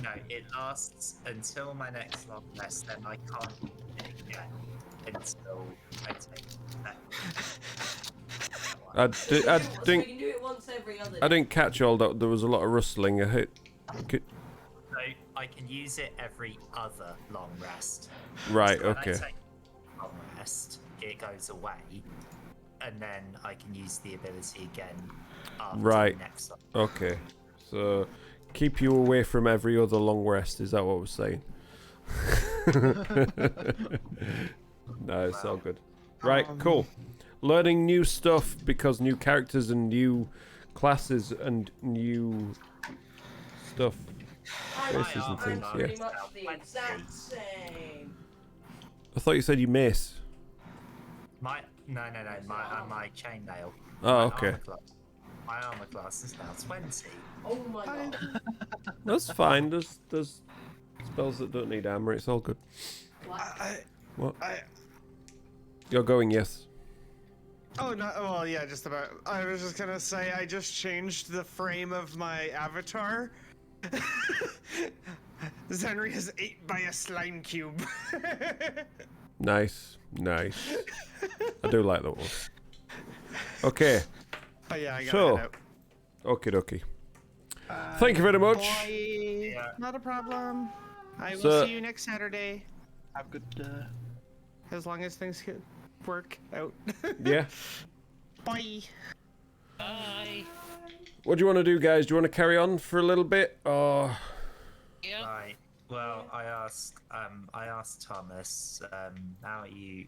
No, it lasts until my next long rest, then I can't do it again until I take that. I so you didn't. can do it once every other I day. didn't catch all that. There was a lot of rustling. I hit. So I can use it every other long rest. Right. So when Okay. I take a long rest, it goes away, and then I can use the ability again after Right. the next long. Okay. So keep you away from every other long rest. Is that what we're saying? No, it's all good. Right. Cool. Learning new stuff because new characters and new classes and new stuff. Faces and I'm things, pretty yeah. much the exact same. I thought you said you mace. My my chainmail. Oh, My okay. armor class- My armor class is now 20. Oh my god. That's fine. There's spells that don't need armor. It's all good. What? You're going, yes. Oh, no, well, yeah, just about. I was just gonna say, I just changed the frame of my avatar. Zenry is ate by a slime cube. Nice. Nice. I do like that one. Okay. Oh, yeah, I got So, it out. okie dokie. Thank you very much. Boy, not a problem. I will So- see you next Saturday, Have good. as long as things can work out. Yeah. Bye. Bye. What do you want to do, guys? Do you want to carry on for a little bit, or? Yeah. Right. Well, I asked Thomas, how are you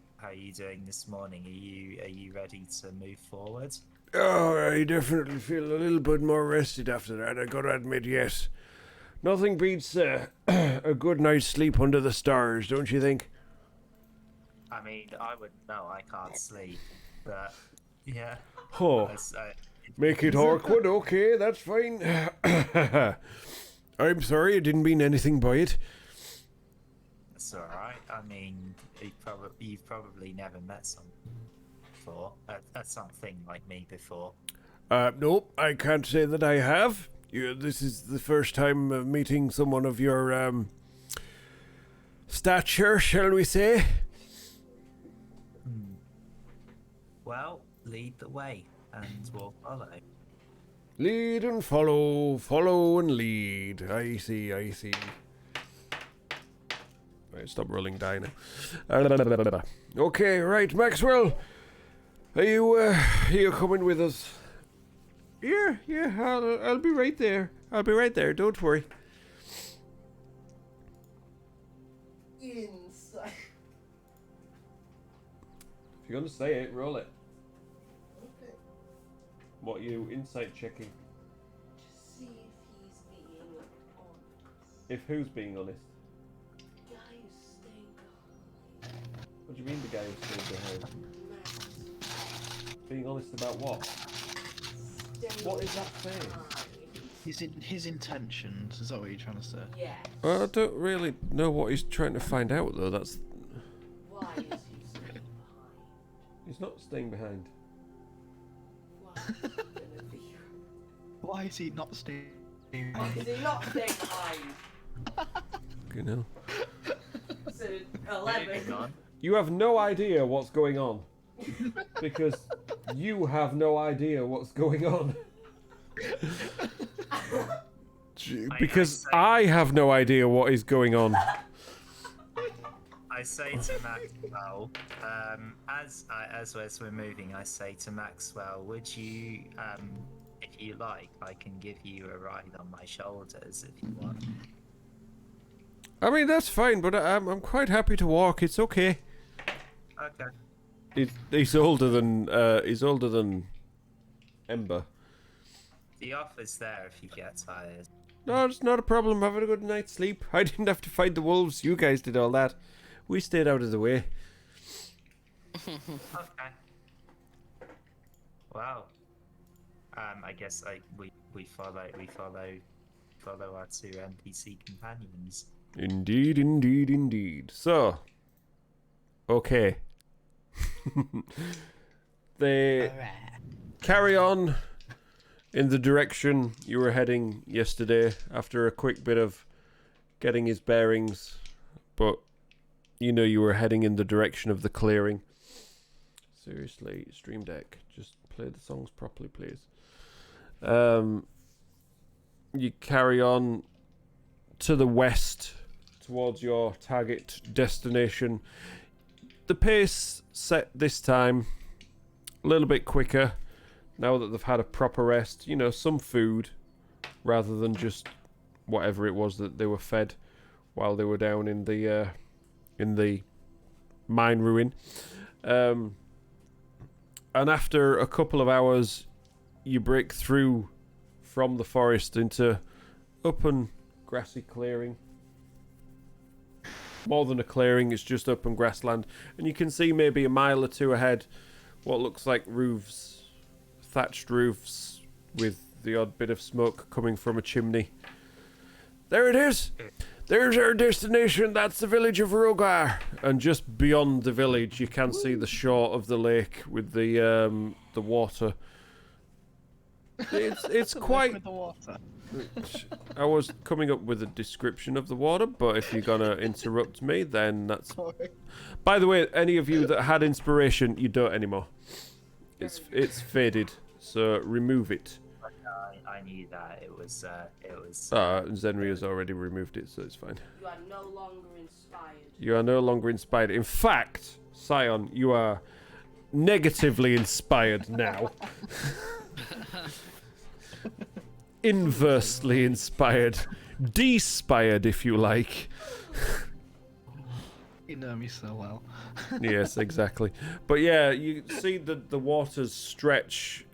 doing this morning? Are you ready to move forward? Oh, I definitely feel a little bit more rested after that. I gotta admit, yes. Nothing beats a good night's sleep under the stars, don't you think? I mean, I wouldn't know. I can't sleep, but yeah. Oh, make it awkward. Okay, that's fine. I'm sorry, I didn't mean anything by it. It's all right. I mean, you've probably never met someone before, something like me before. Nope, I can't say that I have. This is the first time meeting someone of your stature, shall we say? Well, lead the way, and we'll follow. Lead and follow, follow and lead. I see, I see. Right, stop rolling die now. Okay, right, Maxwell. Are you coming with us? Yeah, I'll be right there. I'll be right there, don't worry. Inside. If you're gonna say it, roll it. Okay. What, you insight checking? Just see if he's being honest. If who's being honest? Guy who's staying behind. What do you mean the guy who's staying behind? Max. Being honest about what? Staying What is that face? behind. His intentions. Is that what you're trying to say? Yes. I don't really know what he's trying to find out, though. That's... Why is he staying behind? He's not staying behind. Why is he gonna be? Why is he not staying? Why is he not staying behind? You know. So 11. You have no idea what's going on. Because you have no idea what's going on. Because I have no idea what is going on. I say to Maxwell, as we're moving, I say to Maxwell, would you, if you like, I can give you a ride on my shoulders if you want. I mean, that's fine, but I'm quite happy to walk. It's okay. Okay. He's older than Ember. The offer's there if you get tired. No, it's not a problem. Having a good night's sleep. I didn't have to fight the wolves. You guys did all that. We stayed out of the way. Okay. Well, I guess we follow our two NPC companions. Indeed, indeed, indeed. So, okay. They carry on in the direction you were heading yesterday after a quick bit of getting his bearings, but you know you were heading in the direction of the clearing. Seriously, Stream Deck, just play the songs properly, please. You carry on to the west towards your target destination. The pace set this time a little bit quicker now that they've had a proper rest. You know, some food rather than just whatever it was that they were fed while they were down in the mine ruin. And after a couple of hours, you break through from the forest into open grassy clearing. More than a clearing, it's just open grassland. And you can see maybe a mile or two ahead what looks like roofs, thatched roofs with the odd bit of smoke coming from a chimney. There it is! There's our destination. That's the village of Rogar. And just beyond the village, you can see the shore of the lake with the water. It's quite. With the water. I was coming up with a description of the water, but if you're gonna interrupt me, then that's. Sorry. By the way, any of you that had inspiration, you don't anymore. It's faded, so remove it. I knew that it was. Zenria's already removed it, so it's fine. You are no longer inspired. You are no longer inspired. In fact, Scion, you are negatively inspired now. Inversely inspired. Despired, if you like. You know me so well. Yes, exactly. But yeah, you see the waters stretch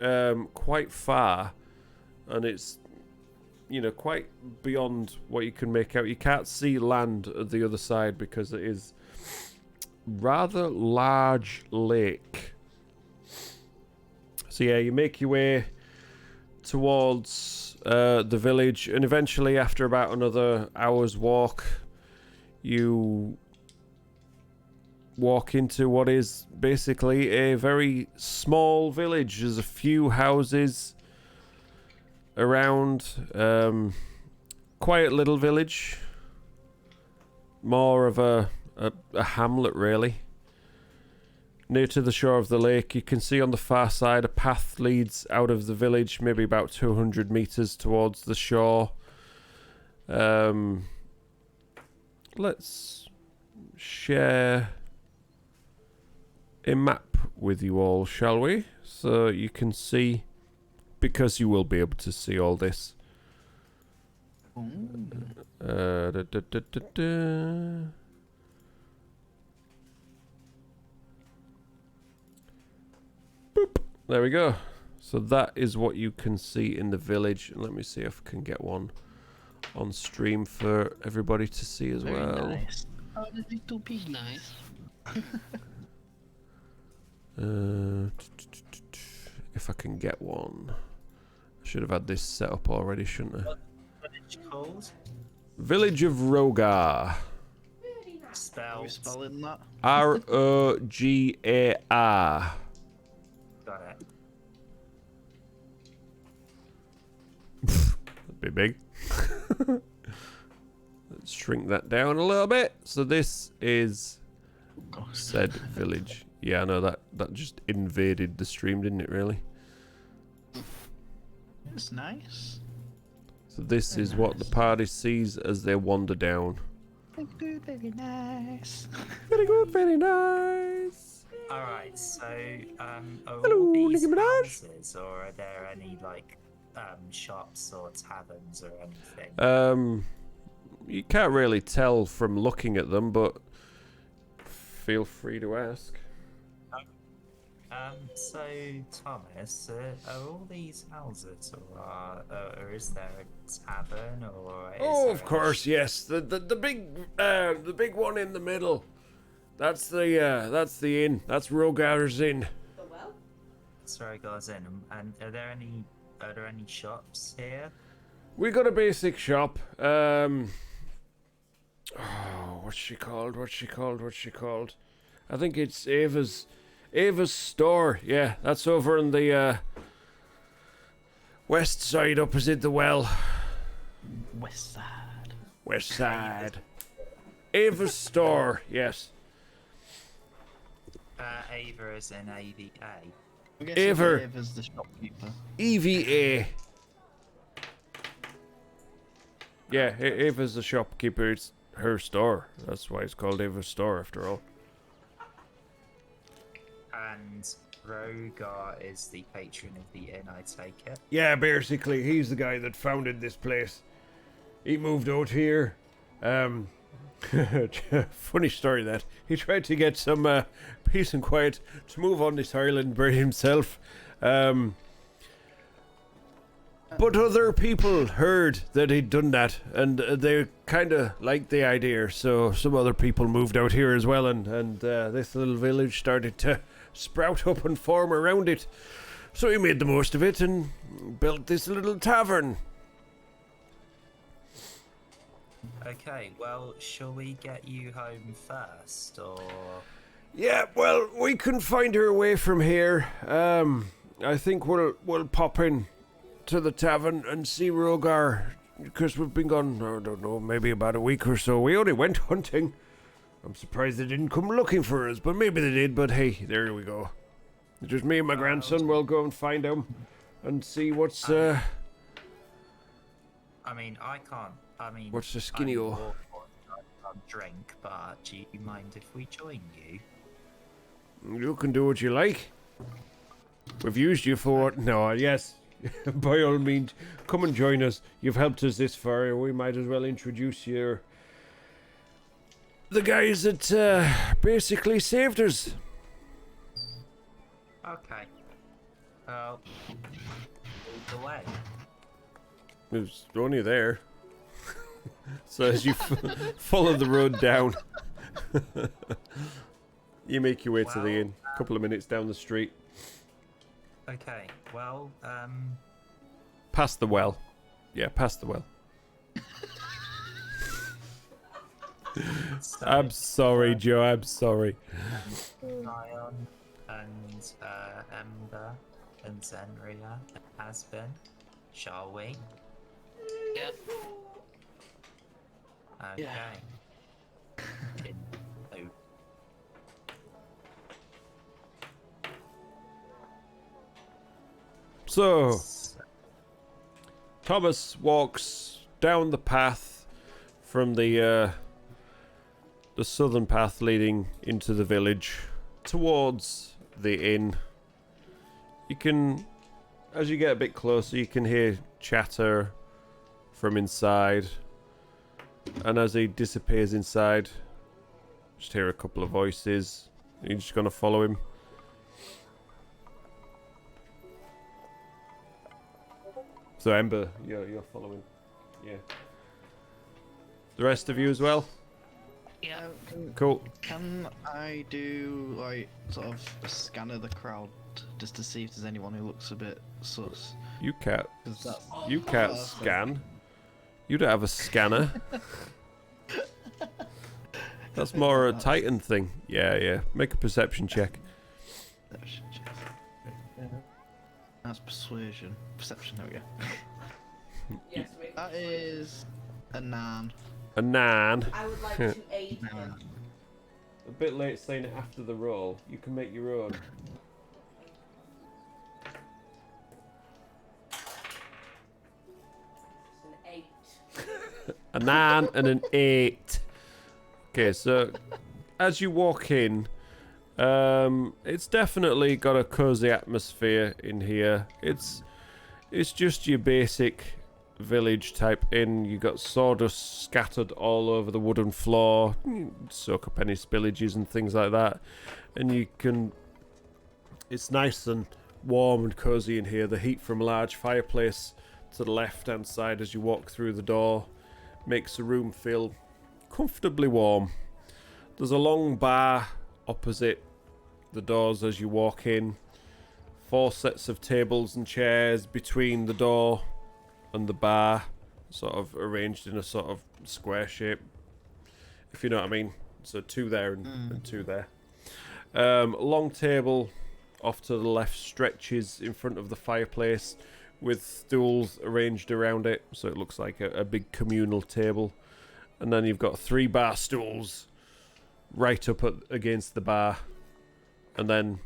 quite far, and it's, you know, quite beyond what you can make out. You can't see land at the other side because it is rather large lake. So yeah, you make your way towards the village, and eventually, after about another hour's walk, you walk into what is basically a very small village. There's a few houses around, quiet little village, more of a hamlet really. Near to the shore of the lake, you can see on the far side a path leads out of the village, maybe about 200 meters towards the shore. Let's share a map with you all, shall we? So you can see, because you will be able to see all this. Boop. There we go. So that is what you can see in the village. Let me see if I can get one on stream for everybody to see as Very well. nice. Oh, the little pig. Nice. If I can get one. I should have had this set up already, shouldn't I? What it's called? Village of Rogar. Very nice. Are we Spelled. spelling that? Rogar. Got it. That'd be big. Let's shrink that down a little bit. So this is said village. Yeah, I know that just invaded the stream, didn't it, really? It's nice. So this is what the party sees as they wander down. Very good, very nice. Very good, very nice. Alright, so are Hello, all these Nicki Minaj. houses, or are there any like shops or taverns or anything? You can't really tell from looking at them, but feel free to ask. So Thomas, are all these houses, or is there a tavern, or? Oh, of course, yes. The big one in the middle. That's the inn. That's Rogar's Inn. The well? Sorry, guys, in. And are there any shops here? We got a basic shop. Oh, what's she called? I think it's Ava's store. Yeah, that's over on the west side, opposite the well. West side. West side. Ava's store. Yes. Ava is in AVA. I'm guessing Ava. Ava's the shopkeeper. EVA. Yeah, Ava's the shopkeeper. It's her store. That's why it's called Ava's store, after all. And Rogar is the patron of the inn, I take it. Yeah, basically, he's the guy that founded this place. He moved out here. Funny story that. He tried to get some peace and quiet to move on this island by himself. But other people heard that he'd done that, and they kind of liked the idea, so some other people moved out here as well, and this little village started to sprout up and form around it. So he made the most of it and built this little tavern. Okay, well, shall we get you home first, or? Yeah, well, we can find her away from here. I think we'll pop in to the tavern and see Rogar, because we've been gone, I don't know, maybe about a week or so. We only went hunting. I'm surprised they didn't come looking for us, but maybe they did. But hey, there we go. Just me and my grandson. We'll go and find him and see what's I mean, I can't. I mean, what's the skinny I o. can't drink, but do you mind if we join you? You can do what you like. We've used you for what? No, yes. By all means, come and join us. You've helped us this far. We might as well introduce you. The guys that basically saved us. Okay. Well, lead the way. It was only there. So as you follow the road down, you make your way to the inn. A couple of minutes down the street. Okay. Well, Past the well. Yeah, past the well. so I'm sorry, Joe. I'm sorry. Zion and Ember and Zenria has been. Shall we? Yep. Okay. Yeah. Oh, So, Thomas walks down the path from the southern path leading into the village towards the inn. You can, as you get a bit closer, you can hear chatter from inside. And as he disappears inside, just hear a couple of voices. You're just gonna follow him. So Ember, you're following. Yeah. The rest of you as well? Yeah. Cool. Can I do like sort of a scan of the crowd just to see if there's anyone who looks a bit sus? You can't. 'Cause that's You can't that's scan. You don't have a scanner. That's more a Titan thing. Yeah. Make a perception check. Perception check. That's persuasion. Perception, there we go. Yes, wait. That is a 9. A 9. I would like to aid him. A bit late saying it after the roll. You can make your own. It's an 8. A 9 and an 8. Okay, so as you walk in, it's definitely got a cozy atmosphere in here. It's just your basic village type inn. You got sawdust scattered all over the wooden floor. You soak up any spillages and things like that, and you can It's nice and warm and cozy in here. The heat from a large fireplace to the left-hand side as you walk through the door makes the room feel comfortably warm. There's a long bar opposite the doors as you walk in. 4 sets of tables and chairs between the door and the bar, sort of arranged in a sort of square shape, if you know what I mean. So 2 there and 2 there. Long table off to the left stretches in front of the fireplace with stools arranged around it, so it looks like a big communal table. And then you've got 3 bar stools right up against the bar, and then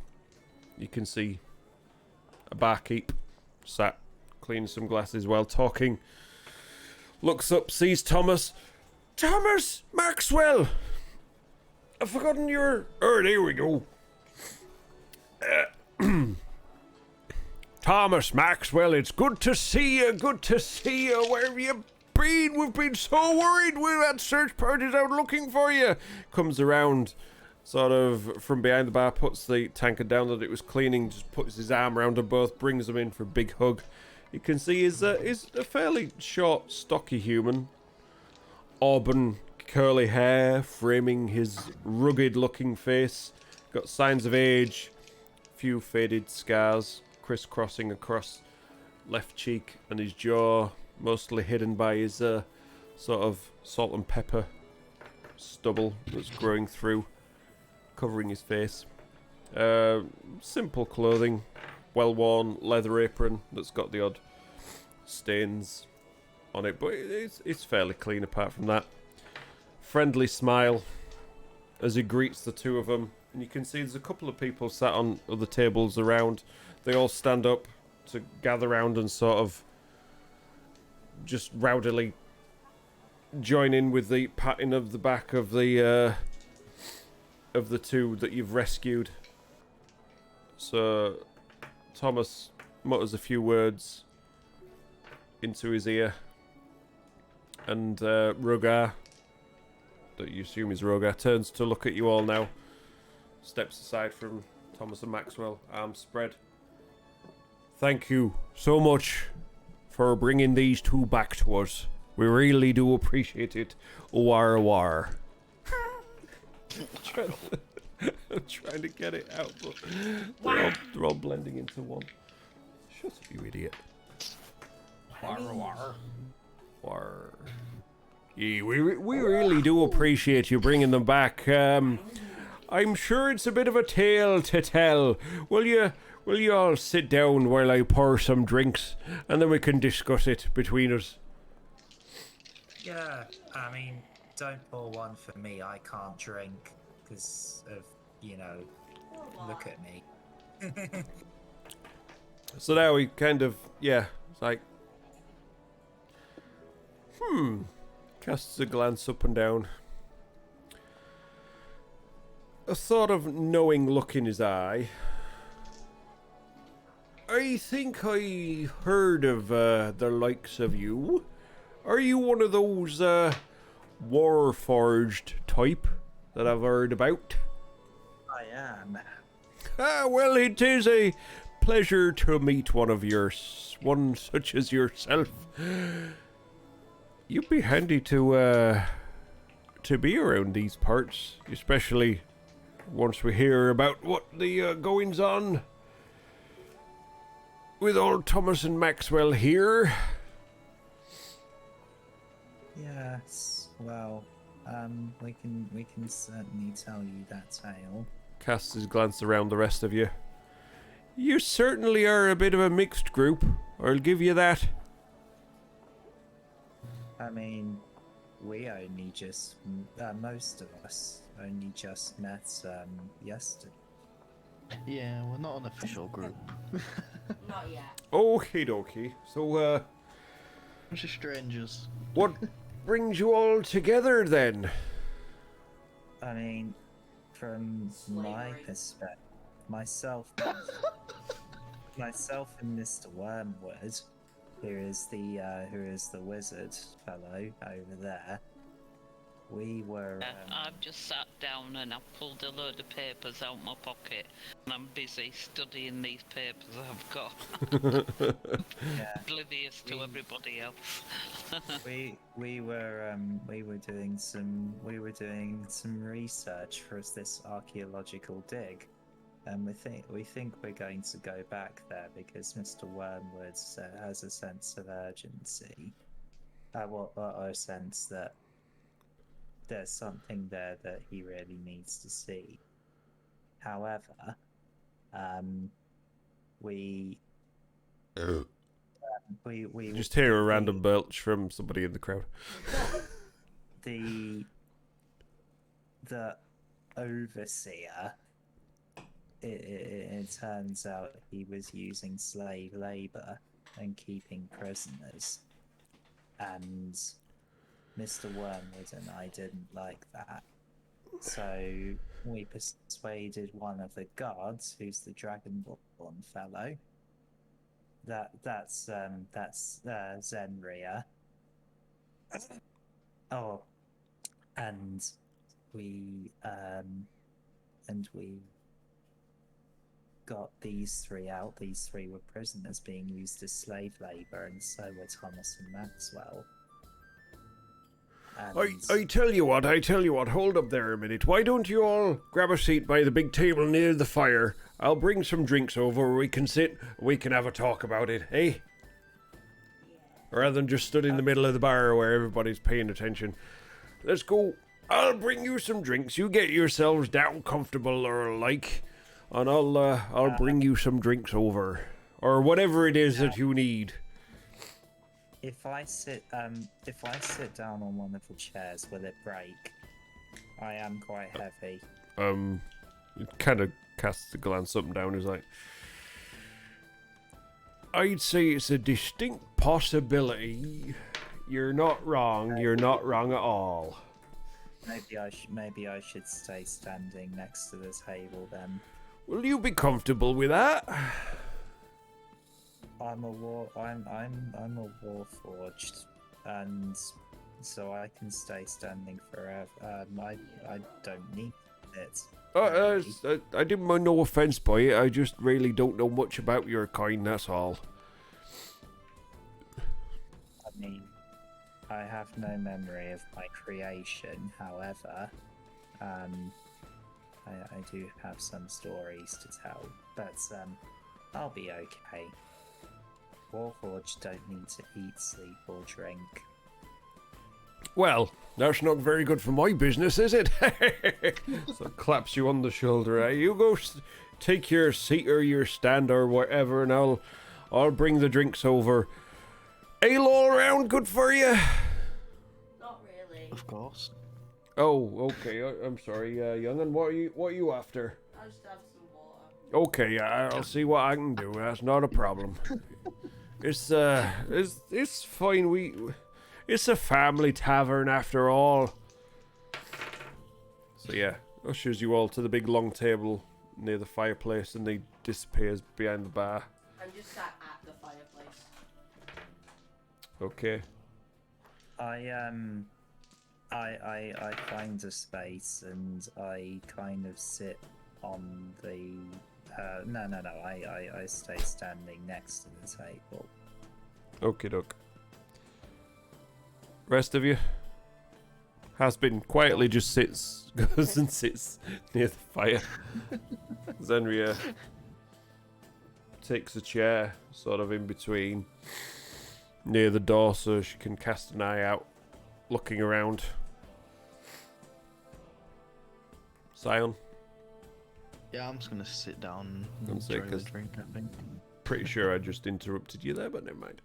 you can see a barkeep sat cleaning some glasses while talking. Looks up, sees Thomas. Thomas Maxwell! I've forgotten your... Oh, there we go. Thomas Maxwell, it's good to see you, Where have you been? We've been so worried. We've had search parties out looking for you. Comes around sort of from behind the bar, puts the tankard down that it was cleaning, just puts his arm around them both, brings them in for a big hug. You can see he's a fairly short, stocky human. Auburn curly hair framing his rugged-looking face. Got signs of age, few faded scars crisscrossing across left cheek and his jaw, mostly hidden by his sort of salt and pepper stubble that's growing through, covering his face. Simple clothing, well-worn leather apron that's got the odd stains on it, but it's fairly clean apart from that. Friendly smile as he greets the 2 of them, and you can see there's a couple of people sat on other tables around. They all stand up to gather round and sort of just rowdily join in with the patting of the back of the 2 that you've rescued. So Thomas mutters a few words into his ear, and Rogar, that you assume is Rogar, turns to look at you all now, steps aside from Thomas and Maxwell, arms spread. Thank you so much for bringing these 2 back to us. We really do appreciate it. War, war. I'm trying to get it out, but they're all blending into one. Shut up, you idiot. War, war. War. Yeah, we really do appreciate you bringing them back. I'm sure it's a bit of a tale to tell. Will you all sit down while I pour some drinks, and then we can discuss it between us? Yeah, I mean, don't pour one for me. I can't drink because of, look at me. So now we kind of, it's like, casts a glance up and down. A sort of knowing look in his eye. I think I heard of the likes of you. Are you one of those Warforged type that I've heard about? I am. Well, it is a pleasure to meet one such as yourself. You'd be handy to be around these parts, especially once we hear about what the goings on with old Thomas and Maxwell here. Yes, well, we can certainly tell you that tale. Casts his glance around the rest of you. You certainly are a bit of a mixed group, I'll give you that. I mean, we only just, most of us only just met yesterday. Yeah, we're not an official group. Not yet. Okie dokie. So, Bunch of strangers. what brings you all together then? I mean, from my Slavery. perspective, myself and Mr. Wormwood, who is the wizard fellow over there. We were. I've just sat down and I've pulled a load of papers out my pocket, and I'm busy studying these papers I've got. Oblivious to everybody else. we were doing some research for this archaeological dig, and we think we're going to go back there because Mr. Wormwood has a sense of urgency. A sense that there's something there that he really needs to see. However, we Just hear a random belch from somebody in the crowd. The overseer, it turns out he was using slave labor and keeping prisoners, and Mr. Wormwood and I didn't like that, so we persuaded one of the guards, who's the Dragonborn fellow. That's Zenria. Oh, and we got these three out. These three were prisoners being used as slave labor, and so were Thomas and Maxwell. I tell you what, hold up there a minute. Why don't you all grab a seat by the big table near the fire? I'll bring some drinks over where we can sit, we can have a talk about it, eh? Rather than just stood in the middle of the bar where everybody's paying attention. Let's go. I'll bring you some drinks. You get yourselves down comfortable or like, and I'll bring you some drinks over. Or whatever it is that you need. If I sit down on one of the chairs, will it break? I am quite heavy. It kind of casts a glance up and down. He's like, I'd say it's a distinct possibility. You're not wrong. You're not wrong at all. Maybe I should stay standing next to the table then. Will you be comfortable with that? I'm a warforged, and so I can stay standing forever. I don't need it. I didn't mind no offence by it. I just really don't know much about your kind. That's all. I mean, I have no memory of my creation. However, I do have some stories to tell, but I'll be okay. Warforged don't need to eat, sleep, or drink. Well, that's not very good for my business, is it? So claps you on the shoulder. You go take your seat or your stand or whatever, and I'll bring the drinks over. Ale all around good for you? Not really. Of course. Oh, okay. I'm sorry, young'un. What are you after? I'll just have some water. Okay, yeah, I'll see what I can do. That's not a problem. It's fine. It's a family tavern after all. So yeah, ushers you all to the big long table near the fireplace, and he disappears behind the bar. I'm just sat at the fireplace. Okay. I find a space and I kind of sit on the. No. I stay standing next to the table. Okie doke. Rest of you? Has-been quietly just goes and sits near the fire. Zenria takes a chair sort of in between near the door so she can cast an eye out, looking around. Sion? Yeah, I'm just gonna sit down and Don't say, enjoy the 'cause drink, I think. Pretty sure I just interrupted you there, but never mind.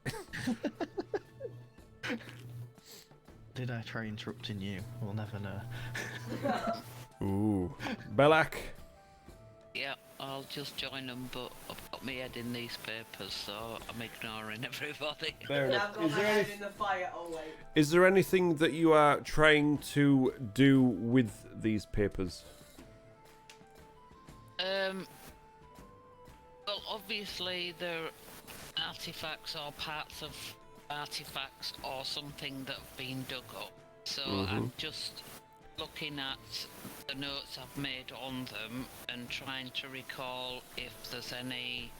Did I try interrupting you? We'll never know. Ooh. Belak? Yeah, I'll just join them, but I've got my head in these papers, so I'm ignoring everybody. Fair And enough. I've got my head in the fire. Oh wait. Is there anything that you are trying to do with these papers? Well, obviously they're artifacts or parts of artifacts or something that have been dug up. So I'm just looking at the notes I've made on them and trying to recall if there's any,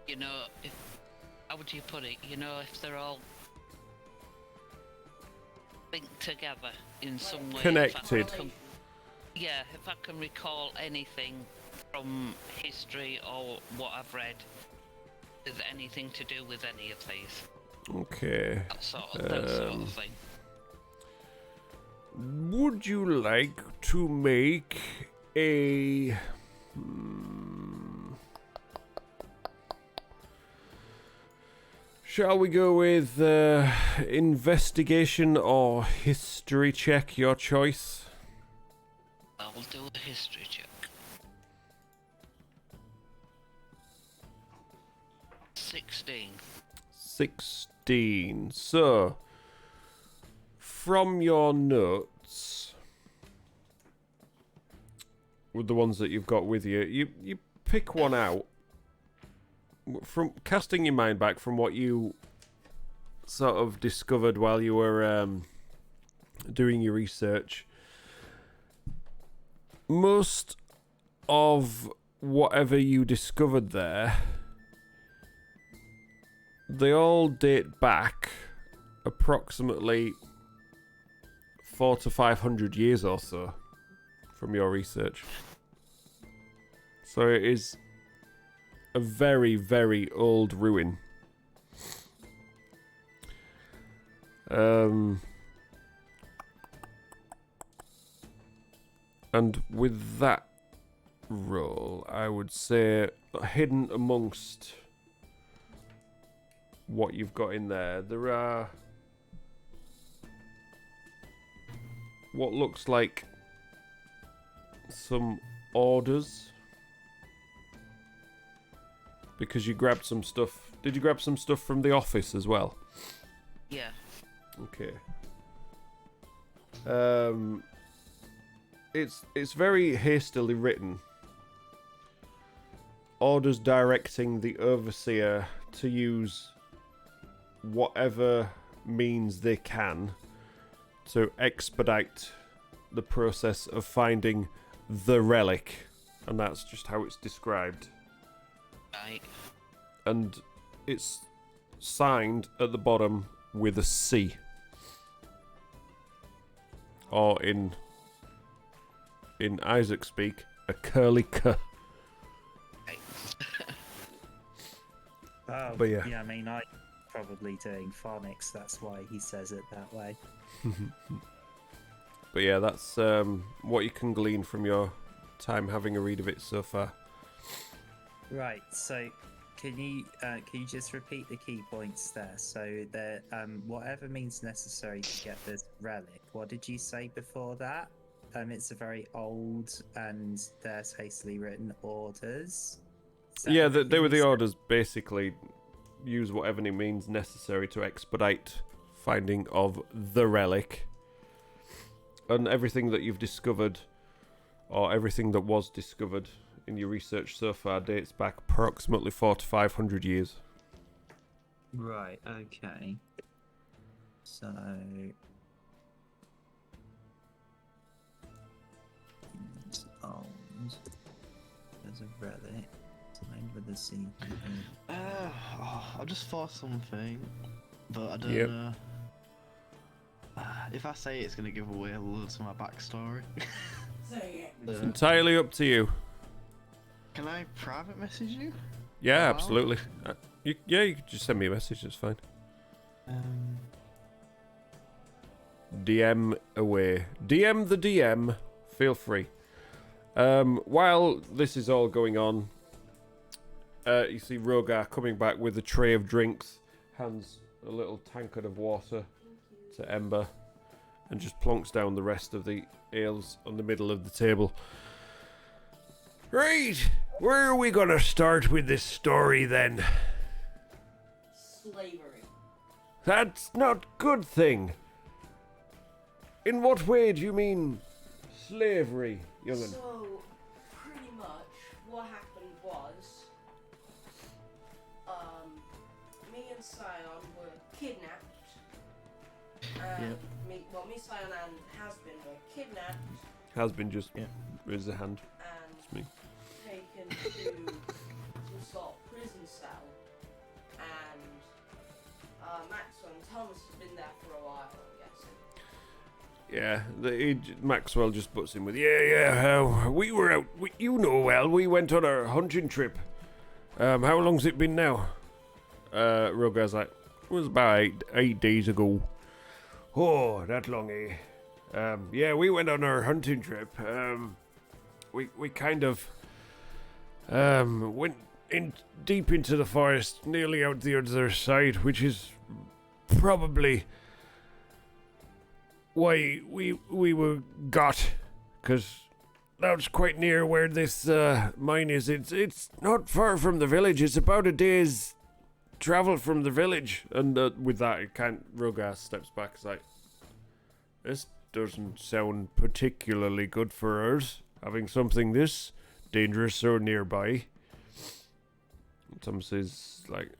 you know, if, how would you put it? You know, if they're all linked together in some way. Connected. Yeah, if I can recall anything from history or what I've read, is anything to do with any of these. Okay. That sort of thing. Would you like to make a... Shall we go with investigation or history check, your choice? I will do a history check. 16. So, from your notes, with the ones that you've got with you, you pick one out. From casting your mind back from what you sort of discovered while you were doing your research, most of whatever you discovered there, they all date back approximately 400 to 500 years or so from your research. So it is a very, very old ruin. And with that roll, I would say hidden amongst what you've got in there, there are what looks like some orders. Because you grabbed some stuff. Did you grab some stuff from the office as well? Yeah. Okay. It's very hastily written. Orders directing the overseer to use whatever means they can to expedite the process of finding the relic. And that's just how it's described. Right. And it's signed at the bottom with a C. Or in Isaac speak, a curly K. Oh, But yeah. I mean, I'm probably doing phonics, that's why he says it that way. But yeah, that's what you can glean from your time having a read of it so far. Right, so can you just repeat the key points there? So that whatever means necessary to get this relic. What did you say before that? It's a very old and there's hastily written orders. Yeah, they were the orders. Basically, use whatever means necessary to expedite finding of the relic. And everything that you've discovered, or everything that was discovered in your research so far, dates back approximately 400 to 500 years. Right, okay. So... There's a relic. Signed with the C. I just thought something, but I don't Yep. know. If I say it's gonna give away loads of my backstory. It's entirely up to you. Can I private message you? Yeah, Wow. absolutely. You could just send me a message, it's fine. DM away. DM the DM. Feel free. While this is all going on, you see Rogar coming back with a tray of drinks, hands a little tankard of water to Ember, and just plonks down the rest of the ales on the middle of the table. Right, where are we gonna start with this story then? Slavery. That's not good thing. In what way do you mean slavery, young'un? So, pretty much, what happened was, me and Scion were kidnapped And me, Sion, and Has-Been were kidnapped. Has-Been just raise a hand. And It's me. taken to some sort of prison cell. And Maxwell and Thomas has been there for a while, I'm guessing. Yeah, Maxwell just butts in with, we were out, we went on our hunting trip. How long's it been now? Rugar's like, it was about 8 days ago. Oh, that long, eh? We went on our hunting trip. We kind of went in deep into the forest, nearly out the other side, which is probably why we were got, because that's quite near where this mine is. It's not far from the village. It's about a day's travel from the village. And with that, it can't. Rogas steps back. It's like, this doesn't sound particularly good for us, having something this dangerous so nearby. Tom says, like,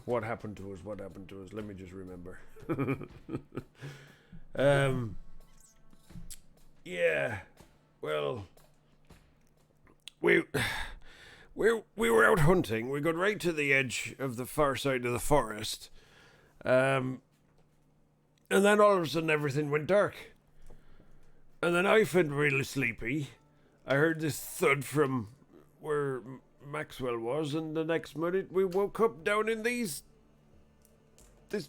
what happened to us? What happened to us? Let me just remember. We were out hunting. We got right to the edge of the far side of the forest. And then all of a sudden everything went dark. And then I felt really sleepy. I heard this thud from where Maxwell was, and the next minute we woke up down in this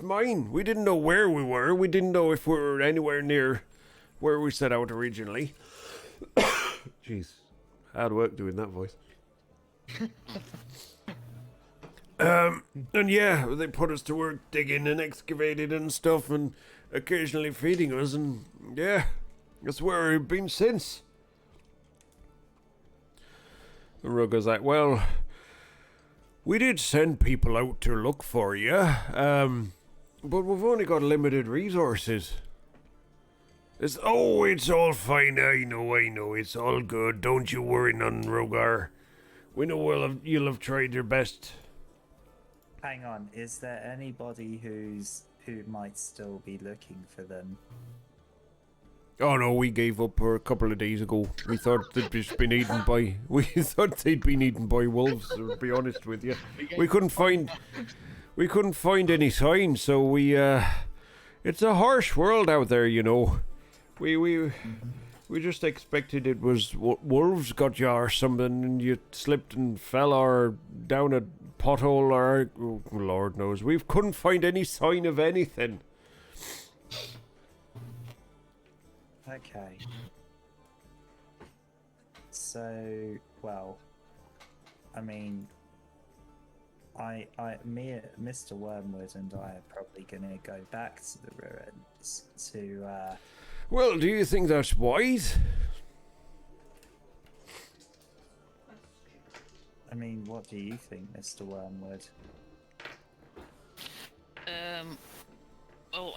mine. We didn't know where we were. We didn't know if we were anywhere near where we set out originally. Jeez, hard work doing that voice. And yeah, they put us to work digging and excavating and stuff, and occasionally feeding us, and yeah, that's where we've been since. The Rugger's like, well, we did send people out to look for you, but we've only got limited resources. It's all fine, I know, it's all good, don't you worry none, Rogar. We know you'll have tried your best. Hang on, is there anybody who might still be looking for them? Oh no, we gave up a couple of days ago. We thought they'd just been eaten by. We thought they'd been eaten by wolves. To be honest with you, we couldn't find any signs. So we it's a harsh world out there, you know. We just expected it was wolves got you or something, and you slipped and fell or down a pothole or Lord knows. We couldn't find any sign of anything. Okay. So, well, I mean, Mr. Wormwood and I are probably gonna go back to the ruins to, Well, do you think that's wise? I mean, what do you think, Mr. Wormwood? Well,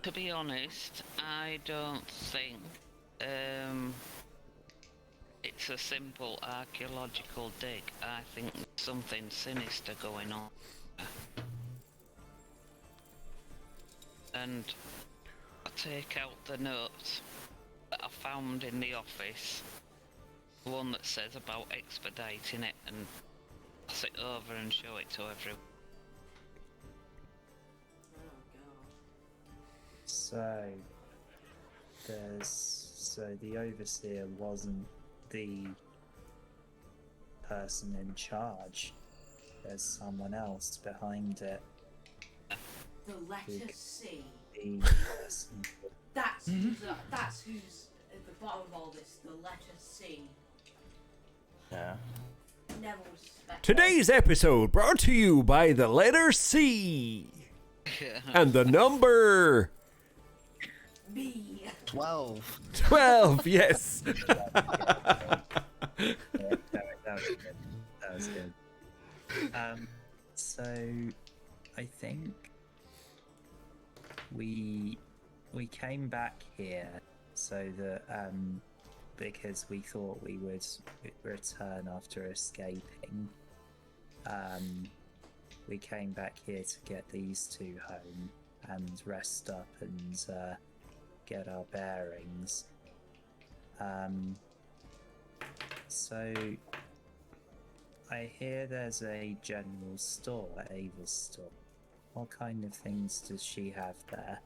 to be honest, I don't think it's a simple archaeological dig. I think there's something sinister going on. And I take out the notes that I found in the office, the one that says about expediting it, and pass it over and show it to everyone. So the overseer wasn't the person in charge. There's someone else behind it. The letter C. The person. That's who's at the bottom of all this. The letter C. Yeah. Never suspected. Today's episode brought to you by the letter C and the number B. 12. 12. Yes. That was good. So I think we came back here so that because we thought we would return after escaping. We came back here to get these two home. and rest up and get our bearings. So I hear there's a general store at Ava's store. What kind of things does she have there?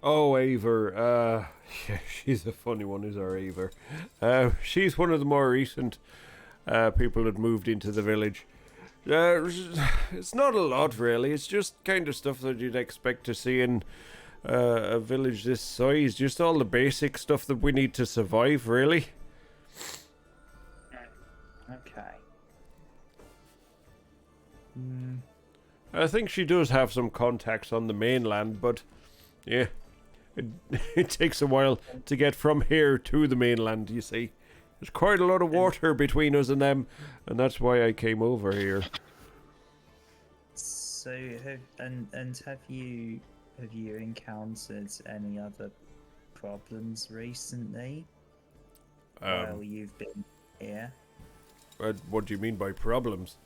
Oh, Aver. Yeah, she's a funny one, is our Aver. She's one of the more recent people that moved into the village. It's not a lot, really. It's just kind of stuff that you'd expect to see in a village this size. Just all the basic stuff that we need to survive, really. Okay. I think she does have some contacts on the mainland, but yeah, it takes a while to get from here to the mainland, you see. There's quite a lot of water between us and them, and that's why I came over here. So, have you encountered any other problems recently while you've been here? What do you mean by problems?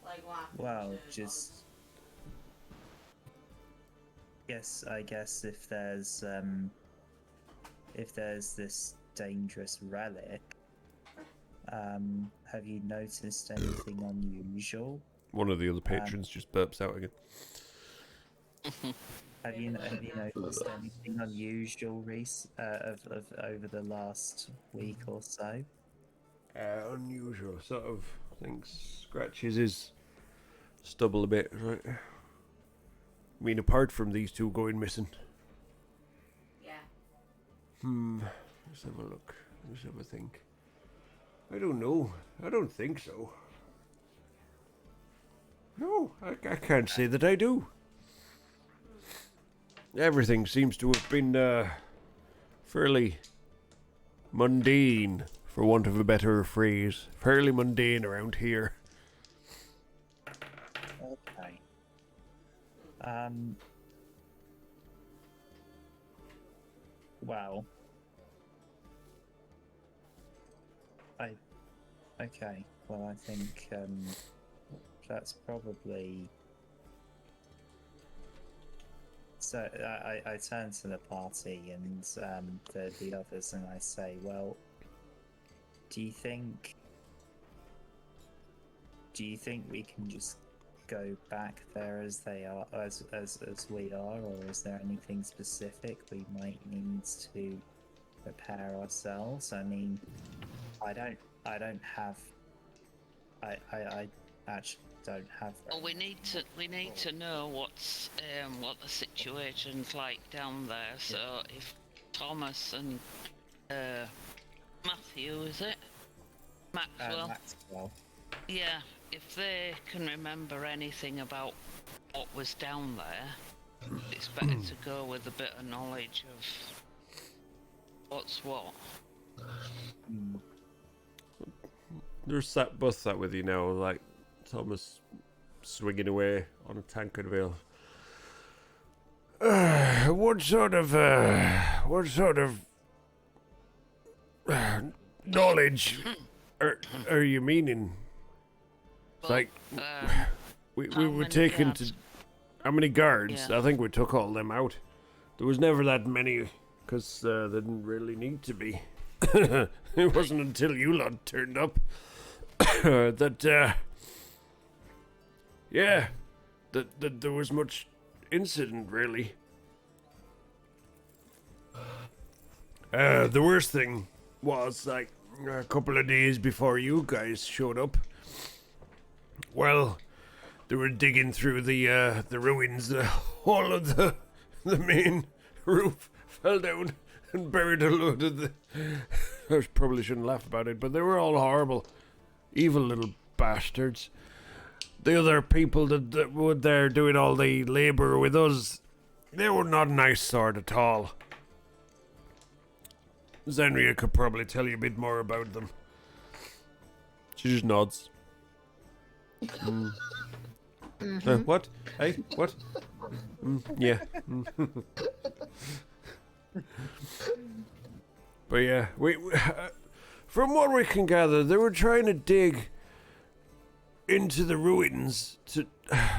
Like what happened Well, to just yes, I guess if there's this dangerous relic, have you noticed anything unusual? One of the other patrons just burps out again. Have you noticed anything unusual over the last week or so? Unusual sort of things. Scratches his stubble a bit, right? I mean, apart from these two going missing. Yeah. Let's have a look. Let's have a think. I don't know. I don't think so. No, I can't say that I do. Everything seems to have been fairly mundane, for want of a better phrase. Fairly mundane around here. Okay. Well. Okay. Well, I think that's probably. So I turn to the party and the others, and I say, "Well, do you think we can just go back there as they are, as we are, or is there anything specific we might need to prepare ourselves? I mean, I actually don't have. Well, we need to know what the situation's like down there. So if Thomas and Matthew, is it? Maxwell. Yeah, if they can remember anything about what was down there, it's better to go with a bit of knowledge of what's what. They're both sat with you now, like Thomas swinging away on a tankard of ale. What sort of knowledge are you meaning? It's like we were taken to how many guards? Yeah. I think we took all them out. There was never that many because there didn't really need to be. It wasn't until you lot turned up that there was much incident, really. The worst thing was, like, a couple of days before you guys showed up, well, they were digging through the ruins. The whole of the main roof fell down and buried a load of the... I probably shouldn't laugh about it, but they were all horrible, evil little bastards. The other people that were there doing all the labour with us, they were not nice sort at all. Zenria could probably tell you a bit more about them. She just nods. What? Hey, what? Yeah. But yeah, we from what we can gather, they were trying to dig into the ruins.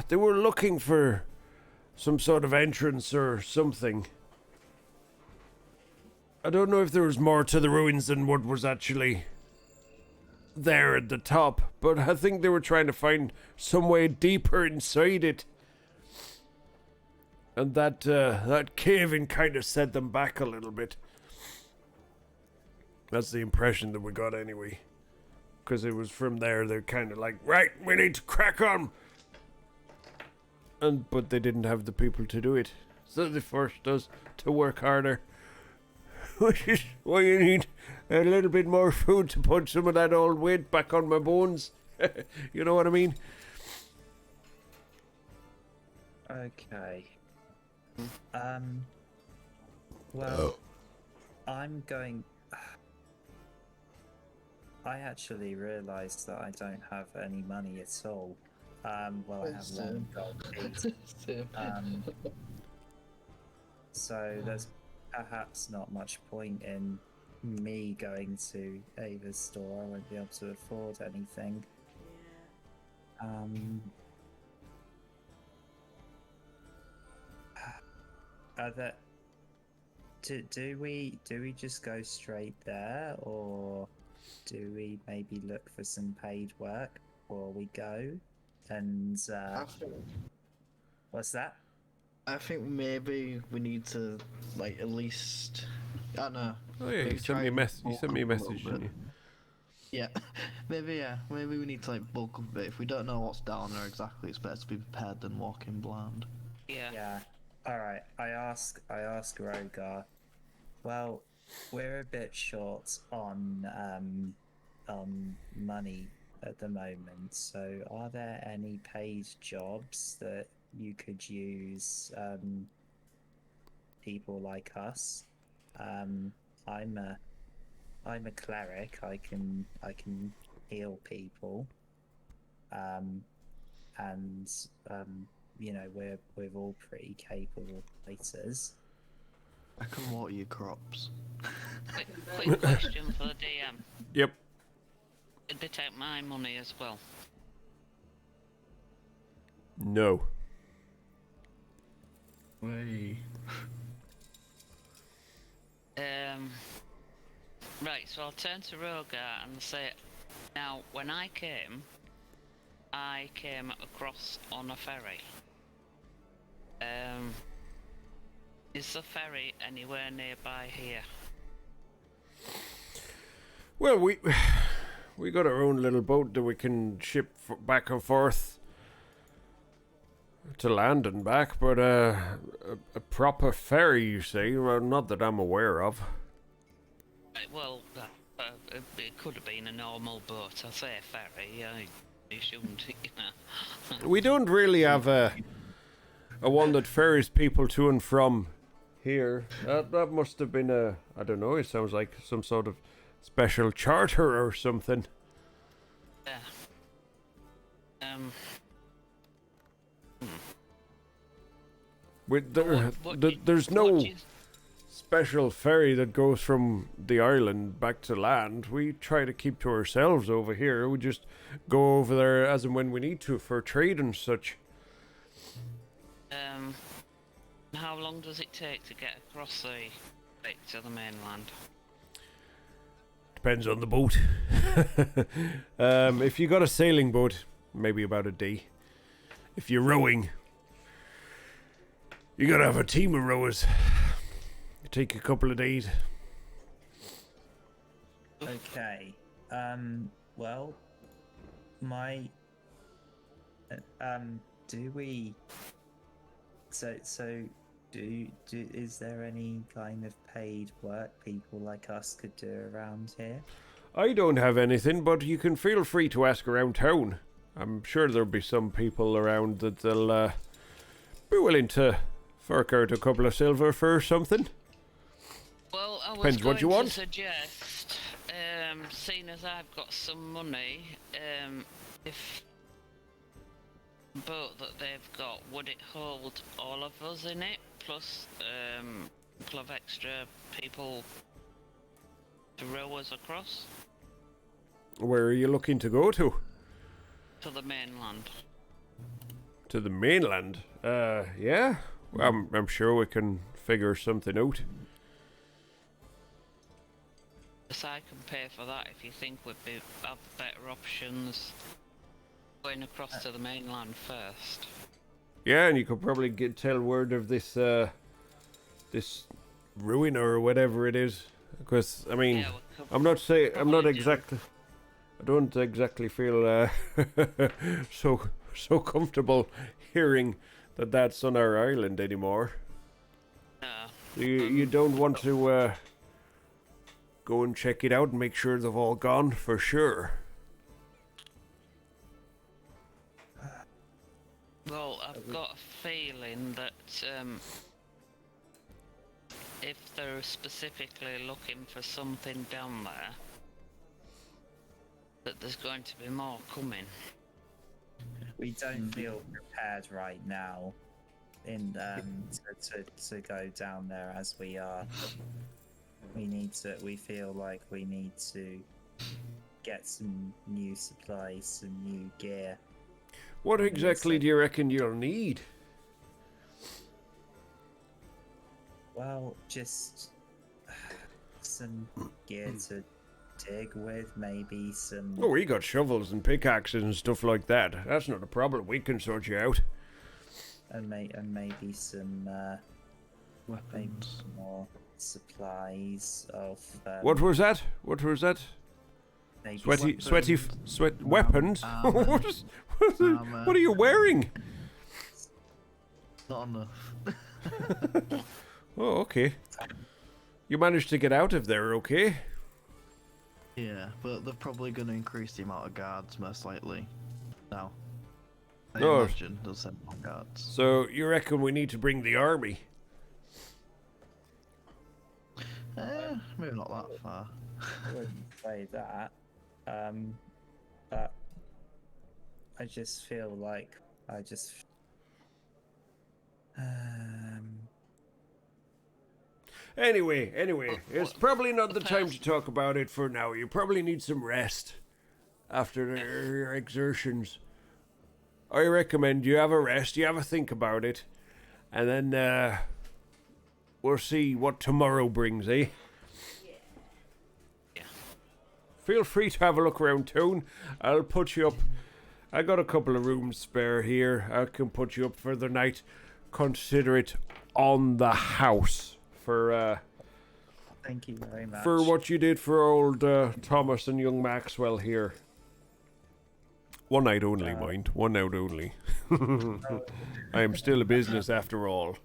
They were looking for some sort of entrance or something. I don't know if there was more to the ruins than what was actually there at the top, but I think they were trying to find some way deeper inside it. And that cave-in kind of set them back a little bit. That's the impression that we got anyway. Because it was from there, they're kind of like, right, we need to crack on. But they didn't have the people to do it. So they forced us to work harder. Which is why you need a little bit more food to put some of that old weight back on my bones. You know what I mean? Okay. Well, I'm going... I actually realised that I don't have any money at all. Well, I have one gold piece. So there's perhaps not much point in me going to Ava's store. I won't be able to afford anything. Are there... Do we just go straight there, or do we maybe look for some paid work before we go? And what's that? I think maybe we need to, like, at least, I don't know. Oh yeah, you sent me a message, didn't you? Yeah, maybe we need to, like, bulk up a bit. If we don't know what's down there exactly, it's better to be prepared than walking blind. Yeah. All right. I ask Rogar. Well, we're a bit short on money at the moment. So, are there any paid jobs that you could use people like us? I'm a cleric. I can heal people. You know, we're all pretty capable fighters. I can water your crops. Quick question for the DM. Yep. Did they take my money as well? No. Way. Right, so I'll turn to Rogar and say, now, when I came across on a ferry. Is the ferry anywhere nearby here? Well, we got our own little boat that we can ship back and forth to land and back, but a proper ferry, you say? Well, not that I'm aware of. Well, it could have been a normal boat. I say ferry. You shouldn't, you know. We don't really have a one that ferries people to and from here. That must have been I don't know, it sounds like some sort of special charter or something. Yeah. There's no special ferry that goes from the island back to land. We try to keep to ourselves over here. We just go over there as and when we need to for trade and such. How long does it take to get across the lake to the mainland? Depends on the boat. If you got a sailing boat, maybe about a day. If you're rowing, you gotta have a team of rowers. It take a couple of days. Okay. Well, do we? Is there any kind of paid work people like us could do around here? I don't have anything, but you can feel free to ask around town. I'm sure there'll be some people around that they'll be willing to fork out a couple of silver for something. Well, I was Depends going what you to want. suggest, seeing as I've got some money, if the boat that they've got, would it hold all of us in it, plus a couple of extra people to row us across? Where are you looking to go to? To the mainland. To the mainland? Yeah. I'm sure we can figure something out. Yes, I can pay for that if you think we'd have better options going across to the mainland first. Yeah, and you could probably tell word of this this ruin or whatever it is. Because I mean, Yeah, we could I'm not saying I'm not probably do. exactly. I don't exactly feel so comfortable hearing that that's on our island anymore. No. You don't want to go and check it out and make sure they've all gone for sure. Well, I've got a feeling that if they're specifically looking for something down there, that there's going to be more coming. We don't feel prepared right now in to go down there as we are. We feel like we need to get some new supplies, some new gear. What exactly do you reckon you'll need? Well, just some gear to dig with, maybe some. Oh, we got shovels and pickaxes and stuff like that. That's not a problem. We can sort you out. And maybe some maybe Weapons. some more supplies of. What was that? What was that? Maybe Sweat weapons? What are you wearing? Not enough. Oh, okay. You managed to get out of there, okay? Yeah, but they're probably going to increase the amount of guards, most likely. Now. I Oh. imagine they'll send more guards. So you reckon we need to bring the army? Maybe not that far. I wouldn't say that. But I just feel like Anyway, it's probably not the time to talk about it for now. You probably need some rest after your exertions. I recommend you have a rest, you have a think about it, and then we'll see what tomorrow brings, eh? Yeah. Feel free to have a look around town. I'll put you up. I got a couple of rooms spare here. I can put you up for the night. Consider it on the house for thank you very much. for what you did for old Thomas and young Maxwell here. One night only, mind. One night only. I am still a business after all.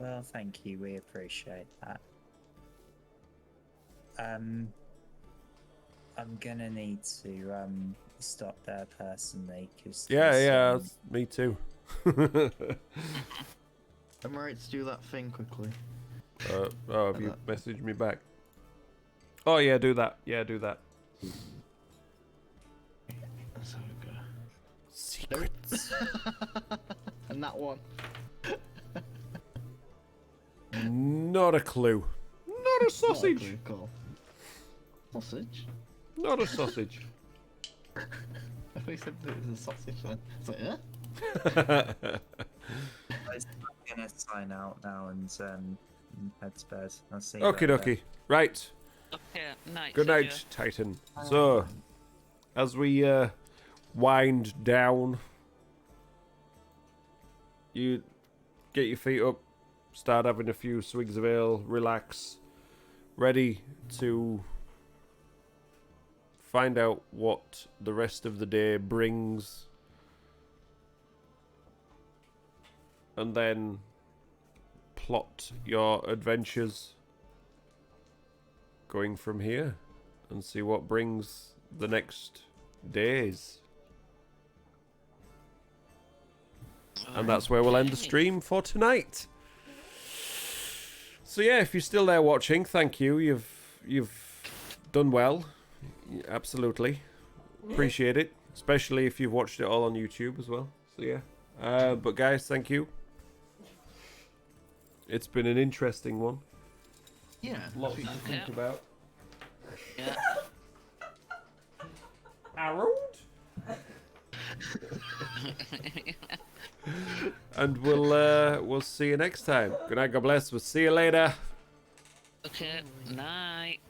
Well, thank you. We appreciate that. I'm gonna need to stop there personally, cause Yeah, me too. I'm right to do that thing quickly. Have you messaged me back? Oh yeah, do that. Yeah, do that. That's how we go. Secrets. And that one. Not a clue. Not a sausage. Not a clue, cool. Sausage? Not a sausage. I thought you said it was a sausage then. It's like, yeah? I'm gonna sign out now and head to bed. I'll see you Okie later. dokie. Right. Okay, night. Good Sergio. night, Titan. So, as we wind down, you get your feet up, start having a few swigs of ale, relax, ready to find out what the rest of the day brings, and then plot your adventures going from here and see what brings the next days. And that's where we'll end the stream for tonight. So yeah, if you're still there watching, thank you. You've done well. Absolutely. Appreciate it. Especially if you've watched it all on YouTube as well. So yeah. But guys, thank you. It's been an interesting one. Yeah. Lots to think Yeah. about. Yeah. Harold? And we'll see you next time. Good night, God bless. We'll see you later. Okay, night.